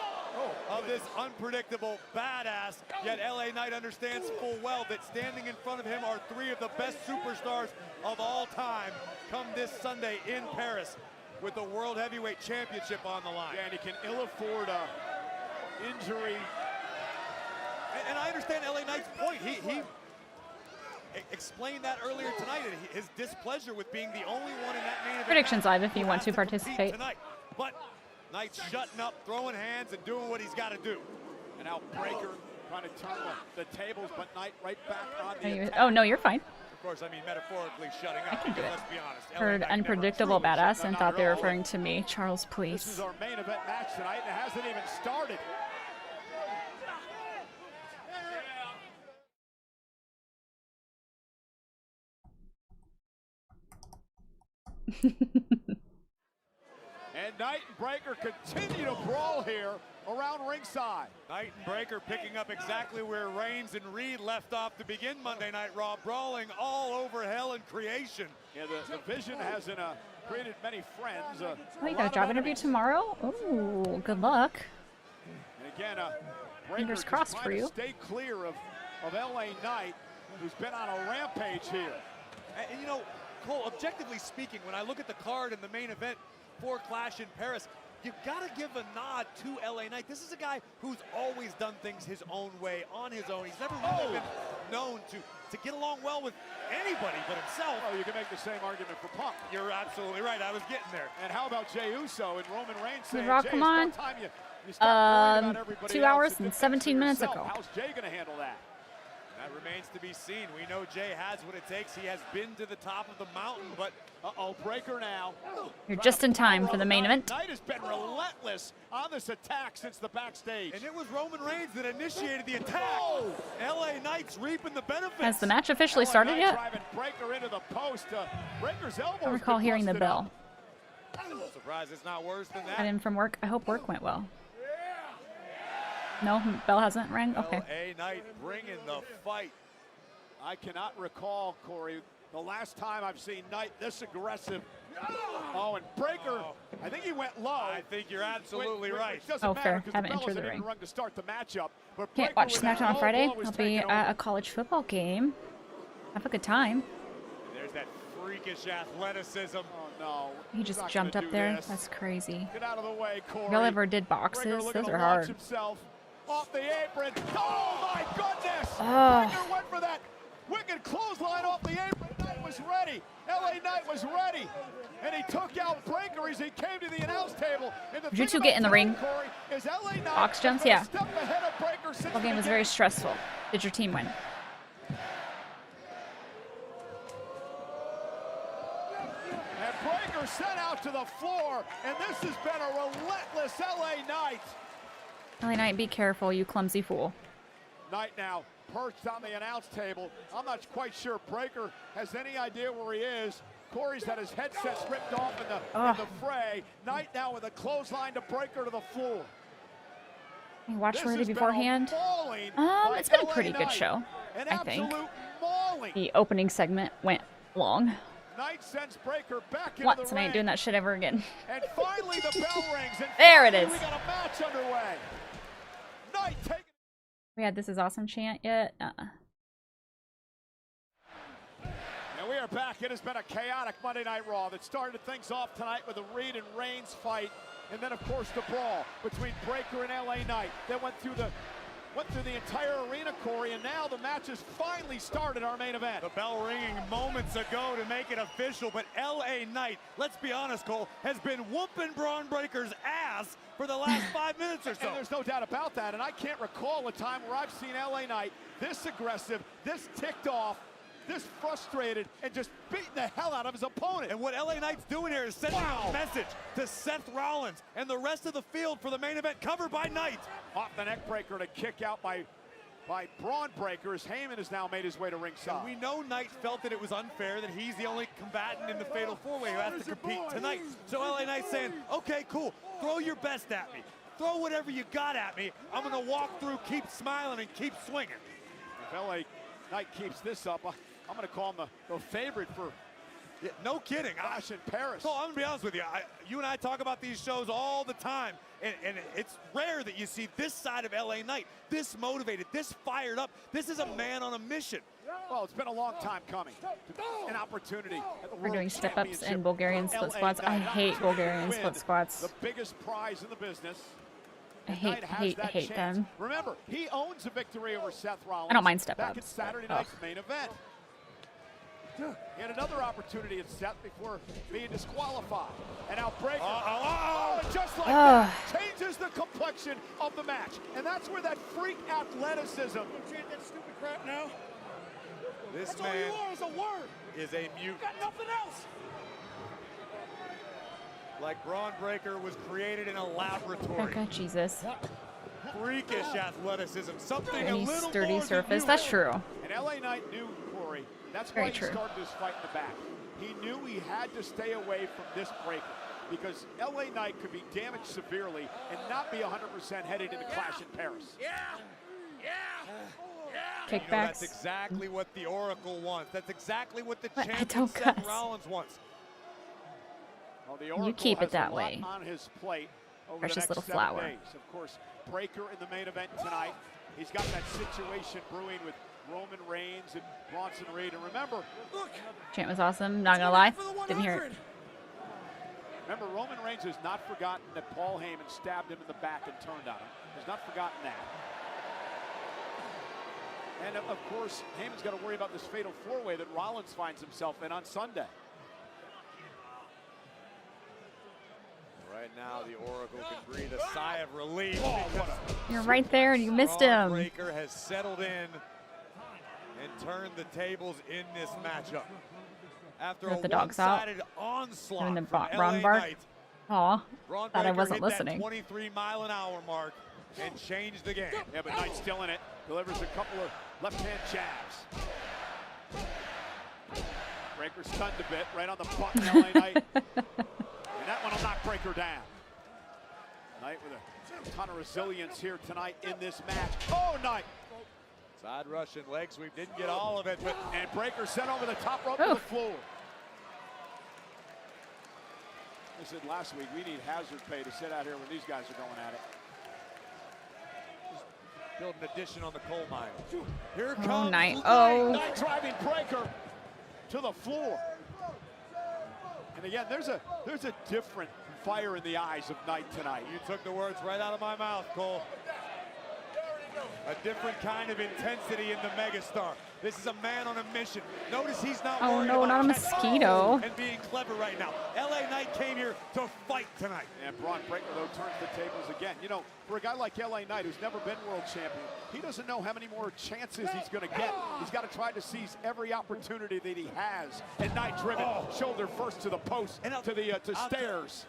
of this unpredictable badass. Yet LA Knight understands full well that standing in front of him are three of the best superstars of all time come this Sunday in Paris with the World Heavyweight Championship on the line. Yeah, and he can ill afford injury. And I understand LA Knight's point. He explained that earlier tonight, and his displeasure with being the only one in that main event. Predictions live if you want to participate. Tonight. But Knight's shutting up, throwing hands, and doing what he's got to do. And now Breaker trying to turn the tables, but Knight right back on the attack. Oh, no, you're fine. Of course, I mean metaphorically shutting up. I can do it. Let's be honest. LA Heard Knight unpredictable never truly badass shut and up. thought they were referring to me. Charles, This please. is our main event match tonight, and it hasn't even started. And Knight and Breaker continue to brawl here around ringside. Knight and Breaker picking up exactly where Reigns and Reed left off to begin Monday Night Raw, brawling all over hell and creation. Yeah, the Vision hasn't created many friends. Oh, you got a job interview tomorrow? Ooh, good luck. And again, Breaker Fingers just crossed trying for to you. stay clear of LA Knight, who's been on a rampage here. And you know, Cole, objectively speaking, when I look at the card in the main event for Clash in Paris, you've got to give a nod to LA Knight. This is a guy who's always done things his own way, on his own. He's never really been known to get along well with anybody but himself. Oh, you can make the same argument for Punk. You're absolutely right. I was getting there. And how about Jey Uso and Roman Reigns saying, Rock, Jey, come it's on. about time you stop worrying about everybody 2 else hours and and get 17 minutes yourself. ago. How's Jey going to handle that? That remains to be seen. We know Jey has what it takes. He has been to the top of the mountain, but breaker now. You're just in time for the main event. Knight has been relentless on this attack since the backstage. And it was Roman Reigns that initiated the attack. LA Knight's reaping the benefits. Has the match officially started yet? Driving Breaker into the post. Breaker's elbow. I don't recall hearing the bell. Surprised it's not worse than Got that. in from work. I hope work went well. No, bell hasn't rang? Okay. LA Knight bringing the fight. I cannot recall, Corey, the last time I've seen Knight this aggressive. Oh, and Breaker, I think he went low. I think you're absolutely right. It doesn't Oh, matter fair. 'cause Haven't the bell entered the isn't even ring. rung to start the matchup. But Can't Breaker watch with that SmackDown on low Friday. blow was I'll be taking at over. a college football game. Have a good time. There's that freakish athleticism. Oh, no. He just Not jumped gonna up do there. this. That's crazy. Get out of the way, Corey. If y'all ever did Breaker boxes, looking those to are launch hard. himself off the apron. Oh, my goodness. Oh. Breaker went for that wicked clothesline off the apron. Knight was ready. LA Knight was ready. And he took out Breaker as he came to the announce table. Did you two get in the ring? Corey, is LA Knight Box jumps? Yeah. step ahead of Breaker since The game was very stressful. Did your team win? And Breaker sent out to the floor. And this has been a relentless LA Knight. LA Knight, be careful, you clumsy fool. Knight now perched on the announce table. I'm not quite sure Breaker has any idea where he is. Corey's had his headsets ripped off in the fray. Knight now with a clothesline to Breaker to the floor. You watched This already has been a beforehand? mauling by It's been a LA pretty good Knight. show, An I think. absolute mauling. The opening segment went long. Knight sends Breaker back into Once, the and I ain't doing ring. that shit ever again. And finally the bell rings. And There it finally is. We got a match underway. Knight taking. We had This Is Awesome chant yet? And we are back. It has been a chaotic Monday Night Raw that started things off tonight with the Reed and Reigns fight, and then of course the brawl between Breaker and LA Knight that went through the entire arena, Corey, and now the match has finally started, our main event. The bell ringing moments ago to make it official, but LA Knight, let's be honest, Cole, has been whooping Braun Breaker's ass for the last 5 minutes or so. And there's no doubt about that, and I can't recall a time where I've seen LA Knight this aggressive, this ticked off, this frustrated, and just beating the hell out of his opponent. And what LA Knight's doing here is sending a message to Seth Rollins and the rest of the field for the main event, covered by Knight. Off the neck breaker to kick out by Braun Breaker as Heyman has now made his way to ringside. And we know Knight felt that it was unfair that he's the only combatant in the Fatal 4-Way who has to compete tonight. So LA Knight's saying, okay, cool, throw your best at me. Throw whatever you got at me. I'm gonna walk through, keep smiling, and keep swinging. If LA Knight keeps this up, I'm going to call him the favorite for no kidding. Clash in Paris. So I'm going to be honest with you. You and I talk about these shows all the time, and it's rare that you see this side of LA Knight, this motivated, this fired up. This is a man on a mission. Well, it's been a long time coming. An opportunity. We're doing step-ups and Bulgarian split squats. I hate Bulgarian split squats. The biggest prize in the business. I hate them. Remember, he owns a victory over Seth Rollins. I don't mind back step-ups. at Saturday night's main event. He had another opportunity at Seth before being disqualified. And now Breaker, and just like that, changes the complexion of the match. And that's where that freak athleticism. Chant that stupid crap now. This That's man all you are is a word. is a mutant. Got nothing else. Like Braun Breaker was created in a laboratory. Okay, Jesus. Freakish athleticism, something a Any little sturdy more than surface. you That's had. true. And LA Knight knew, Corey, that's Very why true. he started this fight in the back. He knew he had to stay away from this breaker because LA Knight could be damaged severely and not be 100% headed into Clash in Paris. You know, that's Kickbacks. exactly what the Oracle wants. That's exactly what the What? I champion don't Seth cuss. Rollins wants. Well, the Oracle You keep has it that a lot way. on his plate over Precious the next little 7 flower. days. Of course, Breaker in the main event tonight. He's got that situation brewing with Roman Reigns and Bronson Reed. And remember, Chant was awesome. Not gonna lie, didn't hear it. Remember, Roman Reigns has not forgotten that Paul Heyman stabbed him in the back and turned on him. Has not forgotten that. And of course, Heyman's got to worry about this fatal four-way that Rollins finds himself in on Sunday. Right now, the Oracle can breathe a sigh of relief. You're right there and you missed him. Breaker has settled in and turned the tables in this matchup. After a the dog's out. one-sided onslaught And then from Bron LA bark. Knight, Aw, Braun thought I Breaker wasn't hit listening. that 23-mile-an-hour mark and changed the game. Yeah, but Knight's still in it. Delivers a couple of left-hand jabs. Breaker stunned a bit, right on the button, LA Knight. And that one will knock Breaker down. Knight with a ton of resilience here tonight in this match. Oh, Knight! Side Russian leg sweep, didn't get all of it, but and Breaker sent over the top rope to the floor. I said last week, we need hazard pay to sit out here when these guys are going at it. build an addition on the coal mine. Here Oh, comes Knight. Oh. Knight driving Breaker to the floor. And again, there's a different fire in the eyes of Knight tonight. You took the words right out of my mouth, Cole. A different kind of intensity in the megastar. This is a man on a mission. Notice he's not Oh worried no, about not a catching mosquito. and being clever right now. LA Knight came here to fight tonight. And Bron Breaker, though, turns the tables again. You know, for a guy like LA Knight, who's never been world champion, he doesn't know how many more chances he's going to get. He's got to try to seize every opportunity that he has. And Knight driven, shoulder first to the post, and to the stairs.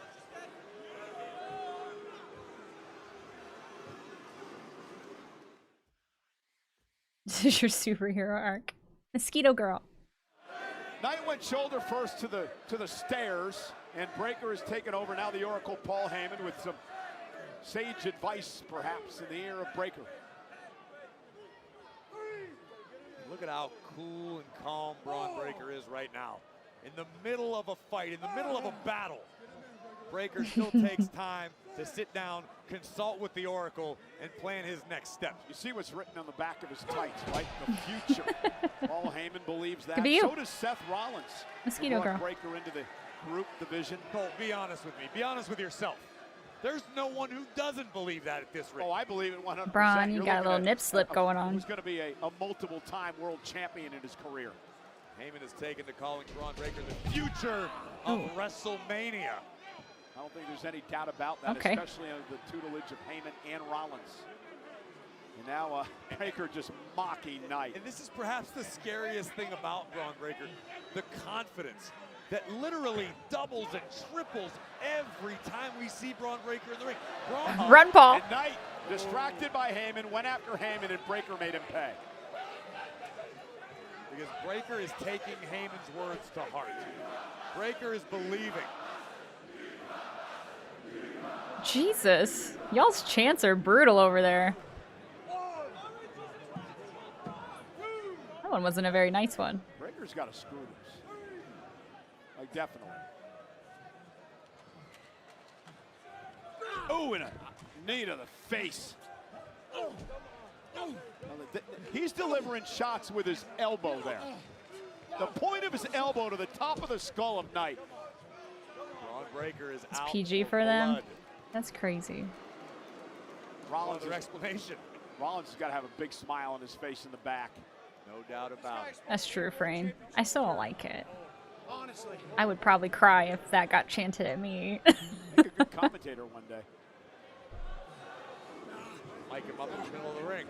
This is your superhero arc. Mosquito girl. Knight went shoulder first to the stairs, and Breaker has taken over. Now the Oracle, Paul Heyman, with some sage advice, perhaps, in the ear of Breaker. Look at how cool and calm Bron Breaker is right now. In the middle of a fight, in the middle of a battle, Breaker still takes time to sit down, consult with the Oracle, and plan his next step. You see what's written on the back of his tights, right? The future. Paul Heyman believes that. Could be you. So does Seth Rollins. Mosquito girl. Breaker into the group division. Cole, be honest with me. Be honest with yourself. There's no one who doesn't believe that at this rate. Oh, I believe it 100%. Bron, you You're got a looking little at nip slip going on. Who's going to be a multiple-time world champion in his career. Heyman has taken to calling Bron Breaker the future of WrestleMania. I don't think there's any doubt about that, Okay. especially under the tutelage of Heyman and Rollins. And now Breaker just mocking Knight. And this is perhaps the scariest thing about Bron Breaker, the confidence that literally doubles and triples every time we see Bron Breaker in the ring. Run, Paul. And Knight, distracted by Heyman, went after Heyman, and Breaker made him pay. Because Breaker is taking Heyman's words to heart. Breaker is believing. Jesus. Y'all's chants are brutal over there. That one wasn't a very nice one. Breaker's got to screw this. Like, definitely. Oh, and a knee to the face. He's delivering shots with his elbow there. The point of his elbow to the top of the skull of Knight. Bron Breaker is It's out PG for blood. them. That's crazy. Rollins' Other explanation. Rollins has got to have a big smile on his face in the back. No doubt about it. That's true, Frame. I still don't like it. Honestly. I would probably cry if that got chanted at me. Make a good commentator one day. Mic him up in the middle of the ring.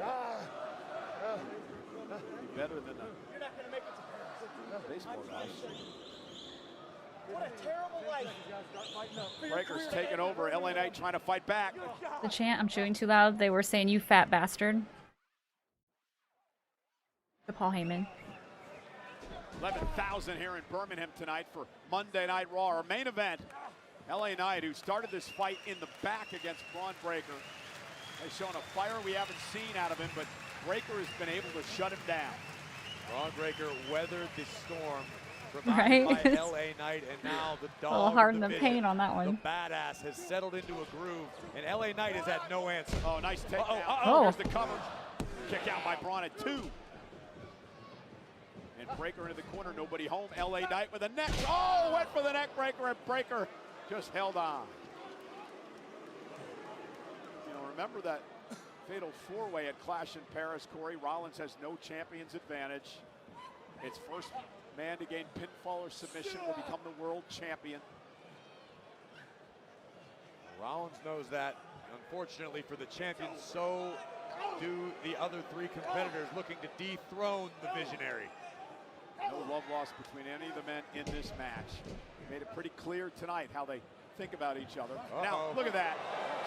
Be better than a baseball guy. What a terrible life. Breaker's taking over. LA Knight trying to fight back. The chant, I'm chewing too loud. They were saying, you fat bastard. To Paul Heyman. 11,000 here in Birmingham tonight for Monday Night Raw. Our main event, LA Knight, who started this fight in the back against Bron Breaker, has shown a fire we haven't seen out of him, but Breaker has been able to shut him down. Bron Breaker weathered the storm provided Right? by LA Knight, and now the dog A little hard in of the division, paint on that one. The badass has settled into a groove, and LA Knight has had no answer. Oh, nice takedown. Oh. Here's the cover. Kick out by Bron at 2. And Breaker into the corner, nobody home. LA Knight with a neck. Oh, went for the neck breaker, and Breaker just held on. You know, remember that fatal four-way at Clash in Paris, Corey? Rollins has no champion's advantage. It's first man to gain pinfall or submission will become the world champion. Rollins knows that. Unfortunately for the champion, so do the other three competitors looking to dethrone the Visionary. No love lost between any of the men in this match. Made it pretty clear tonight how they think about each other. Now, look at that.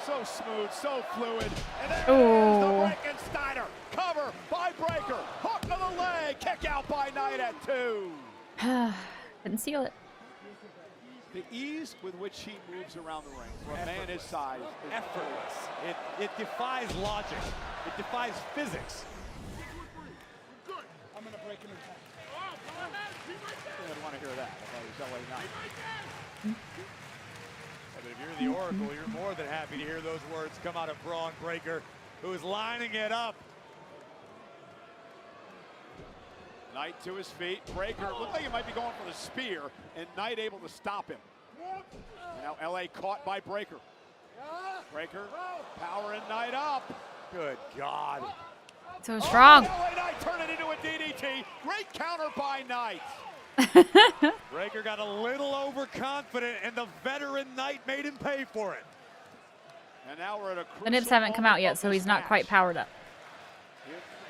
So smooth, so fluid. And there it is, the Frankensteiner. Cover by Breaker. Hook to the leg. Kick out by Knight at 2. Couldn't seal it. The ease with which he moves around the ring for a man his size is effortless. It defies logic. It defies physics. I'm gonna break him in half. I didn't want to hear that. I thought it was LA Knight. But if you're the Oracle, you're more than happy to hear those words come out of Braun Breaker, who is lining it up. Knight to his feet. Breaker looked like he might be going for the spear, and Knight able to stop him. And now LA caught by Breaker. Breaker powering Knight up. Good God. So strong. LA Knight turned it into a DDT. Great counter by Knight. Breaker got a little overconfident, and the veteran Knight made him pay for it. And now we're at a The nips haven't come out yet, so he's not quite powered up.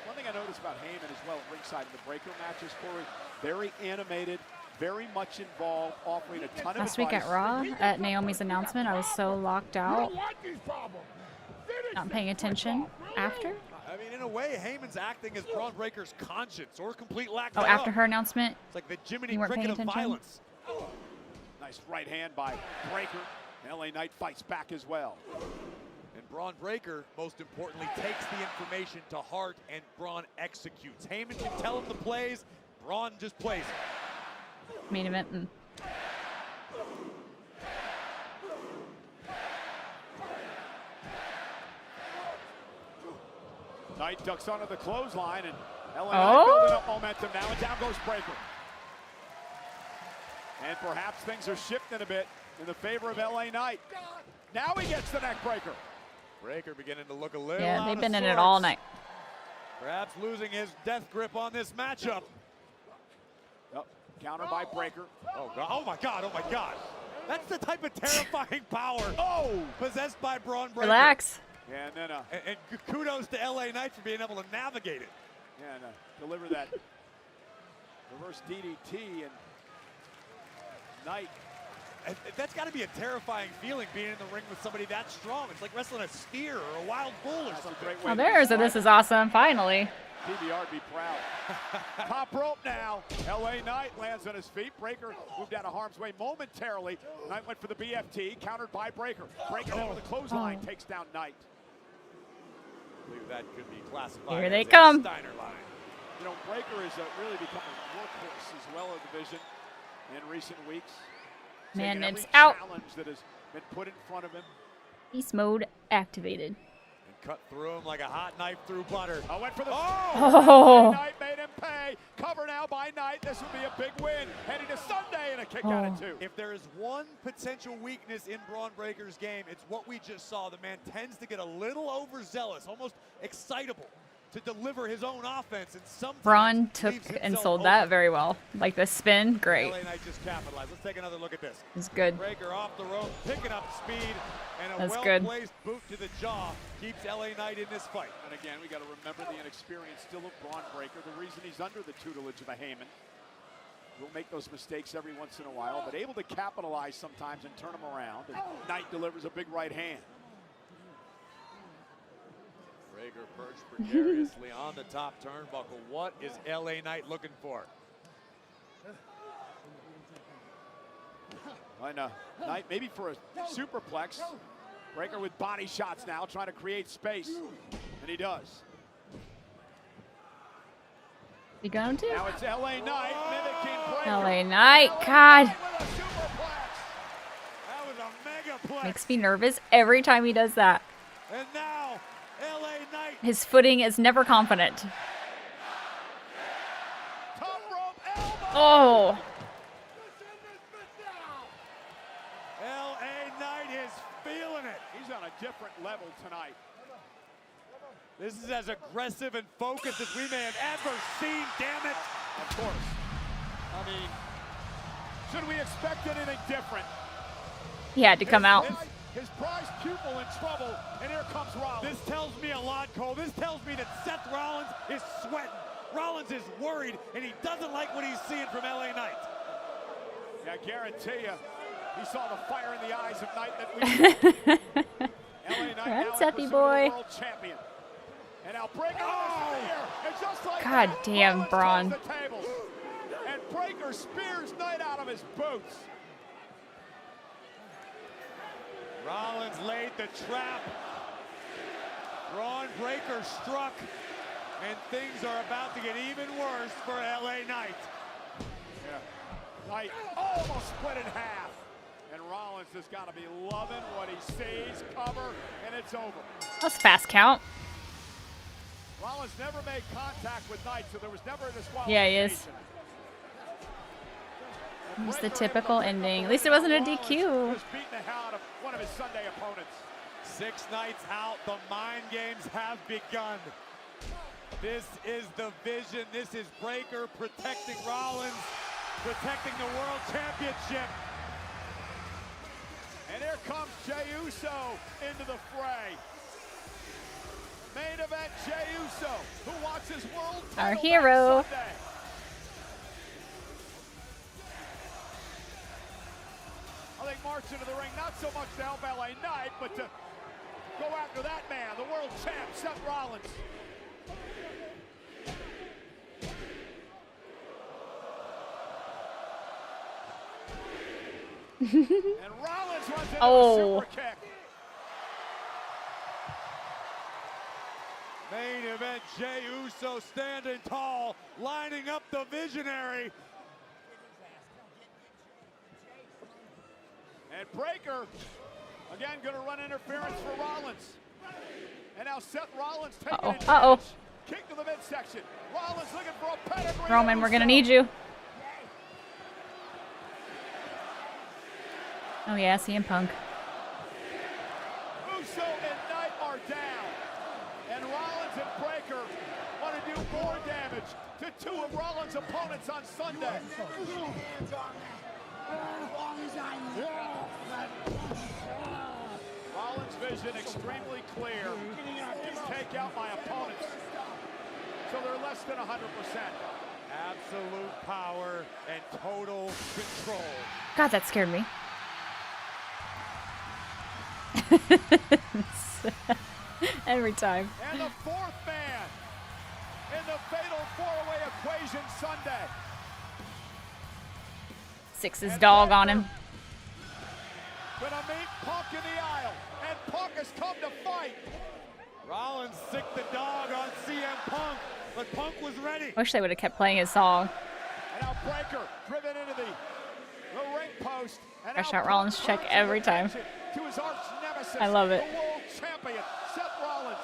One thing I noticed about Heyman as well at ringside in the Breaker matches, Corey, very animated, very much involved, offering a ton of Last week at Raw, at Naomi's announcement, I was so locked out, not paying attention after. I mean, in a way, Heyman's acting as Braun Breaker's conscience or complete lack Oh, thereof. after her announcement, It's like the Jiminy you weren't paying Cricket of attention? violence. Nice right hand by Breaker. LA Knight fights back as well. And Braun Breaker, most importantly, takes the information to heart, and Braun executes. Heyman can tell him the plays, Braun just plays it. Main event. Knight ducks onto the clothesline, and LA Knight building up momentum now, and down goes Breaker. And perhaps things are shifting a bit in the favor of LA Knight. Now he gets the neck breaker. Breaker beginning to look a little Yeah, out they've of been in it sorts. all night. Perhaps losing his death grip on this matchup. Oh, counter by Breaker. Oh, God. Oh, my God. Oh, my God. That's the type of terrifying power possessed by Braun Breaker. Relax. Yeah, and then and kudos to LA Knight for being able to navigate it. Yeah, and deliver that reverse DDT, and Knight. And that's got to be a terrifying feeling, being in the ring with somebody that strong. It's like wrestling a steer or a wild bull or something. Oh, there's a This Is Awesome, finally. PBR be proud. Top rope now. LA Knight lands on his feet. Breaker moved out of harm's way momentarily. Knight went for the BFT, countered by Breaker. Breaker then with the clothesline takes down Knight. I believe that could be classified Here they as a come. Steiner line. You know, Breaker has really become a workhorse as well in the division in recent weeks. Man, Taking every it's out. challenge that has been put in front of him. Beast mode activated. And cut through him like a hot knife through butter. I went for the Oh. Knight made him pay. Cover now by Knight. This would be a big win. Heading to Sunday and a kick out at 2. If there is one potential weakness in Braun Breaker's game, it's what we just saw. The man tends to get a little overzealous, almost excitable to deliver his own offense, and sometimes Braun took leaves and himself sold open. that very well. Like the spin, great. LA Knight just capitalized. Let's take another look at this. It's good. Breaker off the rope, picking up speed, and a That's good. well-placed boot to the jaw keeps LA Knight in this fight. And again, we got to remember the inexperience still of Braun Breaker. The reason he's under the tutelage of a Heyman. We'll make those mistakes every once in a while, but able to capitalize sometimes and turn them around. And Knight delivers a big right hand. Breaker perched precariously on the top turnbuckle. What is LA Knight looking for? And Knight maybe for a superplex. Breaker with body shots now, trying to create space. And he does. You going to? Now it's LA Knight mimicking Breaker. LA Knight, God. With a superplex. That was a megaplex. Makes me nervous every time he does that. And now, LA Knight. His footing is never confident. Top rope elbow. Oh. LA different level tonight. This is as aggressive and focused as we may have ever seen, damn it. Of course. I mean, should we expect anything different? He had to come out. His prized pupil in trouble, and here comes Rollins. This tells me a lot, Cole. This tells me that Seth Rollins is sweating. Rollins is worried, and he doesn't like what he's seeing from LA Knight. Yeah, I guarantee you, he saw the fire in the eyes of Knight that we LA Knight now Sethy the boy. world champion. And now Breaker and just like God that, damn, Rollins Bron. turns the tables. And Breaker spears Knight out of his boots. Rollins laid the trap. Braun Breaker struck, and things are about to get even worse for LA Knight. Yeah. Knight almost split in half. And Rollins has got to be loving what he sees. Cover, and it's over. That's a fast count. Rollins never made contact with Knight, so there was never a disqualification. Yeah, he is. It's the typical ending. At least it wasn't a DQ. Just beating the hell out of one of his Sunday opponents. 6 nights out, the mind games have begun. This is the vision. This is Breaker protecting Rollins, protecting the World Championship. And here comes Jey Uso into the fray. Main event, Jey Uso, who wants his world title Our hero. back Sunday. I think march into the ring, not so much to help LA Knight, but to go after that man, the world champ, Seth Rollins. And Rollins runs into a super kick. Main event, Jey Uso standing tall, lining up the visionary. And Breaker, again, going to run interference for Rollins. And now Seth Rollins taking advantage. Kick to the midsection. Rollins looking for a pedigree. Roman, we're gonna need you. Oh yeah, CM Punk. Uso and Knight are down. And Rollins and Breaker want to do more damage to 2 of Rollins' opponents on Sunday. Rollins' vision extremely clear. Take out my opponents. So they're less than 100%. Absolute power and total control. God, that scared me. Every time. And the 4th man in the fatal 4-way equation Sunday. 6's dog on him. Gonna meet Punk in the aisle, and Punk has come to fight. Rollins sicked the dog on CM Punk, but Punk was ready. Wish they would have kept playing his song. And now Breaker driven into the ring post. And Fresh out Rollins check every time. To his arch nemesis, I love it. the world champion, Seth Rollins.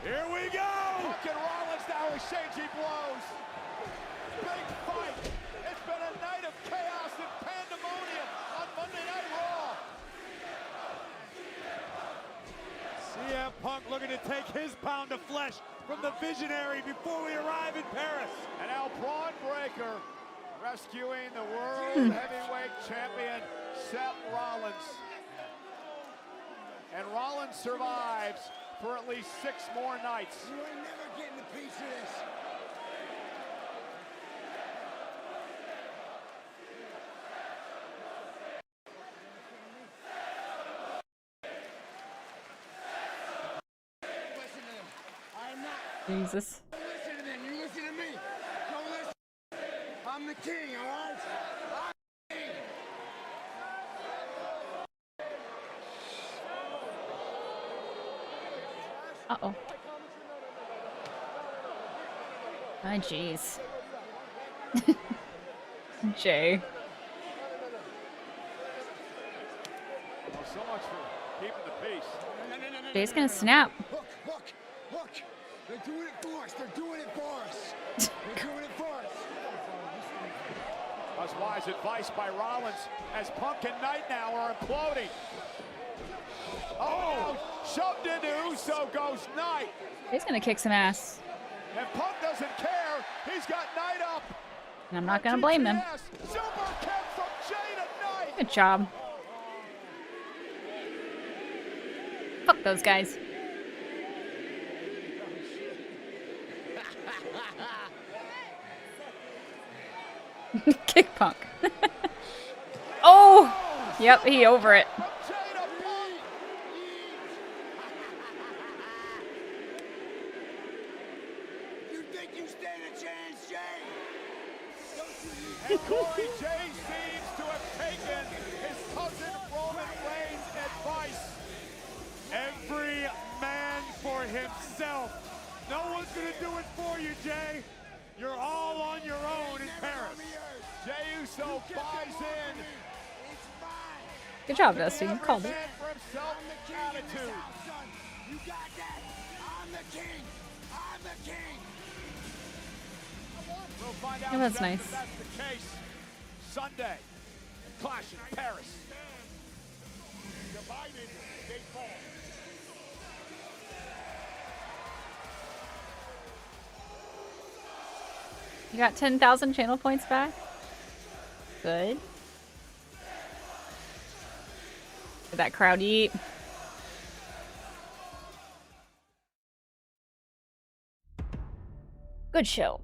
Here we go! Punk and Rollins now exchanging blows. Big fight. It's been a night of chaos and pandemonium on Monday Night Raw. CM Punk looking to take his pound of flesh from the visionary before we arrive in Paris. And now Bron Breaker rescuing the world heavyweight champion, Seth Rollins. And Rollins survives for at least 6 more nights. You ain't never getting a piece of this. Listen to them. I'm not. Jesus. Listen to them. You listen to me. Don't listen. I'm the king, all right? I'm the king. Uh-oh. Ah, jeez. Jay. Well, so much for keeping the peace. Jay's gonna snap. Look. They're doing it for us. They're doing it for us. They're doing it for us. That's wise advice by Rollins as Punk and Knight now are imploding. Oh, shoved into Uso goes Knight. He's gonna kick some ass. And Punk doesn't care. He's got Knight up. And I'm not gonna blame him. Super kick from Jay to Knight. Good job. Fuck those guys. Kick Punk. Oh! Yep, he over it. You think you stand a chance, Jay? And Corey Jay seems to have taken his cousin Roman Reigns' advice. Every man for himself. No one's gonna do it for you, Jay. You're all on your own in Paris. Jey Uso buys in. Good job, Dusty. You called it. For himself, attitude. You got that? I'm the king. I'm the king. We'll find out Yeah, that's if nice. that's the case. Sunday, Clash in Paris. Divided, they fall. You got 10,000 channel points back? Good. Did that crowd eat? Good show.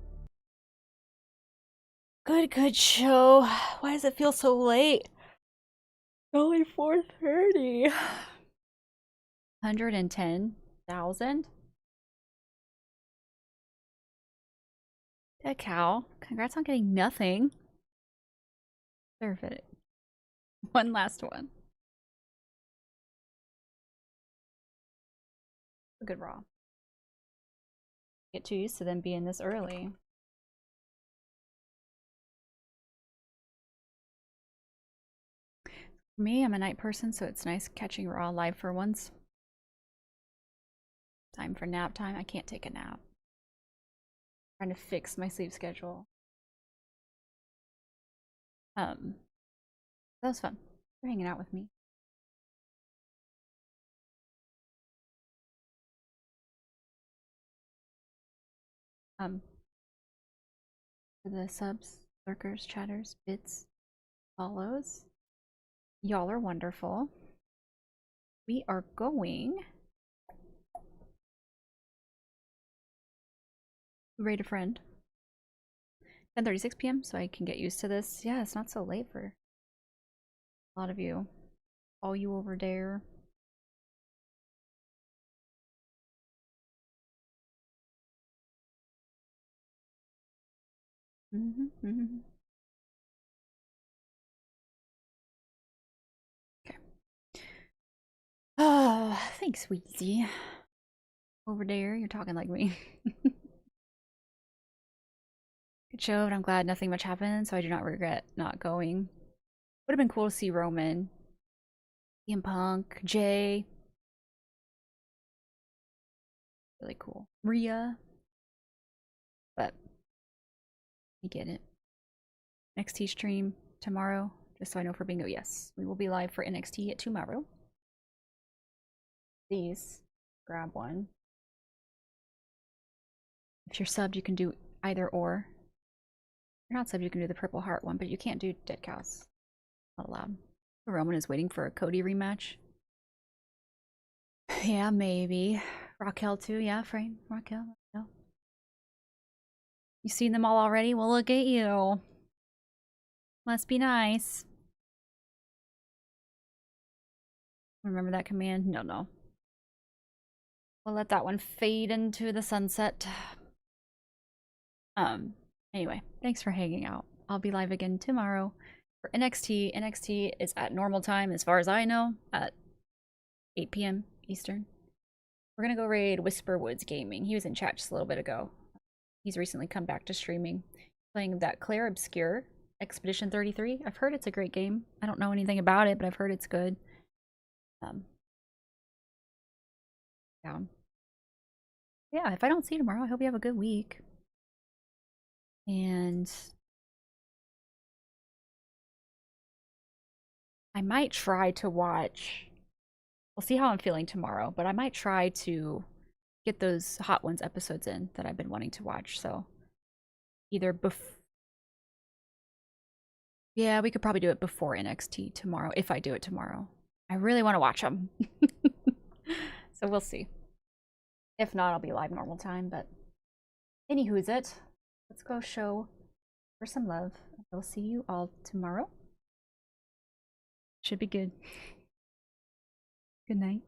Good show. Why does it feel so late? Only 4:30. 110,000? Dead cow. Congrats on getting nothing. Deserve it. One last one. A good Raw. Get too used to them being this early. For me, I'm a night person, so it's nice catching Raw live for once. Time for nap time. I can't take a nap. Trying to fix my sleep schedule. That was fun. You're hanging out with me. For the subs, lurkers, chatters, bits, follows. Y'all are wonderful. We are going. Rate a friend. 10:36 p.m. so I can get used to this. Yeah, it's not so late for a lot of you. All you over there. Okay. Ah, thanks, Weezy. Over there, you're talking like me. Good show, and I'm glad nothing much happened, so I do not regret not going. Would have been cool to see Roman, CM Punk, Jay. Really cool. Rhea. But I get it. NXT stream tomorrow, just so I know for bingo. Yes, we will be live for NXT at tomorrow. Please grab one. If you're subbed, you can do either or. If you're not subbed, you can do the Purple Heart one, but you can't do Dead Cows. Not allowed. Roman is waiting for a Cody rematch. Yeah, maybe. Raquel too. Yeah, Frame. Raquel. You seen them all already? Well, look at you. Must be nice. Remember that command? No. We'll let that one fade into the sunset. Anyway, thanks for hanging out. I'll be live again tomorrow for NXT. NXT is at normal time, as far as I know, at 8 p.m. Eastern. We're gonna go raid Whisperwoods Gaming. He was in chat just a little bit ago. He's recently come back to streaming, playing that Claire Obscure Expedition 33. I've heard it's a great game. I don't know anything about it, but I've heard it's good. Yeah, if I don't see you tomorrow, I hope you have a good week. And I might try to watch. We'll see how I'm feeling tomorrow, but I might try to get those Hot Ones episodes in that I've been wanting to watch. So either yeah, we could probably do it before NXT tomorrow if I do it tomorrow. I really want to watch them. So we'll see. If not, I'll be live normal time, but anywho's it. Let's go show for some love. I'll see you all tomorrow. Should be good. Good night.